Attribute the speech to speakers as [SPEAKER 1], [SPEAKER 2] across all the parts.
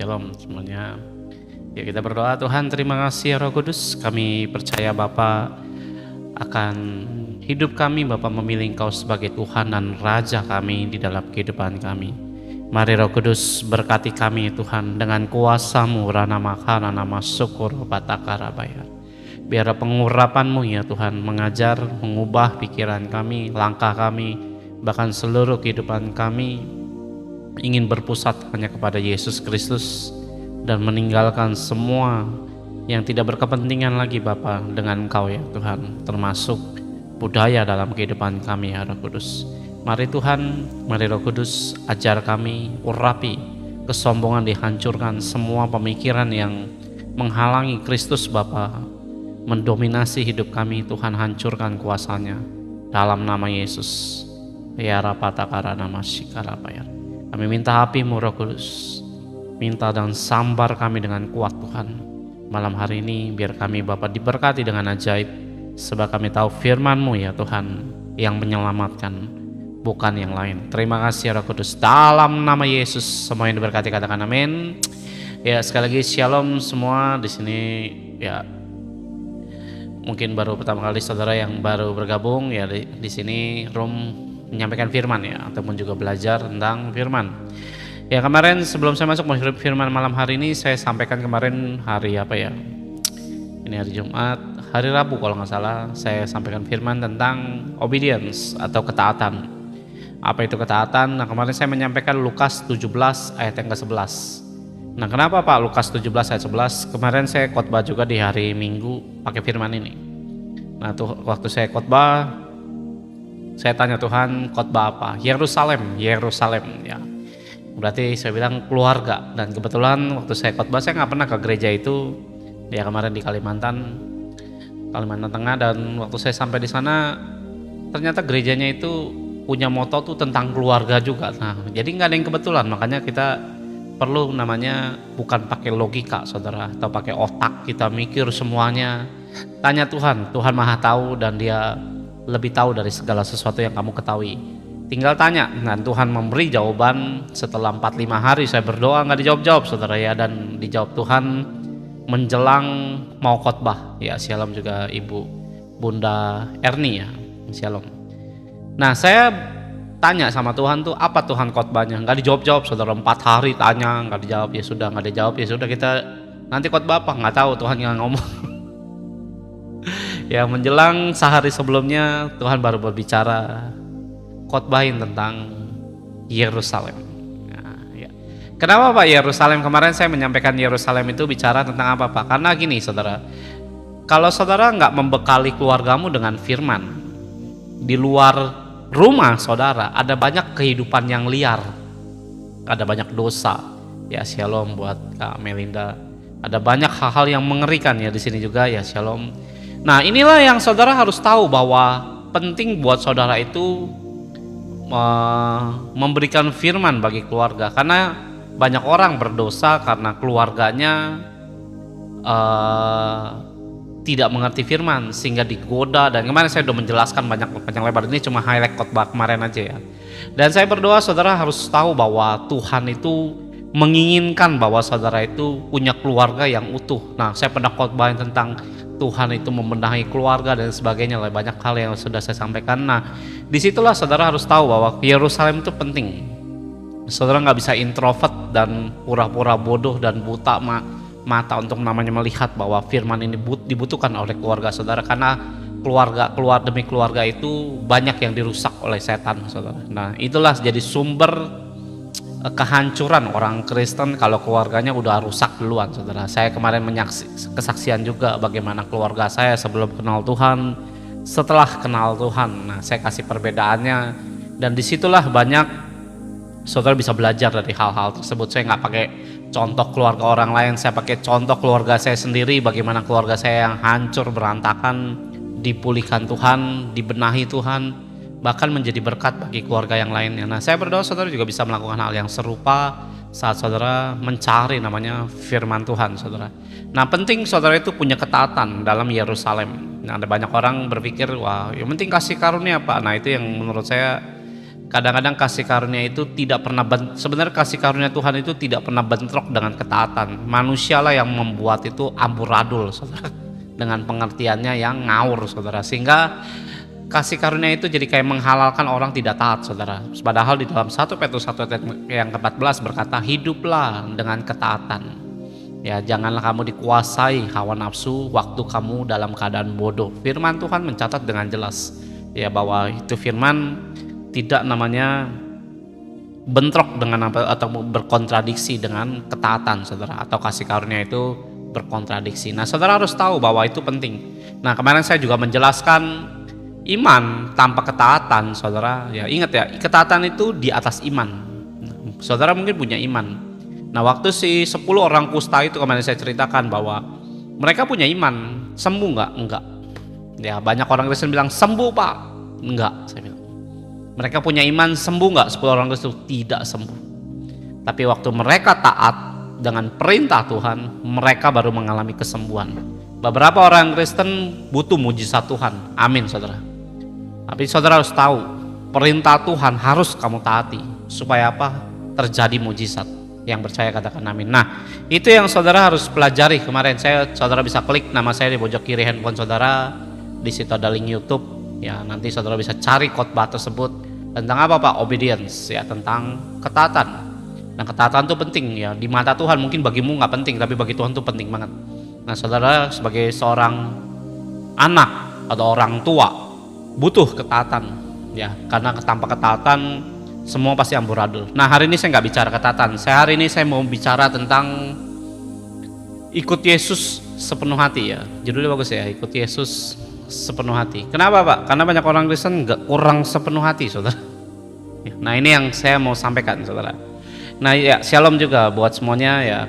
[SPEAKER 1] Shalom semuanya. Ya, kita berdoa. Tuhan, terima kasih ya Roh Kudus. Kami percaya Bapa akan hidup kami. Bapa memilih Engkau sebagai Tuhan dan Raja kami di dalam kehidupan kami. Mari Roh Kudus berkati kami Tuhan dengan kuasa-Mu, rana makana nama syukur batakarabaya. Biar pengurapan-Mu ya Tuhan mengajar, mengubah pikiran kami, langkah kami, bahkan seluruh kehidupan kami ingin berpusat hanya kepada Yesus Kristus dan meninggalkan semua yang tidak berkepentingan lagi Bapa dengan Engkau ya Tuhan, termasuk budaya dalam kehidupan kami ya Roh Kudus. Mari Tuhan, mari Roh Kudus ajar kami, urapi kesombongan, dihancurkan semua pemikiran yang menghalangi Kristus Bapa mendominasi hidup kami. Tuhan, hancurkan kuasanya dalam nama Yesus. Ya rapatakara nama shikarapaya. Kami minta api-Mu Roh Kudus, minta dan sambar kami dengan kuat Tuhan malam hari ini, biar kami Bapa diberkati dengan ajaib, sebab kami tahu firman-Mu ya Tuhan yang menyelamatkan, bukan yang lain. Terima kasih Roh Kudus, dalam nama Yesus semua yang diberkati katakan amin. Ya, sekali lagi shalom semua di sini ya. Mungkin baru pertama kali saudara yang baru bergabung ya di sini room menyampaikan firman ya, ataupun juga belajar tentang firman. Ya, kemarin sebelum saya masuk firman malam hari ini, saya sampaikan kemarin hari apa ya? Ini hari Jumat, hari Rabu kalau nggak salah, saya sampaikan firman tentang obedience atau ketaatan. Apa itu ketaatan? Nah, kemarin saya menyampaikan Lukas 17 ayat yang ke-11. Nah, kenapa Pak Lukas 17 ayat 11? Kemarin saya khotbah juga di hari Minggu pakai firman ini. Nah, tuh waktu saya khotbah, saya tanya Tuhan, khotbah apa? Yerusalem ya. Berarti saya bilang keluarga. Dan kebetulan waktu saya khotbah, saya nggak pernah ke gereja itu. Ya, kemarin di Kalimantan Tengah, dan waktu saya sampai di sana, ternyata gerejanya itu punya moto tuh tentang keluarga juga. Nah, jadi nggak ada yang kebetulan. Makanya kita perlu namanya bukan pakai logika, saudara, atau pakai otak kita mikir semuanya. Tanya Tuhan Maha tahu dan Dia lebih tahu dari segala sesuatu yang kamu ketahui. Tinggal tanya, dan Tuhan memberi jawaban. Setelah 45 hari saya berdoa nggak dijawab-jawab saudara ya, dan dijawab Tuhan menjelang mau khotbah ya. Shalom juga Ibu Bunda Erni ya, shalom. Nah, saya tanya sama Tuhan tuh, apa Tuhan khotbahnya? Nggak dijawab-jawab saudara, 4 hari tanya nggak dijawab, ya sudah nggak dijawab, ya sudah kita nanti khotbah apa nggak tahu, Tuhan nggak ngomong. Ya, menjelang sehari sebelumnya Tuhan baru berbicara, khotbahin tentang Yerusalem. Nah, ya. Kenapa Pak Yerusalem? Kemarin saya menyampaikan Yerusalem itu bicara tentang apa Pak? Karena gini saudara, kalau saudara nggak membekali keluargamu dengan firman, di luar rumah saudara ada banyak kehidupan yang liar, ada banyak dosa. Ya, shalom buat Kak Melinda. Ada banyak hal-hal yang mengerikan ya di sini juga ya, shalom. Nah, inilah yang saudara harus tahu, bahwa penting buat saudara itu memberikan firman bagi keluarga, karena banyak orang berdosa karena keluarganya tidak mengerti firman sehingga digoda. Dan kemarin saya sudah menjelaskan banyak panjang lebar, ini cuma highlight khotbah kemarin aja ya. Dan saya berdoa saudara harus tahu bahwa Tuhan itu menginginkan bahwa saudara itu punya keluarga yang utuh. Nah, saya pernah khotbahin tentang Tuhan itu membenahi keluarga dan sebagainya lah, banyak hal yang sudah saya sampaikan. Nah, disitulah saudara harus tahu bahwa Yerusalem itu penting. Saudara nggak bisa introvert dan pura-pura bodoh dan buta mata untuk namanya melihat bahwa firman ini dibutuhkan oleh keluarga saudara, karena keluarga demi keluarga itu banyak yang dirusak oleh setan saudara. Nah, itulah jadi sumber kehancuran orang Kristen kalau keluarganya udah rusak duluan saudara. Saya kemarin kesaksian juga bagaimana keluarga saya sebelum kenal Tuhan, setelah kenal Tuhan. Nah, saya kasih perbedaannya, dan disitulah banyak saudara bisa belajar dari hal-hal tersebut. Saya nggak pakai contoh keluarga orang lain, saya pakai contoh keluarga saya sendiri, bagaimana keluarga saya yang hancur berantakan dipulihkan Tuhan, dibenahi Tuhan, bahkan menjadi berkat bagi keluarga yang lainnya. Nah, saya berdoa saudara juga bisa melakukan hal yang serupa saat saudara mencari namanya firman Tuhan saudara. Nah, penting saudara itu punya ketaatan dalam Yerusalem. Nah, ada banyak orang berpikir, wah yang penting kasih karunia Pak. Nah, itu yang menurut saya Kadang-kadang kasih karunia itu tidak pernah sebenarnya kasih karunia Tuhan itu tidak pernah bentrok dengan ketaatan. Manusialah yang membuat itu amburadul, saudara, dengan pengertiannya yang ngawur, saudara, sehingga kasih karunia itu jadi kayak menghalalkan orang tidak taat, saudara. Padahal di dalam 1 Petrus 1 ayat yang ke-14 berkata, hiduplah dengan ketaatan. Ya, janganlah kamu dikuasai hawa nafsu waktu kamu dalam keadaan bodoh. Firman Tuhan mencatat dengan jelas ya bahwa itu firman tidak namanya bentrok dengan apa atau berkontradiksi dengan ketaatan, saudara, atau kasih karunia itu berkontradiksi. Nah, saudara harus tahu bahwa itu penting. Nah, kemarin saya juga menjelaskan iman tanpa ketaatan, saudara. Ya, ingat ya, ketaatan itu di atas iman. Saudara mungkin punya iman. Nah, waktu si 10 orang kusta itu kemarin saya ceritakan bahwa mereka punya iman, sembuh nggak? Enggak. Ya, banyak orang Kristen bilang sembuh pak, enggak. Saya bilang mereka punya iman, sembuh nggak 10 orang Kristen? Tidak sembuh. Tapi waktu mereka taat dengan perintah Tuhan, mereka baru mengalami kesembuhan. Beberapa orang Kristen butuh mujizat Tuhan, amin, saudara. Tapi saudara harus tahu, perintah Tuhan harus kamu taati supaya apa? Terjadi mujizat. Yang percaya katakan amin. Nah, itu yang saudara harus pelajari. Kemarin saudara bisa klik nama saya di pojok kiri handphone saudara. Di situ ada link YouTube. Ya, nanti saudara bisa cari khotbah tersebut tentang apa Pak? Obedience, ya, tentang ketaatan. Nah, ketaatan itu penting ya. Di mata Tuhan mungkin bagimu nggak penting, tapi bagi Tuhan itu penting banget. Nah, saudara sebagai seorang anak atau orang tua butuh ketaatan, ya, karena tanpa ketaatan semua pasti amburadul. Nah, hari ini saya nggak bicara ketaatan. Hari ini saya mau bicara tentang ikut Yesus sepenuh hati, ya. Judulnya bagus ya, ikut Yesus sepenuh hati. Kenapa Pak? Karena banyak orang Kristen nggak kurang sepenuh hati, saudara. Nah, ini yang saya mau sampaikan, saudara. Nah, ya, shalom juga buat semuanya ya.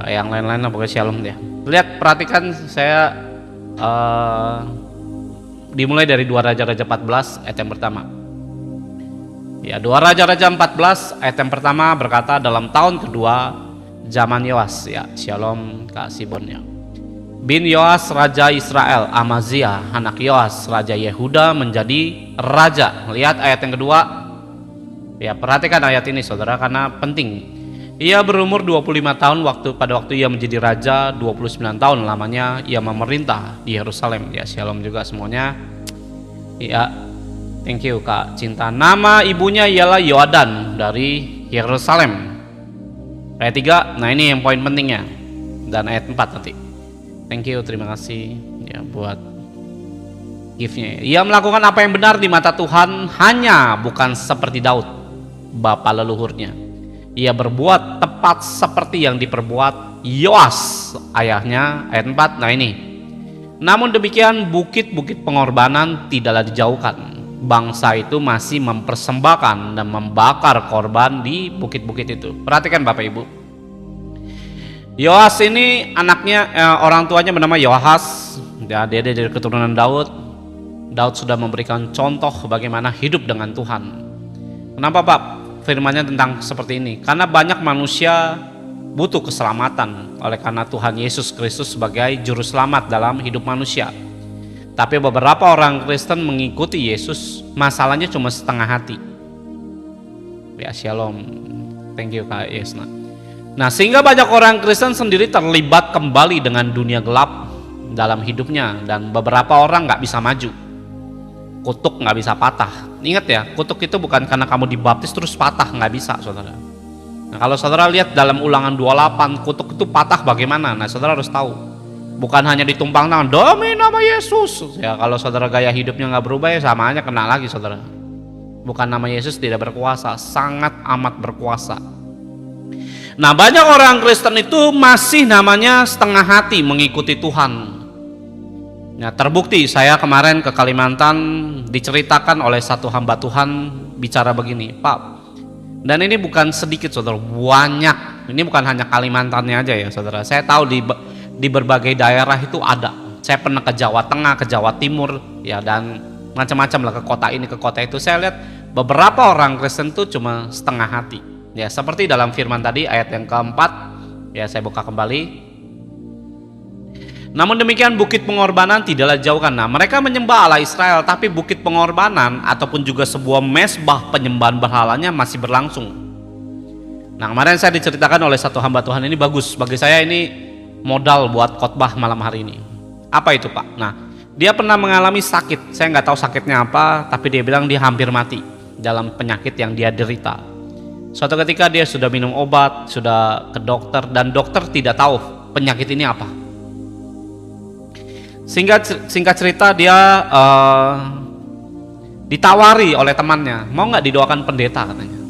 [SPEAKER 1] Yang lain-lain lah, pokoknya shalom ya. Lihat, perhatikan saya dimulai dari 2 Raja-Raja 14 ayat yang pertama. Ya, 2 Raja-Raja 14 ayat yang pertama berkata, dalam tahun kedua zaman Yoas, ya, shalom Kak Sibon ya. Bin Yoas raja Israel, Amaziah anak Yoas raja Yehuda menjadi raja. Lihat ayat yang kedua. Ya, perhatikan ayat ini saudara karena penting. Ia berumur 25 tahun pada waktu ia menjadi raja, 29 tahun lamanya ia memerintah di Yerusalem. Ya, shalom juga semuanya. Ya, thank you Kak Cinta. Nama ibunya ialah Yoadan dari Yerusalem. Ayat 3, nah ini yang poin pentingnya. Dan ayat 4 nanti. Thank you, terima kasih ya buat gift-nya. Ia melakukan apa yang benar di mata Tuhan, hanya bukan seperti Daud, bapa leluhurnya. Ia berbuat tepat seperti yang diperbuat Yoas, ayahnya. Ayat 4, nah ini. Namun demikian bukit-bukit pengorbanan tidaklah dijauhkan. Bangsa itu masih mempersembahkan dan membakar korban di bukit-bukit itu. Perhatikan Bapak Ibu. Yoas ini anaknya, orang tuanya bernama Yoahas, ya, dia dari keturunan Daud. Daud sudah memberikan contoh bagaimana hidup dengan Tuhan. Kenapa Pak firmannya tentang seperti ini? Karena banyak manusia butuh keselamatan oleh karena Tuhan Yesus Kristus sebagai juru selamat dalam hidup manusia. Tapi beberapa orang Kristen mengikuti Yesus, masalahnya cuma setengah hati. Ya, shalom, thank you Kak Yesna. Nah, sehingga banyak orang Kristen sendiri terlibat kembali dengan dunia gelap dalam hidupnya, dan beberapa orang nggak bisa maju. Kutuk nggak bisa patah. Ingat ya, kutuk itu bukan karena kamu dibaptis terus patah, nggak bisa, saudara. Nah, kalau saudara lihat dalam Ulangan 28, kutuk itu patah bagaimana? Nah, saudara harus tahu, bukan hanya ditumpang tangan demi nama Yesus. Ya, kalau saudara gaya hidupnya nggak berubah, ya sama aja kena lagi, saudara. Bukan nama Yesus tidak berkuasa, sangat amat berkuasa. Nah, banyak orang Kristen itu masih namanya setengah hati mengikuti Tuhan. Nah, terbukti saya kemarin ke Kalimantan diceritakan oleh satu hamba Tuhan bicara begini, Pak. Dan ini bukan sedikit saudara, banyak. Ini bukan hanya Kalimantannya aja ya saudara. Saya tahu di berbagai daerah itu ada. Saya pernah ke Jawa Tengah, ke Jawa Timur, ya, dan macam-macam lah, ke kota ini, ke kota itu. Saya lihat beberapa orang Kristen itu cuma setengah hati. Ya, seperti dalam firman tadi ayat yang keempat, ya saya buka kembali. Namun demikian bukit pengorbanan tidaklah dijauhkan. Nah, mereka menyembah Allah Israel, tapi bukit pengorbanan ataupun juga sebuah mesbah penyembahan berhalanya masih berlangsung. Nah, kemarin saya diceritakan oleh satu hamba Tuhan, ini bagus bagi saya, ini modal buat khotbah malam hari ini. Apa itu, Pak? Nah, dia pernah mengalami sakit. Saya nggak tahu sakitnya apa, tapi dia bilang dia hampir mati dalam penyakit yang dia derita. Suatu ketika dia sudah minum obat, sudah ke dokter, dan dokter tidak tahu penyakit ini apa. Singkat cerita dia ditawari oleh temannya, mau nggak didoakan pendeta katanya.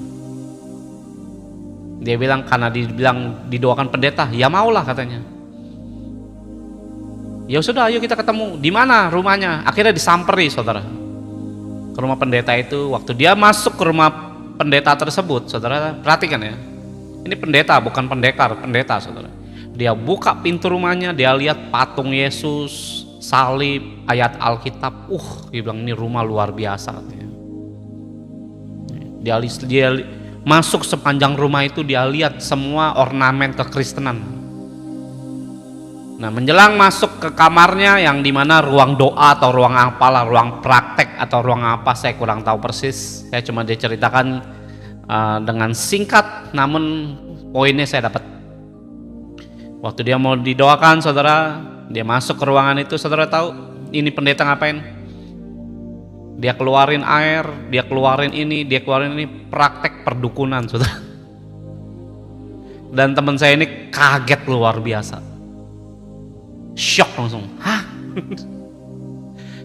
[SPEAKER 1] Dia bilang karena dibilang didoakan pendeta, ya maulah katanya. Ya sudah, ayo kita ketemu. Di mana rumahnya? Akhirnya disamperi, saudara, ke rumah pendeta itu. Waktu dia masuk ke rumah pendeta tersebut, saudara perhatikan ya. Ini pendeta, bukan pendekar, pendeta, saudara. Dia buka pintu rumahnya, dia lihat patung Yesus, salib, ayat Alkitab. Dia bilang ini rumah luar biasa katanya. Dia masuk sepanjang rumah itu, dia lihat semua ornamen kekristenan. Nah, menjelang masuk ke kamarnya yang dimana ruang doa atau ruang apalah, ruang praktek atau ruang apa, saya kurang tahu persis. Saya cuma diceritakan dengan singkat, namun poinnya saya dapat. Waktu dia mau didoakan, saudara, dia masuk ke ruangan itu, saudara tahu ini pendeta ngapain? Dia keluarin air, dia keluarin ini, dia keluarin ini, praktek perdukunan, saudara. Dan teman saya ini kaget luar biasa, shock langsung. Hah?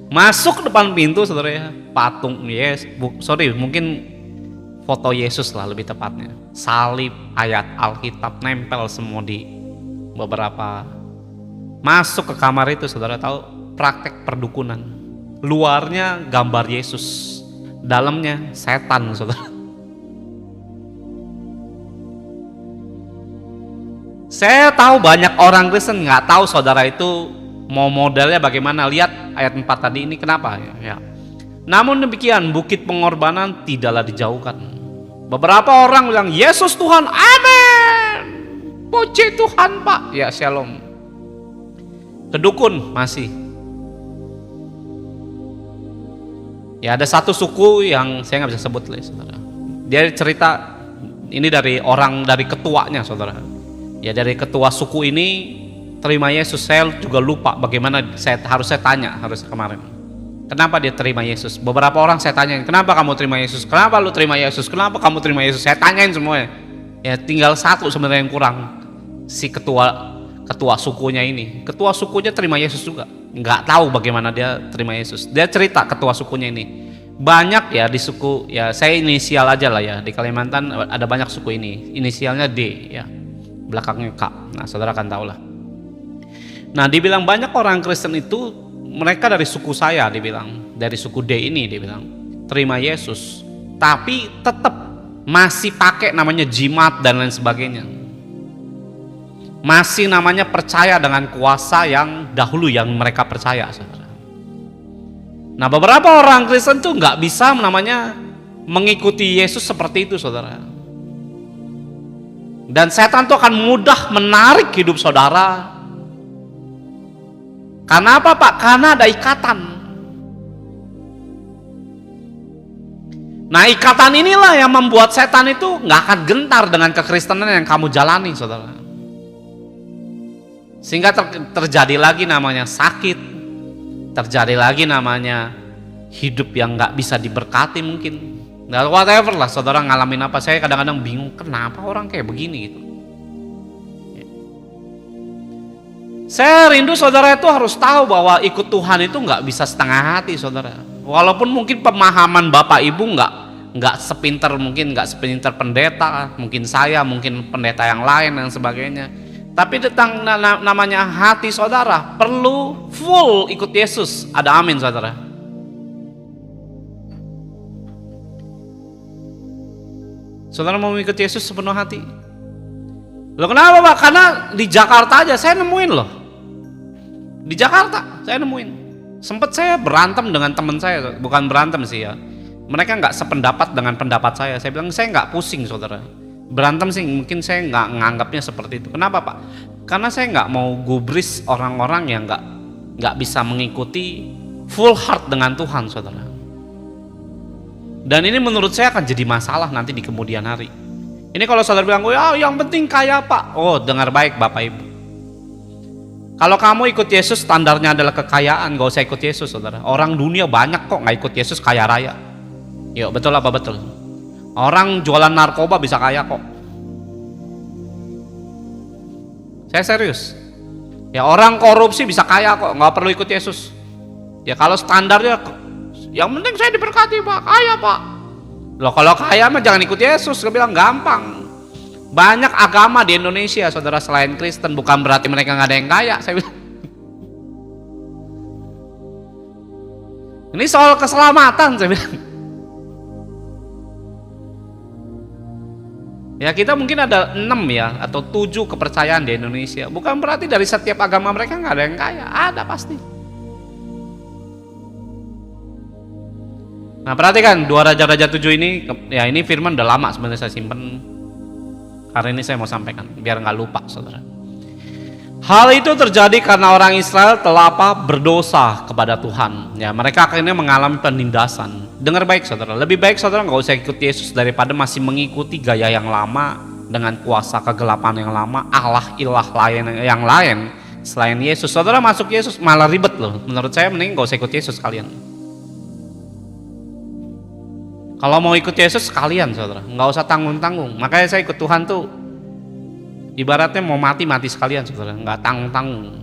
[SPEAKER 1] Masuk depan pintu, saudara ya, patung mungkin foto Yesus lah lebih tepatnya, salib, ayat Alkitab nempel semua di beberapa. Masuk ke kamar itu, saudara tahu, praktek perdukunan. Luarnya gambar Yesus, dalamnya setan, saudara. Saya tahu banyak orang Kristen nggak tahu, saudara, itu mau modelnya bagaimana. Lihat ayat 4 tadi ini, kenapa ya? Namun demikian bukit pengorbanan tidaklah dijauhkan. Beberapa orang bilang Yesus Tuhan, amin, puji Tuhan Pak, ya shalom. Kedukun masih. Ya ada satu suku yang saya nggak bisa sebut lah, saudara. Dia cerita ini dari ketuanya, saudara. Ya dari ketua suku ini terima Yesus. Saya juga lupa bagaimana, harus saya tanya kemarin. Kenapa dia terima Yesus? Beberapa orang saya tanyain, kenapa kamu terima Yesus? Kenapa lu terima Yesus? Kenapa kamu terima Yesus? Saya tanyain semuanya. Ya tinggal satu sebenarnya yang kurang, si ketua sukunya ini. Ketua sukunya terima Yesus juga. Nggak tahu bagaimana dia terima Yesus. Dia cerita ketua sukunya ini. Banyak ya di suku, ya saya inisial aja lah ya. Di Kalimantan ada banyak suku ini. Inisialnya D ya. Belakangnya K. Nah, saudara kan tahu lah. Nah, dibilang banyak orang Kristen itu mereka dari suku saya, dibilang dari suku D ini, dibilang terima Yesus, tapi tetap masih pakai namanya jimat dan lain sebagainya. Masih namanya percaya dengan kuasa yang dahulu yang mereka percaya, saudara. Nah, beberapa orang Kristen tuh nggak bisa namanya mengikuti Yesus seperti itu, saudara. Dan setan tuh akan mudah menarik hidup saudara. Karena apa, Pak? Karena ada ikatan. Nah, ikatan inilah yang membuat setan itu nggak akan gentar dengan kekristenan yang kamu jalani, saudara. Sehingga terjadi lagi namanya sakit, terjadi lagi namanya hidup yang nggak bisa diberkati mungkin. Nah, whatever lah, saudara ngalamin apa. Saya kadang-kadang bingung kenapa orang kayak begini gitu. Saya rindu saudara itu harus tahu bahwa ikut Tuhan itu nggak bisa setengah hati, saudara. Walaupun mungkin pemahaman Bapak Ibu nggak sepinter, mungkin nggak sepinter pendeta, mungkin saya, mungkin pendeta yang lain dan sebagainya. Tapi tentang namanya hati saudara perlu full ikut Yesus. Ada amin, saudara. Saudara mau ikut Yesus sepenuh hati? Loh kenapa, Pak? Karena di Jakarta aja saya nemuin loh. Di Jakarta saya nemuin. Sempet saya berantem dengan teman saya, bukan berantem sih ya. Mereka nggak sependapat dengan pendapat saya. Saya bilang saya nggak pusing, saudara. Berantem sih mungkin saya nggak nganggapnya seperti itu. Kenapa, Pak? Karena saya nggak mau gubris orang-orang yang nggak bisa mengikuti full heart dengan Tuhan, saudara. Dan ini menurut saya akan jadi masalah nanti di kemudian hari. Ini kalau saudara bilang, oh ya yang penting kaya pak. Oh, dengar baik Bapak Ibu. Kalau kamu ikut Yesus standarnya adalah kekayaan, gak usah ikut Yesus, saudara. Orang dunia banyak kok nggak ikut Yesus kaya raya. Yuk, betul apa betul? Orang jualan narkoba bisa kaya kok. Saya serius. Ya orang korupsi bisa kaya kok, nggak perlu ikut Yesus. Ya kalau standarnya, yang penting saya diberkati pak, kaya pak. Loh kalau kaya mah jangan ikut Yesus, saya bilang gampang. Banyak agama di Indonesia, saudara, selain Kristen, bukan berarti mereka nggak ada yang kaya. Saya bilang. Ini soal keselamatan, saya bilang. Ya kita mungkin ada 6 ya atau 7 kepercayaan di Indonesia. Bukan berarti dari setiap agama mereka nggak ada yang kaya, ada pasti. Nah perhatikan 2 Raja-Raja 7 ini, ya ini firman udah lama sebenarnya saya simpen. Hari ini saya mau sampaikan biar nggak lupa, saudara. Hal itu terjadi karena orang Israel telah berdosa kepada Tuhan. Ya mereka akhirnya mengalami penindasan. Dengar baik saudara, lebih baik saudara nggak usah ikut Yesus daripada masih mengikuti gaya yang lama dengan kuasa kegelapan yang lama, ilah lain yang lain selain Yesus. Saudara masuk Yesus malah ribet loh. Menurut saya mending nggak usah ikut Yesus kalian. Kalau mau ikut Yesus sekalian saudara, nggak usah tanggung-tanggung. Makanya saya ikut Tuhan tuh ibaratnya mau mati sekalian saudara, nggak tanggung-tanggung.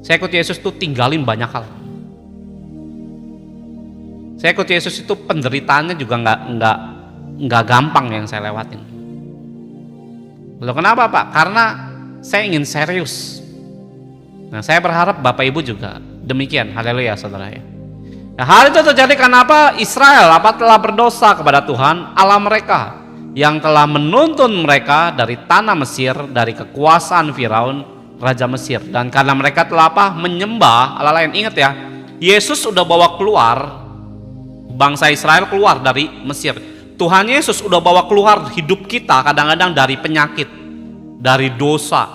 [SPEAKER 1] Saya ikut Yesus tuh tinggalin banyak hal. Saya ikut Yesus itu penderitaannya juga nggak gampang yang saya lewatin. Loh kenapa Pak? Karena saya ingin serius. Nah saya berharap Bapak Ibu juga demikian. Haleluya saudara ya. Nah, hal itu terjadi karena apa? Israel telah berdosa kepada Tuhan Allah mereka yang telah menuntun mereka dari tanah Mesir, dari kekuasaan Firaun raja Mesir. Dan karena mereka telah menyembah Allah lain. Ingat ya, Yesus sudah bawa keluar bangsa Israel keluar dari Mesir. Tuhan Yesus udah bawa keluar hidup kita kadang-kadang dari penyakit, dari dosa,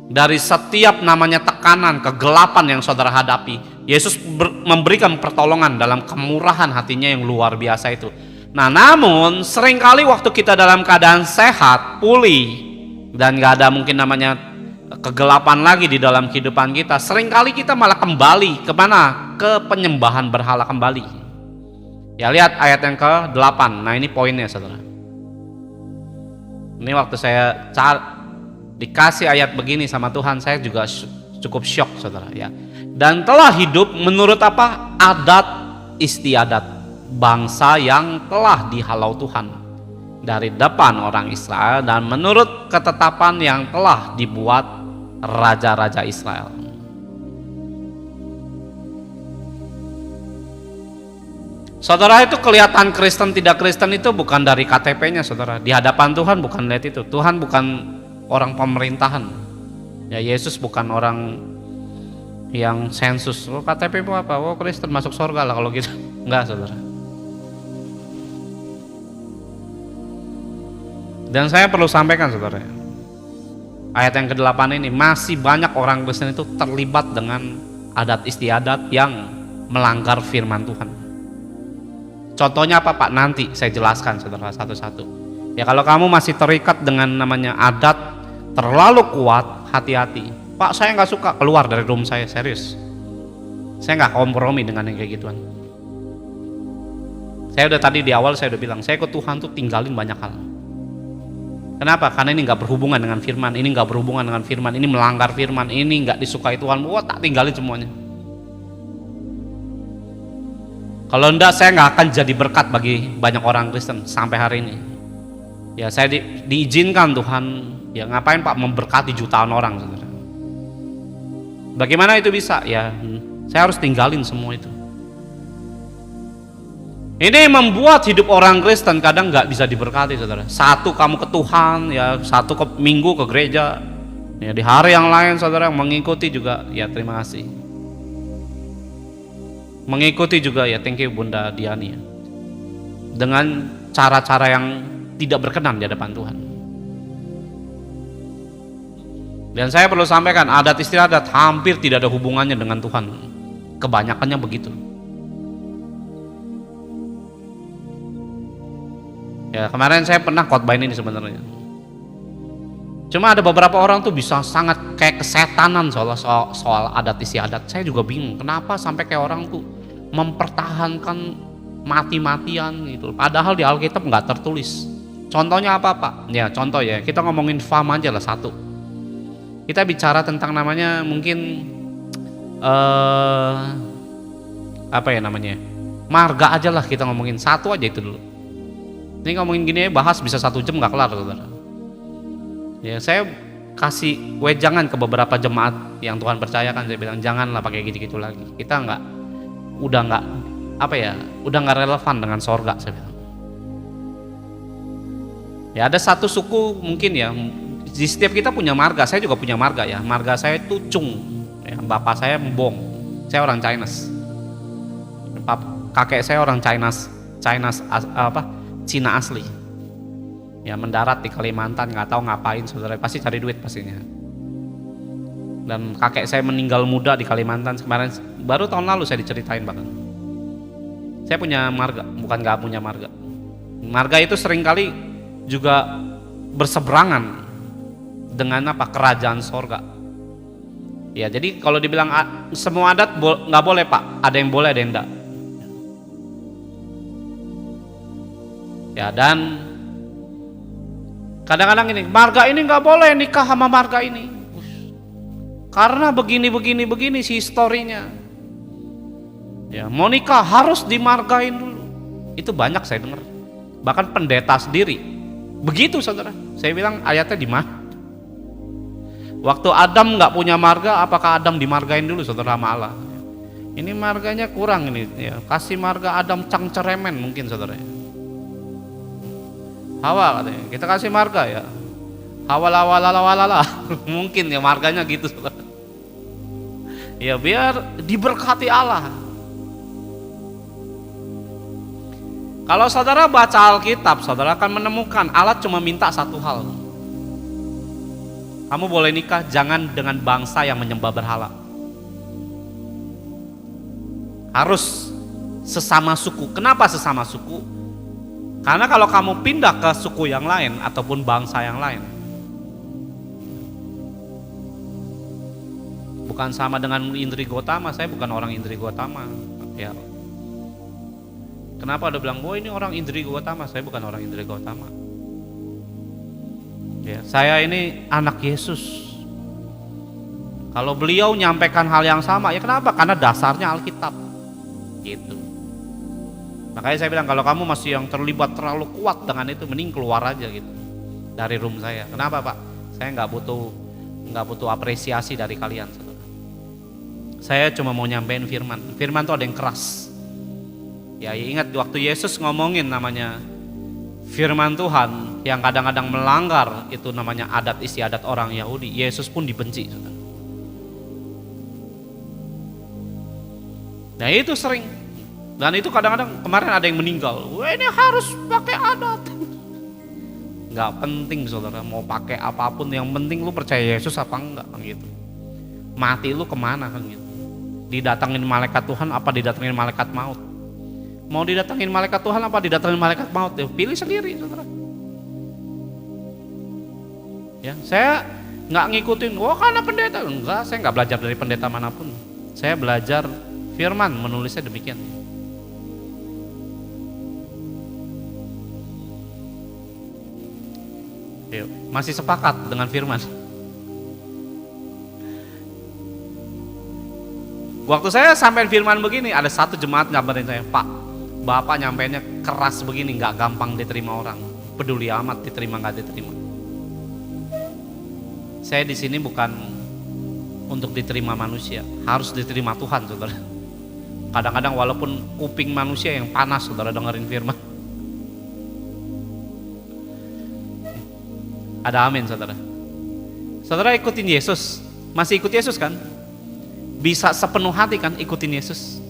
[SPEAKER 1] dari setiap namanya tekanan, kegelapan yang saudara hadapi. Yesus memberikan pertolongan dalam kemurahan hatinya yang luar biasa itu. Nah namun seringkali waktu kita dalam keadaan sehat, pulih, dan gak ada mungkin namanya kegelapan lagi di dalam kehidupan kita, seringkali kita malah kembali kemana? Ke penyembahan berhala kembali. Ya lihat ayat yang ke-8. Nah ini poinnya saudara. Ini waktu saya dikasih ayat begini sama Tuhan, saya juga cukup syok saudara ya. Dan telah hidup menurut apa? Adat istiadat bangsa yang telah dihalau Tuhan dari depan orang Israel, dan menurut ketetapan yang telah dibuat raja-raja Israel. Saudara, itu kelihatan Kristen tidak Kristen itu bukan dari KTP-nya saudara. Di hadapan Tuhan bukan lihat itu. Tuhan bukan orang pemerintahan. Ya Yesus bukan orang yang sensus. Oh KTP itu apa? Oh Kristen masuk surga lah kalau gitu. Enggak saudara. Dan saya perlu sampaikan saudara, ayat yang ke-8 ini, masih banyak orang Kristen itu terlibat dengan adat istiadat yang melanggar firman Tuhan. Contohnya apa Pak? Nanti saya jelaskan saudara satu-satu. Ya kalau kamu masih terikat dengan namanya adat terlalu kuat, hati-hati. Pak saya nggak suka, keluar dari room saya, serius. Saya nggak kompromi dengan yang kayak gituan. Saya udah tadi di awal saya udah bilang, saya ikut Tuhan tuh tinggalin banyak hal. Kenapa? Karena ini nggak berhubungan dengan firman, ini nggak berhubungan dengan firman, ini melanggar firman, ini nggak disukai Tuhan. Wah tak tinggalin semuanya. Kalau enggak saya nggak akan jadi berkat bagi banyak orang Kristen sampai hari ini. Ya saya diizinkan Tuhan, ya ngapain Pak memberkati jutaan orang saudara. Bagaimana itu bisa? Ya saya harus tinggalin semua itu. Ini membuat hidup orang Kristen kadang nggak bisa diberkati saudara. Satu kamu ke Tuhan, ya satu ke minggu ke gereja, ya di hari yang lain saudara mengikuti juga, ya terima kasih. Mengikuti juga ya, thank you Bunda Diani ya. Dengan cara-cara yang tidak berkenan di hadapan Tuhan. Dan saya perlu sampaikan, adat istiadat hampir tidak ada hubungannya dengan Tuhan. Kebanyakannya begitu. Ya, kemarin saya pernah khotbah ini sebenarnya. Cuma ada beberapa orang tuh bisa sangat kayak kesetanan soal adat istiadat. Saya juga bingung, kenapa sampai kayak orang tuh mempertahankan mati-matian gitu. Padahal di Alkitab nggak tertulis. Contohnya apa Pak? Ya contoh ya, kita ngomongin FAM aja lah satu. Kita bicara tentang namanya mungkin apa ya namanya? Marga aja lah, kita ngomongin satu aja itu dulu. Ini ngomongin gini bahas bisa 1 jam nggak kelar, saudara. Ya saya kasih wejangan ke beberapa jemaat yang Tuhan percayakan, saya bilang janganlah pakai gitu-gitu lagi. Kita udah nggak relevan dengan sorga, saya bilang. Ya ada satu suku mungkin ya, di setiap kita punya marga, saya juga punya marga ya. Marga saya itu Chung, ya, bapak saya Mbong, saya orang Chinese. Kakek saya orang Cina asli. Ya mendarat di Kalimantan, nggak tahu ngapain, saudara, pasti cari duit pastinya. Dan kakek saya meninggal muda di Kalimantan kemarin, baru tahun lalu saya diceritain bahkan. Saya punya marga, bukan nggak punya marga. Marga itu seringkali juga berseberangan dengan kerajaan sorga. Ya jadi kalau dibilang semua adat nggak boleh Pak, ada yang boleh ada yang enggak. Ya dan kadang-kadang ini marga ini nggak boleh nikah sama marga ini karena begini si historinya. Ya mau nikah harus dimargain dulu. Itu banyak saya dengar. Bahkan pendeta sendiri begitu, saudara. Saya bilang ayatnya di mana? Waktu Adam nggak punya marga, apakah Adam dimargain dulu, saudara, sama Allah? Ini marganya kurang ini. Ya, kasih marga Adam cangceremen mungkin, saudara. Hawa katanya, kita kasih marga ya. Hawala mungkin ya marganya gitu, saudara. Ya biar diberkati Allah. Kalau saudara baca Alkitab, saudara akan menemukan Allah cuma minta satu hal. Kamu boleh nikah jangan dengan bangsa yang menyembah berhala. Harus sesama suku. Kenapa sesama suku? Karena kalau kamu pindah ke suku yang lain ataupun bangsa yang lain, bukan sama dengan Indri Gotama. Saya bukan orang Indri Gotama. Ya. Kenapa ada bilang, oh ini orang Indri Gotama? Saya bukan orang Indri Gotama. Ya, saya ini anak Yesus. Kalau beliau nyampaikan hal yang sama, ya kenapa? Karena dasarnya Alkitab. Gitu. Makanya saya bilang kalau kamu masih yang terlibat terlalu kuat dengan itu, mending keluar aja gitu dari room saya. Kenapa Pak? Saya nggak butuh apresiasi dari kalian, saudara. Saya cuma mau nyampein firman. Firman itu ada yang keras. Ya ingat waktu Yesus ngomongin namanya firman Tuhan yang kadang-kadang melanggar itu namanya adat istiadat orang Yahudi, Yesus pun dibenci, saudara. Nah itu sering, dan itu kadang-kadang kemarin ada yang meninggal, wah ini harus pakai adat. Nggak penting, saudara, mau pakai apapun, yang penting lu percaya Yesus apa enggak kan gitu. Mati lu kemana kan gitu. Didatangin malaikat Tuhan apa didatangin malaikat maut? Mau didatangin malaikat Tuhan apa didatangin malaikat maut? Ya, pilih sendiri, saudara. Ya, saya nggak ngikutin, oh karena pendeta. Enggak, saya nggak belajar dari pendeta manapun. Saya belajar firman, menulisnya demikian. Yuk, masih sepakat dengan firman? Waktu saya sampai firman begini, ada satu jemaat ngabarin saya, Pak, Bapak nyampeinnya keras begini, nggak gampang diterima orang. Peduli amat diterima nggak diterima. Saya di sini bukan untuk diterima manusia, harus diterima Tuhan, saudara. Kadang-kadang walaupun kuping manusia yang panas, saudara, dengerin firman. Ada amin, saudara. Saudara ikutin Yesus, masih ikut Yesus kan? Bisa sepenuh hati kan ikutin Yesus?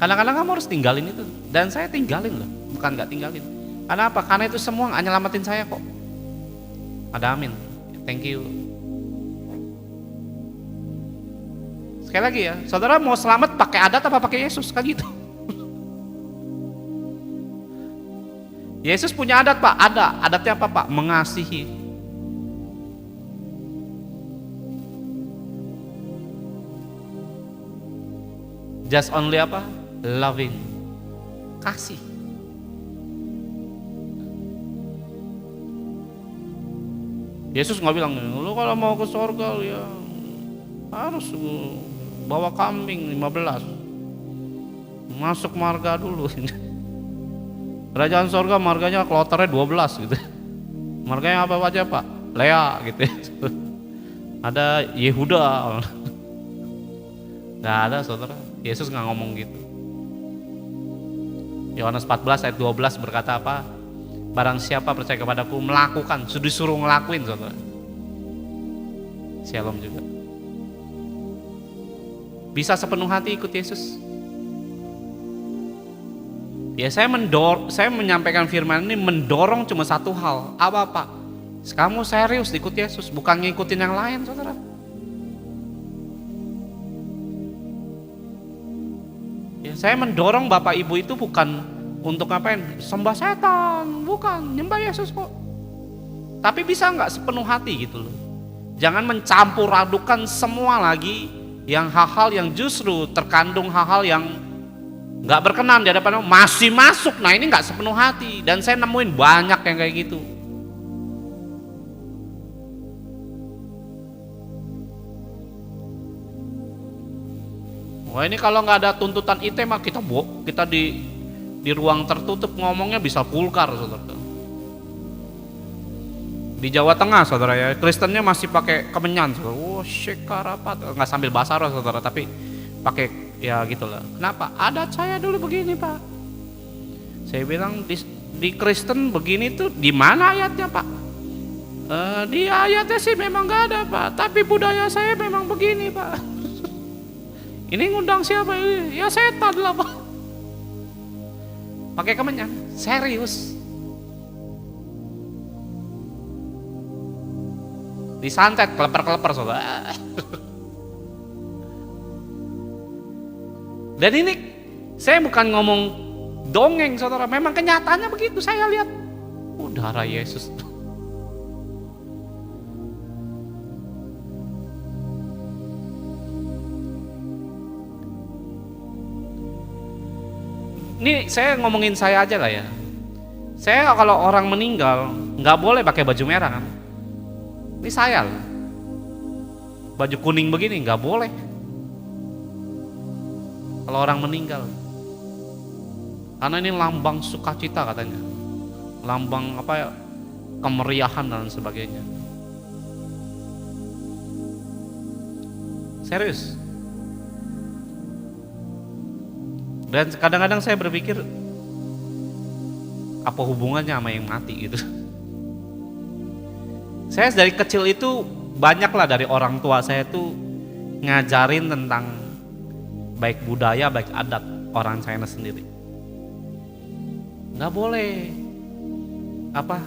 [SPEAKER 1] Kadang-kadang kamu harus tinggalin itu, dan saya tinggalin loh, bukan nggak tinggalin. Karena apa? Karena itu semua nggak nyelamatin saya kok. Ada amin. Thank you. Sekali lagi ya, saudara mau selamat pakai adat apa pakai Yesus? Kan gitu. Yesus punya adat Pak, ada. Adatnya apa Pak? Mengasihi. Just only apa? Loving. Kasih. Yesus nggak bilang, lu kalau mau ke surga ya harus bawa kambing 15. Masuk marga dulu. Kerajaan surga marganya kloternya 12 gitu. Marganya apa aja Pak? Lea gitu. Ada Yehuda. Nggak ada saudara. Yesus nggak ngomong gitu. Yohanes 14 ayat 12 berkata apa? Barang siapa percaya kepadaku melakukan, disuruh ngelakuin saudara. Shalom juga. Bisa sepenuh hati ikut Yesus. Ya saya menyampaikan firman ini mendorong cuma satu hal. Apa Pak? Kamu serius ikut Yesus, bukan ngikutin yang lain saudara. Ya saya mendorong Bapak Ibu itu bukan untuk ngapain? Sembah setan, bukan, nyembah Yesus kok. Tapi bisa nggak sepenuh hati gitu loh. Jangan mencampur adukan semua lagi yang hal-hal yang justru terkandung hal-hal yang nggak berkenan di hadapan masih masuk. Nah ini nggak sepenuh hati dan saya nemuin banyak yang kayak gitu. Wah ini kalau nggak ada tuntutan IT mah kita di ruang tertutup ngomongnya bisa vulgar saudara. Di Jawa Tengah saudara ya, Kristennya masih pakai kemenyan saudara. Oh syekarapat, nggak sambil bahasa roh saudara, tapi pakai ya gitulah. Kenapa? Adat saya dulu begini Pak. Saya bilang di Kristen begini tuh di mana ayatnya Pak? Di ayatnya sih memang nggak ada Pak, tapi budaya saya memang begini Pak. Ini ngundang siapa ini? Ya setan lah Pak. Pakai kemenyan, serius. Disantet, keleper-keleper saudara. Dan ini saya bukan ngomong dongeng saudara, memang kenyataannya begitu saya lihat. Darah Yesus. Ini saya ngomongin saya aja lah ya. Saya kalau orang meninggal nggak boleh pakai baju merah kan. Ini saya loh. Baju kuning begini nggak boleh. Kalau orang meninggal. Karena ini lambang sukacita katanya. Lambang apa ya? Kemeriahan dan sebagainya. Serius. Dan kadang-kadang saya berpikir apa hubungannya sama yang mati gitu. Saya dari kecil itu banyaklah dari orang tua saya tuh ngajarin tentang baik budaya baik adat orang China sendiri. Nggak boleh apa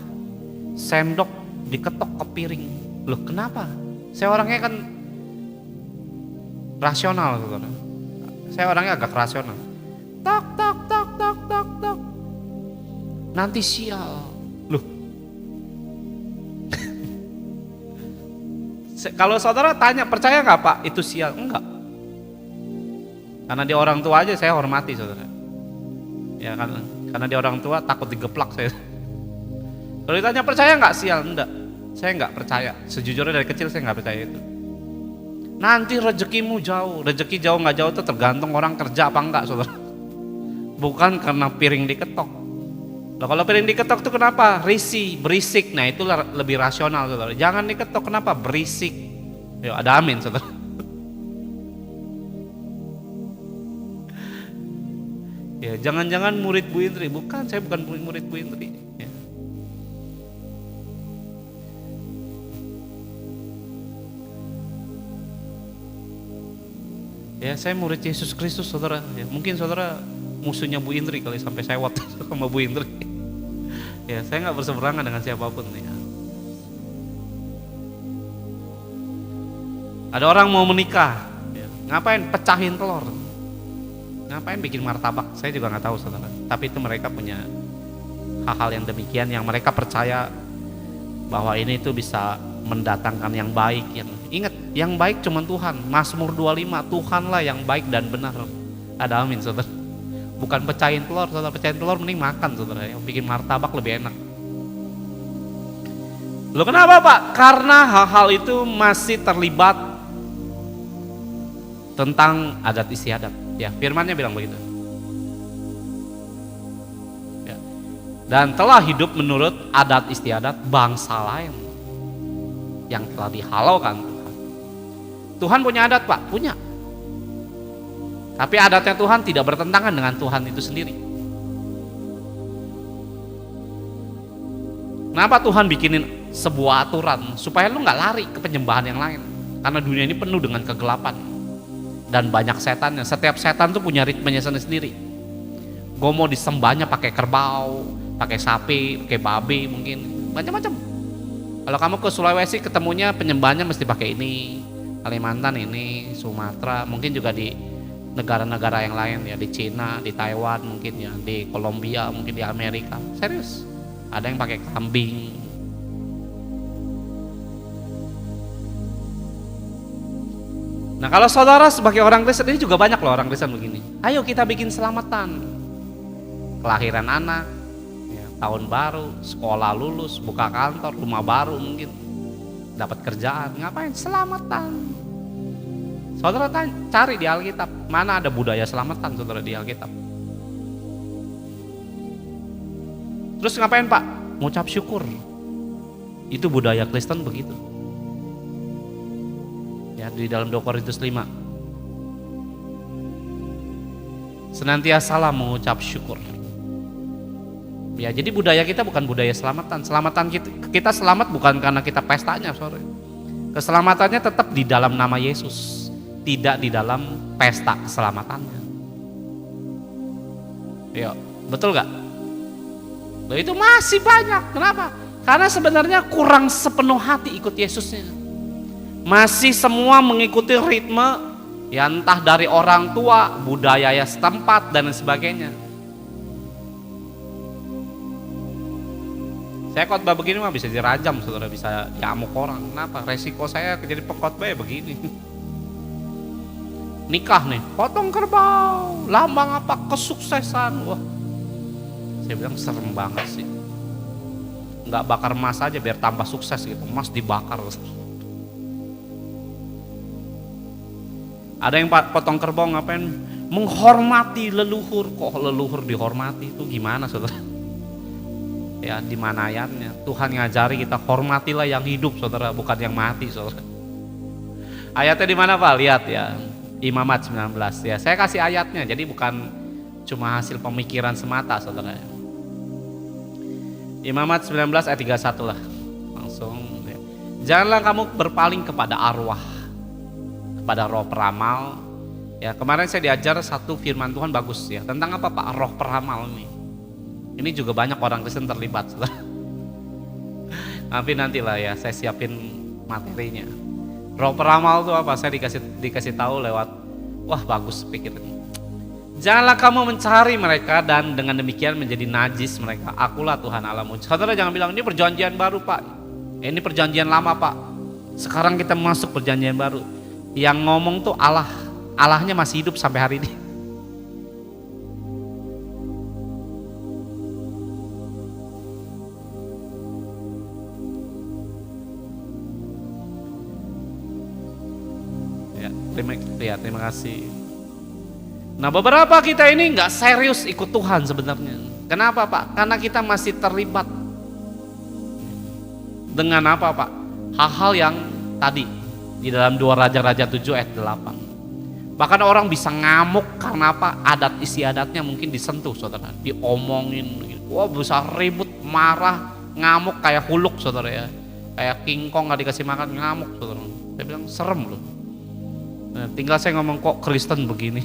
[SPEAKER 1] sendok diketok ke piring. Loh kenapa? Saya orangnya kan rasional saudara. Saya orangnya agak rasional. Tak tak tak tak tak tak. Nanti sial. Loh. Kalau saudara tanya percaya nggak Pak itu sial? Enggak. Karena dia orang tua aja saya hormati saudara. Ya kan, karena dia orang tua takut digeplak saya. Kalau ditanya percaya nggak sial? Enggak. Saya nggak percaya. Sejujurnya dari kecil saya nggak percaya itu. Nanti rezekimu jauh, rezeki jauh nggak jauh itu tergantung orang kerja apa enggak saudara. Bukan karena piring diketok. Nah, kalau piring diketok itu kenapa? Risih, berisik. Nah itu lebih rasional saudara. Jangan diketok, kenapa? Berisik. Yuk ada amin saudara. Ya jangan-jangan murid Bu Indri. Bukan, saya bukan murid Bu Indri ya. Ya saya murid Yesus Kristus saudara ya. Mungkin saudara musuhnya Bu Indri kali sampai sewot sama Bu Indri. Ya saya nggak berseberangan dengan siapapun ya. Ada orang mau menikah ya. Ngapain pecahin telur? Ngapain bikin martabak? Saya juga nggak tahu saudara. Tapi itu mereka punya hal-hal yang demikian yang mereka percaya bahwa ini itu bisa mendatangkan yang baik. Ingat, yang baik cuma Tuhan. Mazmur 25, Tuhanlah yang baik dan benar. Ada amin saudara. Bukan pecahin telur, saudara. Pecahin telur mending makan saudara. Yang bikin martabak lebih enak. Loh kenapa Pak? Karena hal-hal itu masih terlibat tentang adat istiadat. Ya, firmannya bilang begitu. Ya. Dan telah hidup menurut adat istiadat bangsa lain yang telah dihalaukan Tuhan. Tuhan punya adat Pak, punya. Tapi adatnya Tuhan tidak bertentangan dengan Tuhan itu sendiri. Kenapa Tuhan bikinin sebuah aturan supaya lu nggak lari ke penyembahan yang lain? Karena dunia ini penuh dengan kegelapan dan banyak setannya. Setiap setan tuh punya ritmenya sendiri. Gue mau disembahnya pakai kerbau, pakai sapi, pakai babi, mungkin macam-macam. Kalau kamu ke Sulawesi ketemunya penyembahannya mesti pakai ini, Kalimantan ini, Sumatera, mungkin juga di negara-negara yang lain ya, di Cina, di Taiwan mungkin ya, di Kolombia, mungkin di Amerika. Serius, ada yang pakai kambing. Nah kalau saudara sebagai orang Kristen, ini juga banyak loh orang Kristen begini. Ayo kita bikin selamatan, kelahiran anak, ya, tahun baru, sekolah lulus, buka kantor, rumah baru mungkin, dapat kerjaan, ngapain? Selamatan. Saudara cari di Alkitab, mana ada budaya selamatan saudara di Alkitab. Terus ngapain Pak? Ngucap syukur. Itu budaya Kristen begitu. Ya, di dalam 2 Korintus 5. Senantiasalah mengucap syukur. Ya, jadi budaya kita bukan budaya selamatan. Selamatan kita selamat bukan karena kita pestanya, sorry. Keselamatannya tetap di dalam nama Yesus, tidak di dalam pesta keselamatannya. Ya, betul gak? Loh, itu masih banyak. Kenapa? Karena sebenarnya kurang sepenuh hati ikut Yesusnya. Masih semua mengikuti ritme ya, entah dari orang tua, budaya ya setempat dan sebagainya. Saya khotbah begini mah bisa dirajam saudara, bisa diamuk orang. Kenapa? Resiko saya jadi pengkhotbah ya begini. Nikah nih, potong kerbau, lambang apa? Kesuksesan. Wah, saya bilang serem banget sih. Nggak bakar emas aja biar tambah sukses gitu, emas dibakar. Ada yang potong kerbau ngapain? Menghormati leluhur. Kok leluhur dihormati? Itu gimana saudara? Ya, di manayannya Tuhan ngajari kita hormatilah yang hidup saudara, bukan yang mati saudara. Ayatnya di mana Pak? Lihat ya, Imamat 19 ya. Saya kasih ayatnya, jadi bukan cuma hasil pemikiran semata saudara. Imamat 19 ayat 31 lah. Langsung ya. Janganlah kamu berpaling kepada arwah, kepada roh peramal. Ya, kemarin saya diajar satu firman Tuhan bagus ya. Tentang apa Pak? Roh peramal ini. Ini juga banyak orang Kristen terlibat. Tapi nantilah ya, saya siapin materinya. Roh peramal itu apa? Saya dikasih tahu lewat, wah bagus pikiran. Janganlah kamu mencari mereka dan dengan demikian menjadi najis mereka. Akulah Tuhan Allahmu. Saudara jangan bilang ini perjanjian baru Pak. Ini perjanjian lama Pak. Sekarang kita masuk perjanjian baru. Yang ngomong tuh Allah. Allahnya masih hidup sampai hari ini. Terima kasih. Nah beberapa kita ini nggak serius ikut Tuhan sebenarnya. Kenapa Pak? Karena kita masih terlibat dengan apa Pak? Hal-hal yang tadi di dalam 2 Raja-Raja 7 ayat 8. Bahkan orang bisa ngamuk karena apa? Adat istiadatnya mungkin disentuh saudara, diomongin. Wah bisa ribut, marah, ngamuk kayak Huluk saudara ya. Kayak King Kong nggak dikasih makan ngamuk saudara. Saya bilang serem loh. Nah, tinggal saya ngomong kok Kristen begini.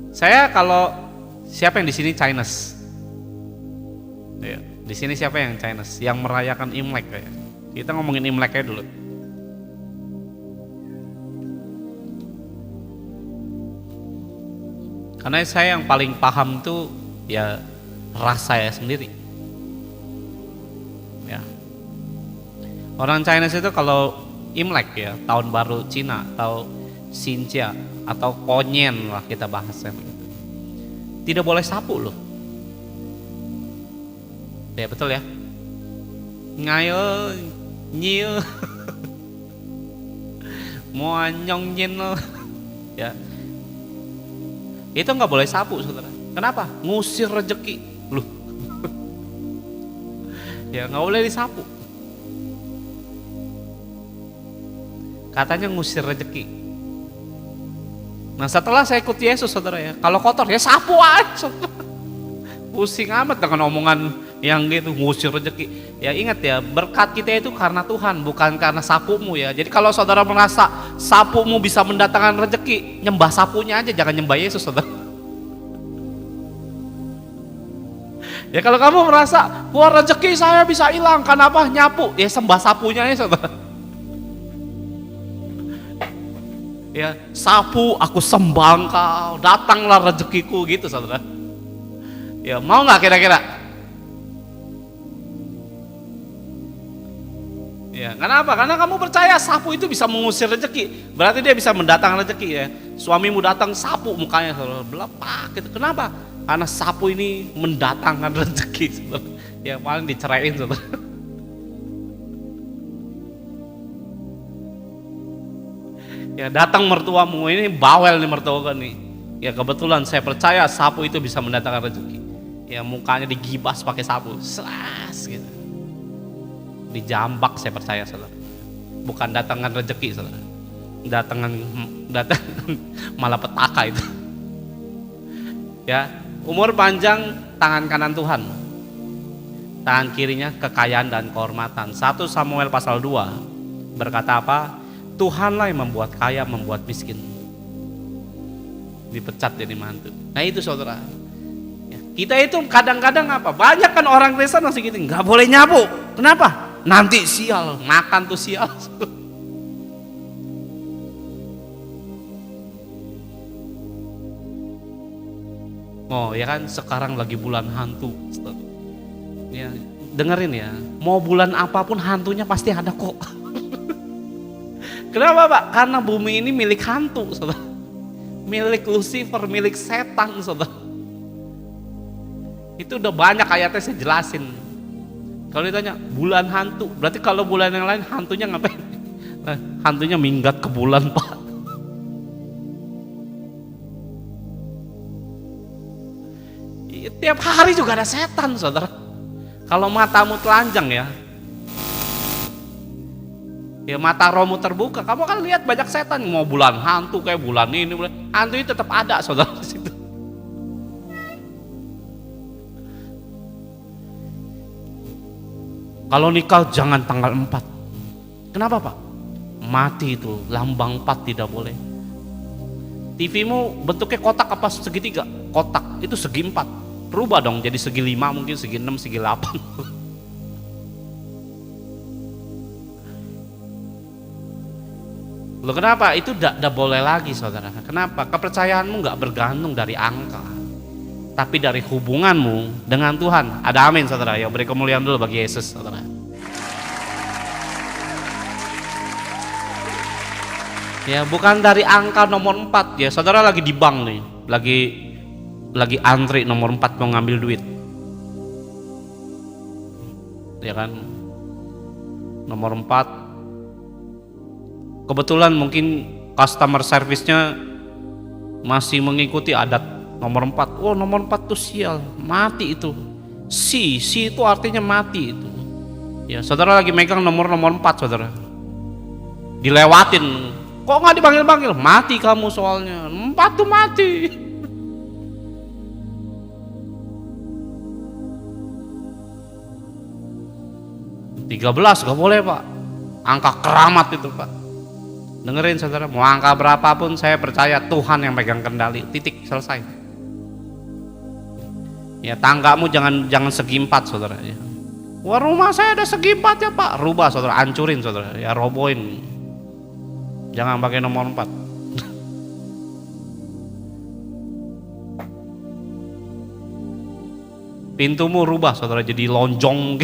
[SPEAKER 1] Saya kalau siapa yang di sini Chinese, Ya. Di sini siapa yang Chinese? Yang merayakan Imlek kayak. Kita ngomongin Imleknya dulu. Karena saya yang paling paham tuh ya ras saya sendiri. Ya. Orang Chinese itu kalau Imlek ya, tahun baru Cina atau Xinjia atau Konyen lah kita bahasnya. Tidak boleh sapu loh. Ya betul ya. Ngayo nyiu. Mau nyongin loh. Ya. Itu nggak boleh sapu, saudara. Kenapa? Ngusir rezeki, loh. Ya nggak boleh disapu. Katanya ngusir rezeki. Nah setelah saya ikut Yesus, saudara ya, kalau kotor ya sapu aja. Saudara. Pusing amat dengan omongan yang gitu ngusir rezeki. Ya ingat ya, berkat kita itu karena Tuhan, bukan karena sapumu ya. Jadi kalau saudara merasa sapumu bisa mendatangkan rezeki, nyembah sapunya aja, jangan nyembah Yesus, saudara. Ya kalau kamu merasa wah rezeki saya bisa hilang, kenapa nyapu? Ya sembah sapunya aja, saudara. Ya sapu aku sembah engkau, datanglah rezekiku gitu, saudara. Ya mau nggak kira-kira? Ya, kenapa? Karena kamu percaya sapu itu bisa mengusir rezeki. Berarti dia bisa mendatangkan rezeki ya. Suamimu datang sapu mukanya, saudara. Belepak gitu. Kenapa? Karena sapu ini mendatangkan rezeki, saudara. Ya paling diceraiin, saudara. Ya datang mertuamu, ini bawel nih mertua nih. Ya kebetulan saya percaya sapu itu bisa mendatangkan rezeki. Ya mukanya digibas pakai sapu, selas gitu. Dijambak saya percaya, saudara. Bukan datangkan rezeki, saudara. Datang malapetaka itu. Ya, umur panjang tangan kanan Tuhan. Tangan kirinya kekayaan dan kehormatan. 1 Samuel pasal 2 berkata apa? Tuhanlah yang membuat kaya, membuat miskin. Dipecat jadi mantu. Nah itu, saudara. Ya, kita itu kadang-kadang apa? Banyak kan orang Kristen masih gitu, nggak boleh nyapu. Kenapa? Nanti sial, makan tuh sial. Oh ya kan, sekarang lagi bulan hantu. Ya, dengerin ya, mau bulan apapun hantunya pasti ada kok. Kenapa Pak? Karena bumi ini milik hantu, saudara. Milik Lucifer, milik setan, saudara. Itu udah banyak ayatnya saya jelasin. Kalau ditanya bulan hantu, berarti kalau bulan yang lain hantunya ngapain? Nah, hantunya minggat ke bulan, Pak. Tiap hari juga ada setan, saudara. Kalau matamu telanjang ya, ya mata rohmu terbuka, kamu kan lihat banyak setan. Mau bulan hantu kayak bulan ini, hantu itu tetap ada, saudara, di situ. Kalau nikah jangan tanggal 4. Kenapa Pak? Mati itu, lambang 4 tidak boleh. TV-mu bentuknya kotak apa segitiga? Kotak, itu segi 4. Rubah dong jadi segi 5, mungkin segi 6, segi 8. Loh kenapa? Itu tidak boleh lagi, saudara. Kenapa? Kepercayaanmu nggak bergantung dari angka, tapi dari hubunganmu dengan Tuhan. Ada amin, saudara. Ya beri kemuliaan dulu bagi Yesus, saudara. Ya bukan dari angka nomor 4 ya, saudara lagi di bank nih, lagi antri nomor 4 mau ngambil duit, ya kan, nomor 4. Kebetulan mungkin customer service-nya masih mengikuti adat nomor 4. Oh nomor 4 tuh sial, mati itu. Si itu artinya mati itu. Ya saudara lagi megang nomor 4, saudara. Dilewatin. Kok nggak dipanggil-panggil? Mati kamu soalnya. 4 tuh mati. (13) gak boleh Pak. Angka keramat itu Pak. Dengerin saudara, mau angka berapapun saya percaya Tuhan yang pegang kendali. Titik, selesai. Ya tanggamu jangan segi 4 saudara ya. Wah rumah saya ada segi 4 ya Pak, rubah saudara, hancurin saudara, ya robohin. Jangan pakai nomor 4. Pintumu rubah saudara jadi lonjong.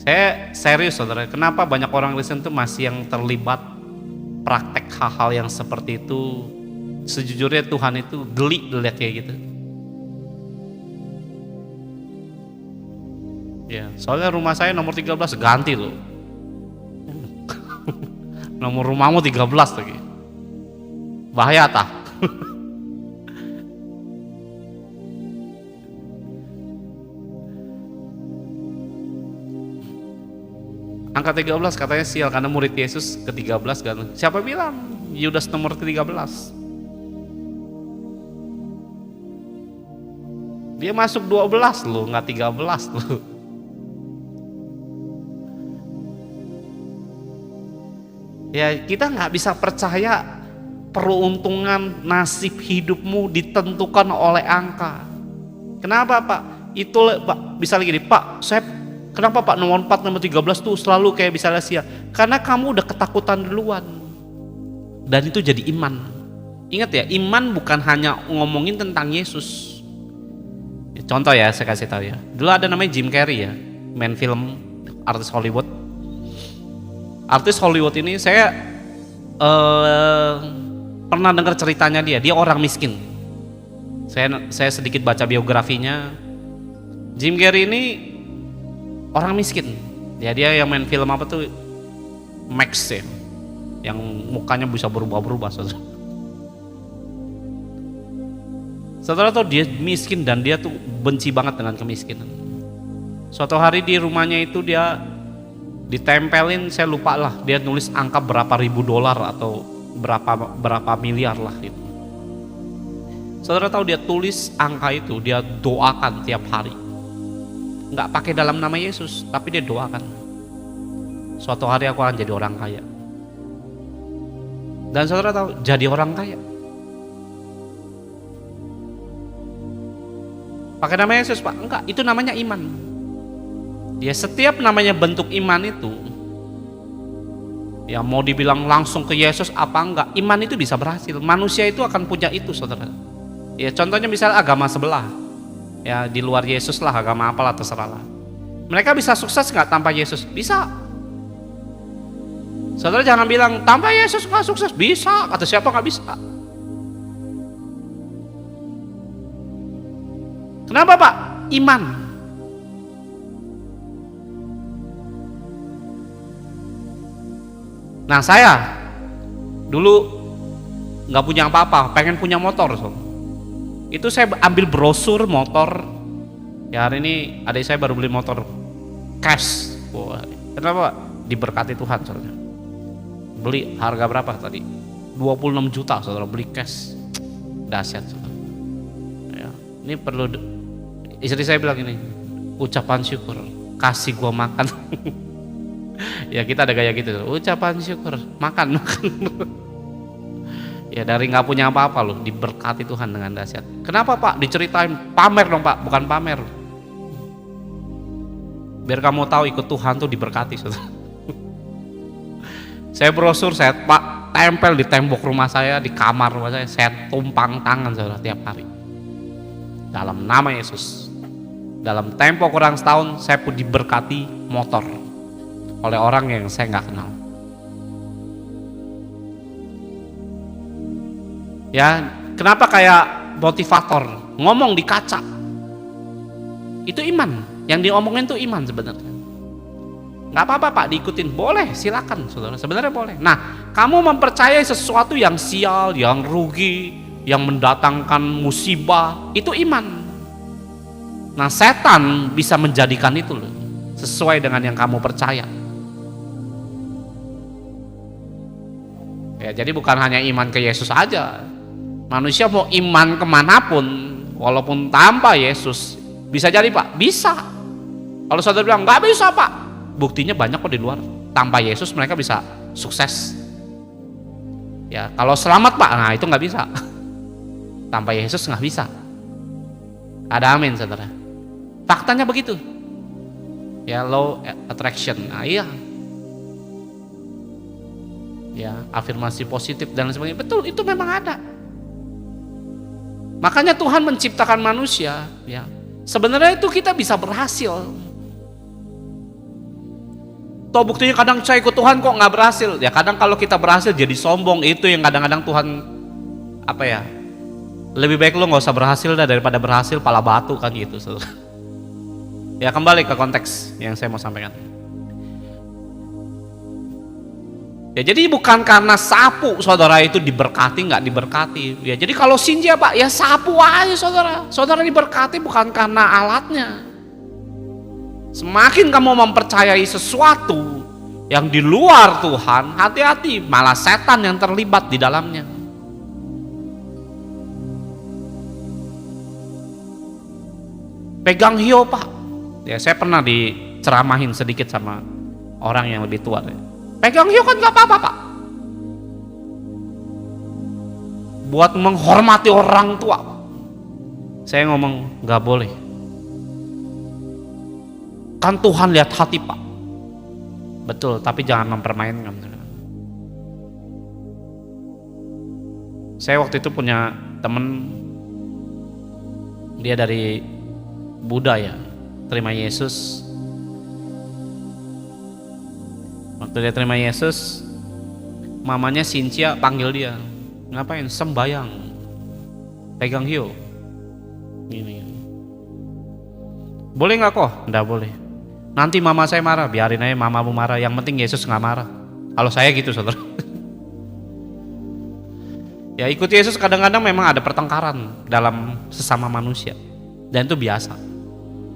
[SPEAKER 1] Saya serius saudara, kenapa banyak orang Kristen tuh masih yang terlibat praktek hal-hal yang seperti itu. Sejujurnya Tuhan itu geli lihat kayak gitu. Ya, soalnya rumah saya nomor 13 ganti loh. Nomor rumahmu 13 lagi. Bahaya tah. Angka 13 katanya sial karena murid Yesus ke-13 kan. Siapa bilang? Yudas nomor ke-13. Dia masuk 12 loh, nggak 13 loh. Ya kita nggak bisa percaya peruntungan nasib hidupmu ditentukan oleh angka. Kenapa Pak? Itu Pak bisa lagi nih Pak, kenapa Pak nomor 4, nomor 13 tuh selalu kayak bisa rahasia? Karena kamu udah ketakutan duluan. Dan itu jadi iman. Ingat ya, iman bukan hanya ngomongin tentang Yesus. Contoh ya, saya kasih tahu ya. Dulu ada namanya Jim Carrey ya, main film, artis Hollywood. Artis Hollywood ini saya pernah dengar ceritanya dia orang miskin. Saya sedikit baca biografinya. Jim Carrey ini orang miskin. Ya dia yang main film apa tuh Max ya, yang mukanya bisa berubah-berubah saudara. Saudara tahu dia miskin dan dia tuh benci banget dengan kemiskinan. Suatu hari di rumahnya itu dia ditempelin, saya lupa lah, dia nulis angka berapa ribu dolar atau berapa miliar lah itu. Saudara tahu dia tulis angka itu, dia doakan tiap hari. Nggak pakai dalam nama Yesus, tapi dia doakan. Suatu hari aku akan jadi orang kaya. Dan saudara tahu, jadi orang kaya. Pakai nama Yesus Pak? Enggak, itu namanya iman. Ya setiap namanya bentuk iman itu, ya mau dibilang langsung ke Yesus apa enggak, iman itu bisa berhasil. Manusia itu akan punya itu saudara. Ya contohnya misalnya agama sebelah, ya di luar Yesus lah, agama apalah terserah lah. Mereka bisa sukses nggak tanpa Yesus? Bisa. Saudara jangan bilang tanpa Yesus nggak sukses. Bisa, kata siapa nggak bisa? Kenapa Pak? Iman. Nah saya dulu nggak punya apa-apa, pengen punya motor. Itu saya ambil brosur motor. Ya hari ini adik saya baru beli motor cash. Wah, kenapa? Diberkati Tuhan saudara. Beli harga berapa tadi? 26 juta saudara, beli cash. Dahsyat saudara. Ya, ini perlu, istri saya bilang ini, ucapan syukur, kasih gua makan. Ya kita ada gaya gitu, ucapan syukur, makan. Ya dari nggak punya apa-apa loh, diberkati Tuhan dengan dahsyat. Kenapa Pak? Diceritain, pamer dong Pak, bukan pamer. Biar kamu tahu ikut Tuhan tuh diberkati saudara. Saya brosur, saya Pak tempel di tembok rumah saya, di kamar rumah saya tumpang tangan saudara tiap hari. Dalam nama Yesus. Dalam tempo kurang setahun saya pun diberkati motor oleh orang yang saya nggak kenal. Ya, kenapa kayak motivator ngomong di kaca? Itu iman, yang diomongin itu iman sebenarnya. Nggak apa-apa Pak diikutin, boleh, silakan saudara, sebenarnya boleh. Nah, kamu mempercayai sesuatu yang sial, yang rugi, yang mendatangkan musibah, itu iman. Nah, setan bisa menjadikan itu loh, sesuai dengan yang kamu percaya. Ya, jadi bukan hanya iman ke Yesus aja. Manusia mau iman kemanapun, walaupun tanpa Yesus, bisa jadi Pak, bisa. Kalau saudara bilang nggak bisa Pak, buktinya banyak kok di luar. Tanpa Yesus mereka bisa sukses. Ya, kalau selamat Pak, nah itu nggak bisa. Tanpa Yesus nggak bisa. Ada amin, saudara. Faktanya begitu. Ya, law attraction. Nah, iya. Ya, afirmasi positif dan sebagainya. Betul, itu memang ada. Makanya Tuhan menciptakan manusia, ya. Sebenarnya itu kita bisa berhasil. Toh buktinya kadang saya ikut Tuhan kok nggak berhasil. Ya kadang kalau kita berhasil jadi sombong, itu yang kadang-kadang Tuhan apa ya? Lebih baik lo nggak usah berhasil dah daripada berhasil pala batu kan gitu. Ya kembali ke konteks yang saya mau sampaikan. Ya jadi bukan karena sapu saudara itu diberkati nggak diberkati. Ya jadi kalau sinja Pak ya sapu aja saudara. Saudara diberkati bukan karena alatnya. Semakin kamu mempercayai sesuatu yang di luar Tuhan, hati-hati, malah setan yang terlibat di dalamnya. Pegang hiu Pak. Ya saya pernah diceramahin sedikit sama orang yang lebih tua. Pegang hiu kan gak apa-apa Pak. Buat menghormati orang tua. Saya ngomong gak boleh. Kan Tuhan lihat hati Pak. Betul, tapi jangan mempermainkan. Saya waktu itu punya temen, dia dari Buddha ya, terima Yesus. Waktu dia terima Yesus, mamanya Cynthia panggil dia, ngapain? Sembayang, pegang hiu. Gini. Boleh nggak kok? Nggak boleh. Nanti mama saya marah, biarin aja mamamu marah. Yang penting Yesus nggak marah. Kalau saya gitu saudara. Ya ikut Yesus kadang-kadang memang ada pertengkaran dalam sesama manusia. Dan itu biasa.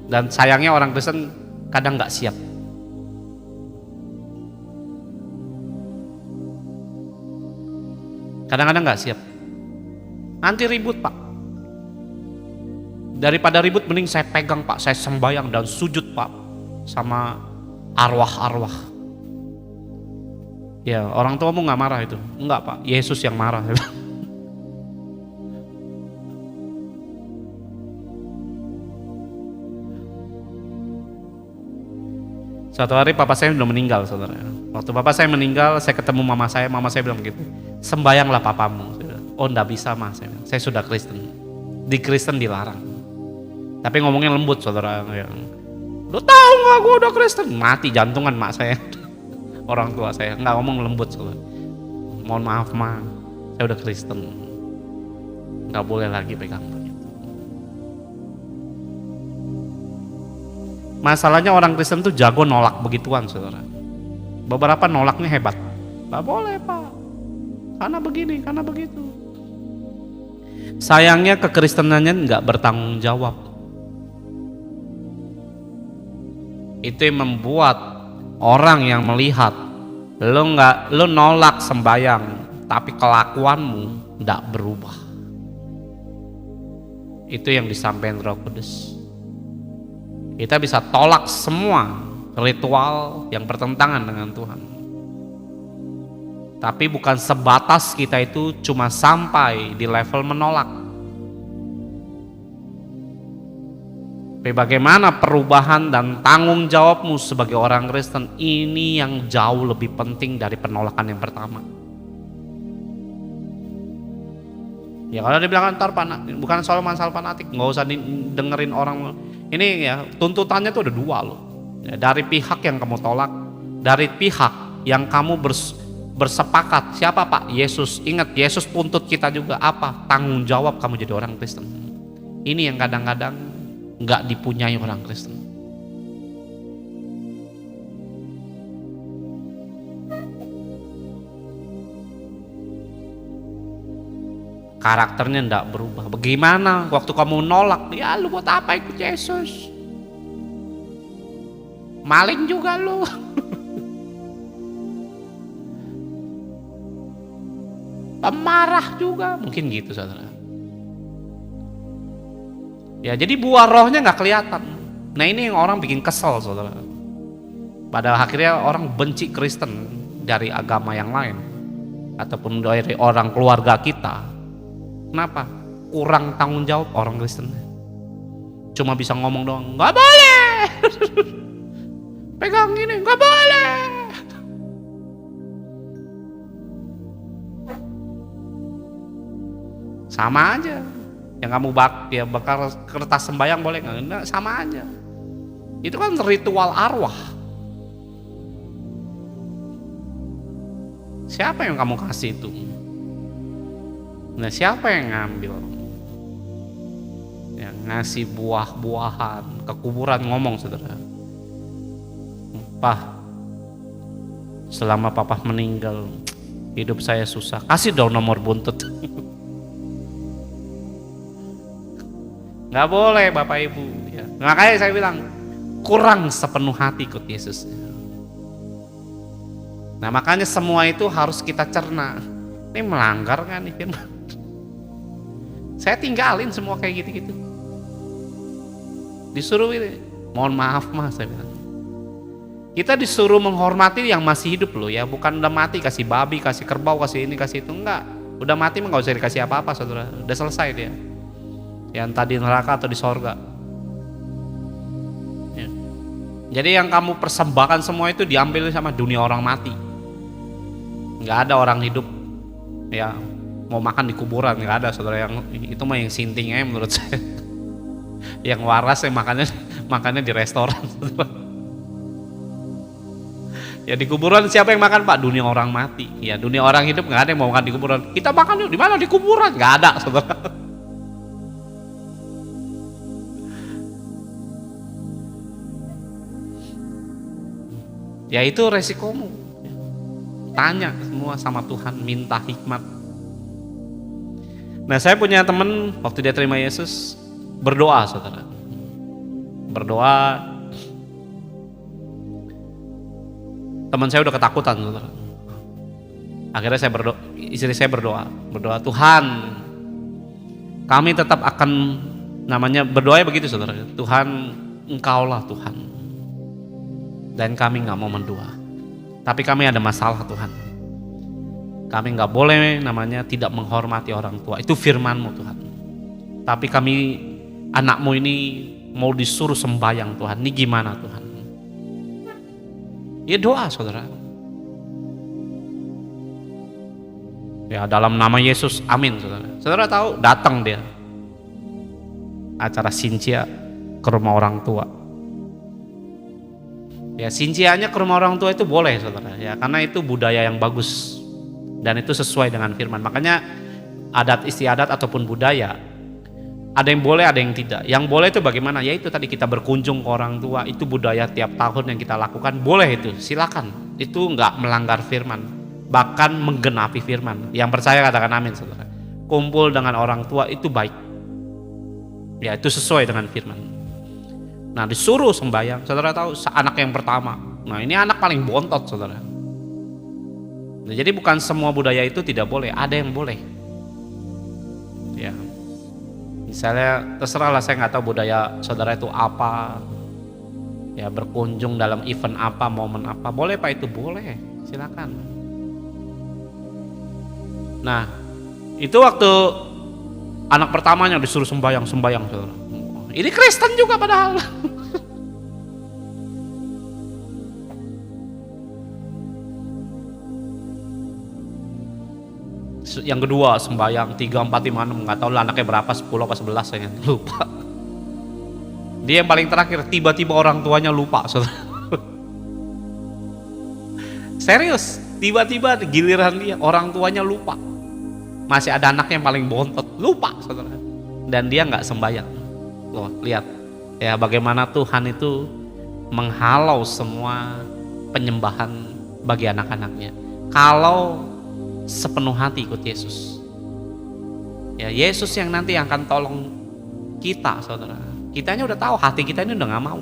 [SPEAKER 1] Dan sayangnya orang Kristen kadang nggak siap. Kadang-kadang nggak siap. Nanti ribut Pak. Daripada ribut mending saya pegang Pak, saya sembayang dan sujud Pak sama arwah-arwah. Ya orang tuamu nggak marah itu? Enggak Pak, Yesus yang marah. Suatu hari papa saya udah meninggal saudara. Waktu papa saya meninggal, saya ketemu mama saya bilang begitu, sembayanglah papamu. Oh enggak bisa Mas, saya sudah Kristen. Di Kristen dilarang. Tapi ngomongnya lembut saudara. Lu tahu nggak gue udah Kristen? Mati jantungan mak saya. Orang tua saya nggak ngomong lembut saudara. Mohon maaf ma, saya udah Kristen. Nggak boleh lagi pegang begitu. Masalahnya orang Kristen tuh jago nolak begituan saudara. Beberapa nolaknya hebat. Nggak boleh Pak, karena begini, karena begitu. Sayangnya kekristenannya nggak bertanggung jawab. Itu yang membuat orang yang melihat lo nolak sembayang tapi kelakuanmu tidak berubah. Itu yang disampaikan Roh Kudus. Kita bisa tolak semua ritual yang bertentangan dengan Tuhan, tapi bukan sebatas kita itu cuma sampai di level menolak. Bagaimana perubahan dan tanggung jawabmu sebagai orang Kristen ini yang jauh lebih penting dari penolakan yang pertama. Ya kalau dibilang ntar fanatik, bukan soal masalah fanatik, nggak usah dengerin orang. Ini ya tuntutannya tuh ada dua loh. Ya, dari pihak yang kamu tolak, dari pihak yang kamu bersepakat. Siapa Pak? Yesus. Ingat Yesus tuntut kita juga apa? Tanggung jawab kamu jadi orang Kristen. Ini yang kadang-kadang nggak dipunyai orang Kristen. Karakternya nggak berubah. Bagaimana waktu kamu nolak? Ya lu buat apa ikut Yesus? Maling juga lu. Pemarah juga, mungkin gitu saudara. Ya jadi buah rohnya nggak kelihatan. Nah ini yang orang bikin kesel saudara. Pada akhirnya orang benci Kristen dari agama yang lain. ataupun dari orang keluarga kita. Kenapa? Kurang tanggung jawab orang Kristen. Cuma bisa ngomong doang, nggak boleh. Pegang gini, nggak boleh. Sama aja. Yang kamu bakar kertas sembayang boleh nggak? Enggak, sama aja. Itu kan ritual arwah. Siapa yang kamu kasih itu? Nah, siapa yang ngambil? Yang ngasih buah-buahan ke kuburan, ngomong saudara. Pak, selama papa meninggal, hidup saya susah. Kasih dong nomor buntut. Nggak boleh Bapak Ibu. Ya. Makanya saya bilang, kurang sepenuh hati ikut Yesus. Nah makanya semua itu harus kita cerna. Ini melanggar kan nih firman? Saya tinggalin semua kayak gitu-gitu. Disuruh ini, mohon maaf mas, saya bilang. Kita disuruh menghormati yang masih hidup loh ya, bukan udah mati kasih babi, kasih kerbau, kasih ini, kasih itu, enggak. Udah mati mah nggak usah dikasih apa-apa saudara, udah selesai dia. Yang tadi neraka atau di sorga. Ya. Jadi yang kamu persembahkan semua itu diambil sama dunia orang mati. Nggak ada orang hidup ya mau makan di kuburan, nggak ada saudara. Yang itu mah yang sintingnya menurut saya. Yang waras yang makannya di restoran. Ya di kuburan siapa yang makan Pak? Dunia orang mati. Ya dunia orang hidup nggak ada yang mau makan di kuburan. Kita makan di mana? Di kuburan nggak ada saudara. Ya itu resikomu. Tanya semua sama Tuhan, minta hikmat. Nah saya punya teman waktu dia terima Yesus berdoa saudara. Berdoa. Teman saya udah ketakutan saudara. Akhirnya saya berdoa, istri saya berdoa Tuhan, kami tetap akan berdoa begitu saudara. Tuhan, Engkaulah Tuhan. Dan kami nggak mau mendua. Tapi kami ada masalah Tuhan. Kami nggak boleh tidak menghormati orang tua. Itu firman-Mu Tuhan. Tapi kami anak-Mu ini mau disuruh sembahyang Tuhan. Ini gimana Tuhan? Ya doa saudara. Ya dalam nama Yesus, amin saudara. Saudara tahu datang dia acara sincia ke rumah orang tua. Ya sincianya ke rumah orang tua itu boleh saudara ya, karena itu budaya yang bagus dan itu sesuai dengan firman. Makanya adat istiadat ataupun budaya ada yang boleh ada yang tidak. Yang boleh itu bagaimana? Yaitu tadi kita berkunjung ke orang tua, itu budaya tiap tahun yang kita lakukan, boleh itu, silakan. Itu nggak melanggar firman, bahkan menggenapi firman. Yang percaya katakan amin saudara. Kumpul dengan orang tua itu baik. Ya itu sesuai dengan firman. Nah disuruh sembahyang, saudara tahu anak yang pertama. Nah ini anak paling bontot saudara. Nah, jadi bukan semua budaya itu tidak boleh, ada yang boleh. Ya, misalnya terserahlah, saya nggak tahu budaya saudara itu apa. Ya berkunjung dalam event apa, momen apa, boleh Pak itu boleh, silakan. Nah itu waktu anak pertamanya disuruh sembahyang saudara. Ini Kristen juga padahal. Yang kedua sembahyang 3, 4, 5, 6, nggak tahu lah anaknya berapa, 10 apa 11 saya lupa. Dia yang paling terakhir tiba-tiba orang tuanya lupa saudara. Serius, tiba-tiba giliran dia orang tuanya lupa. Masih ada anak yang paling bontot lupa saudara. Dan dia nggak sembahyang. Loh, lihat ya bagaimana Tuhan itu menghalau semua penyembahan bagi anak-anaknya. Kalau sepenuh hati ikut Yesus. Ya Yesus yang nanti akan tolong kita saudara. Kitanya udah tahu hati kita ini udah nggak mau.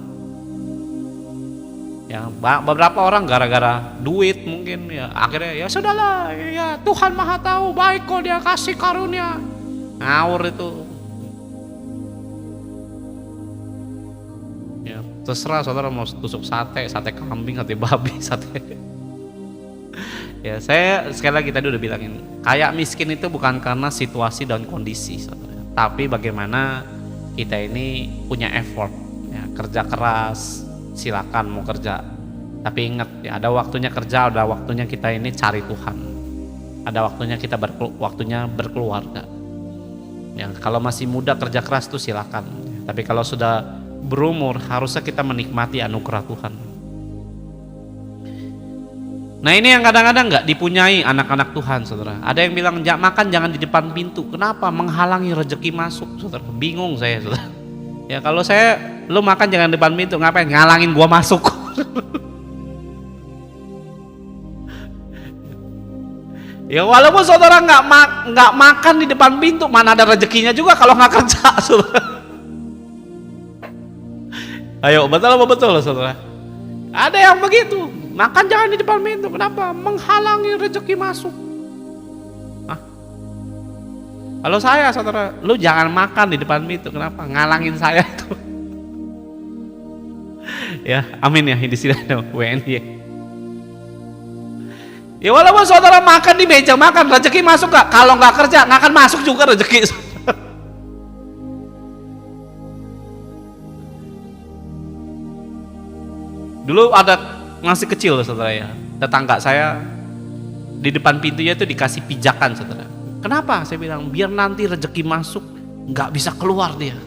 [SPEAKER 1] Ya beberapa orang gara-gara duit mungkin ya akhirnya ya sudahlah ya Tuhan Maha Tahu baik kok dia kasih karunia. Ngawur itu. Ya terserah saudara mau tusuk sate kambing, sate babi, sate. Ya, saya sekali lagi tadi udah bilangin, kaya miskin itu bukan karena situasi dan kondisi, saudara. Tapi bagaimana kita ini punya effort, ya, kerja keras, silakan mau kerja. Tapi ingat ya, ada waktunya kerja, ada waktunya kita ini cari Tuhan. Ada waktunya kita waktunya berkeluarga. Ya, kalau masih muda kerja keras tuh silakan. Tapi kalau sudah berumur harusnya kita menikmati anugerah Tuhan. Nah ini yang kadang-kadang nggak dipunyai anak-anak Tuhan, saudara. Ada yang bilang makan jangan di depan pintu. Kenapa? Menghalangi rezeki masuk, saudara. Bingung saya, saudara. Ya kalau saya, lu makan jangan di depan pintu, ngapain? Ngalangin gua masuk. Ya walaupun saudara nggak makan di depan pintu, mana ada rezekinya juga kalau nggak kerja, saudara. Ayo betul apa betul, saudara? Ada yang begitu. Makan jangan di depan pintu. Kenapa? Menghalangi rezeki masuk. Hah? Kalau saya, saudara, lu jangan makan di depan pintu. Kenapa? Ngalangin saya tuh. Ya, amin ya. Di sini ada WNY. Ya walaupun saudara makan di meja makan, rezeki masuk gak? Kalau nggak kerja, nggak akan masuk juga rezeki. Dulu ada masih kecil, saudara ya, tetangga saya di depan pintunya itu dikasih pijakan, saudara. Kenapa? Saya bilang biar nanti rezeki masuk nggak bisa keluar dia.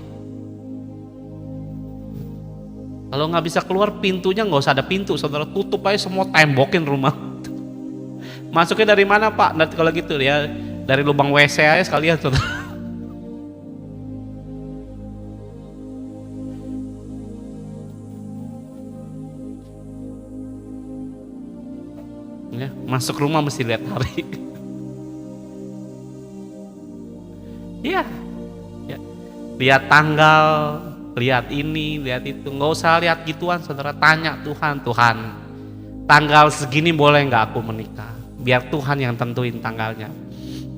[SPEAKER 1] Kalau nggak bisa keluar pintunya nggak usah ada pintu, saudara, tutup aja semua, tembokin rumah. Masuknya dari mana Pak? Nanti kalau gitu ya dari lubang WC aja sekalian, saudara. Ya, masuk rumah mesti lihat hari. Iya, ya. Lihat tanggal, lihat ini, lihat itu. Nggak usah lihat gituan, saudara. Tanya Tuhan, Tuhan, tanggal segini boleh nggak aku menikah? Biar Tuhan yang tentuin tanggalnya.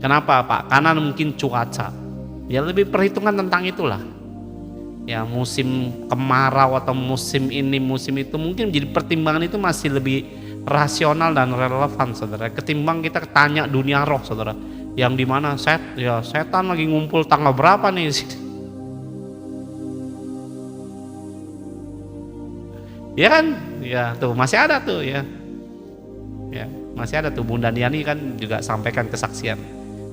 [SPEAKER 1] Kenapa Pak? Karena mungkin cuaca. Ya lebih perhitungan tentang itulah. Ya musim kemarau atau musim ini, musim itu mungkin jadi pertimbangan itu masih lebih rasional dan relevan, saudara, ketimbang kita tanya dunia roh, saudara, yang dimana setan lagi ngumpul tanggal berapa nih. Ya kan, ya tuh masih ada tuh ya masih ada tuh. Bunda Diani kan juga sampaikan kesaksian,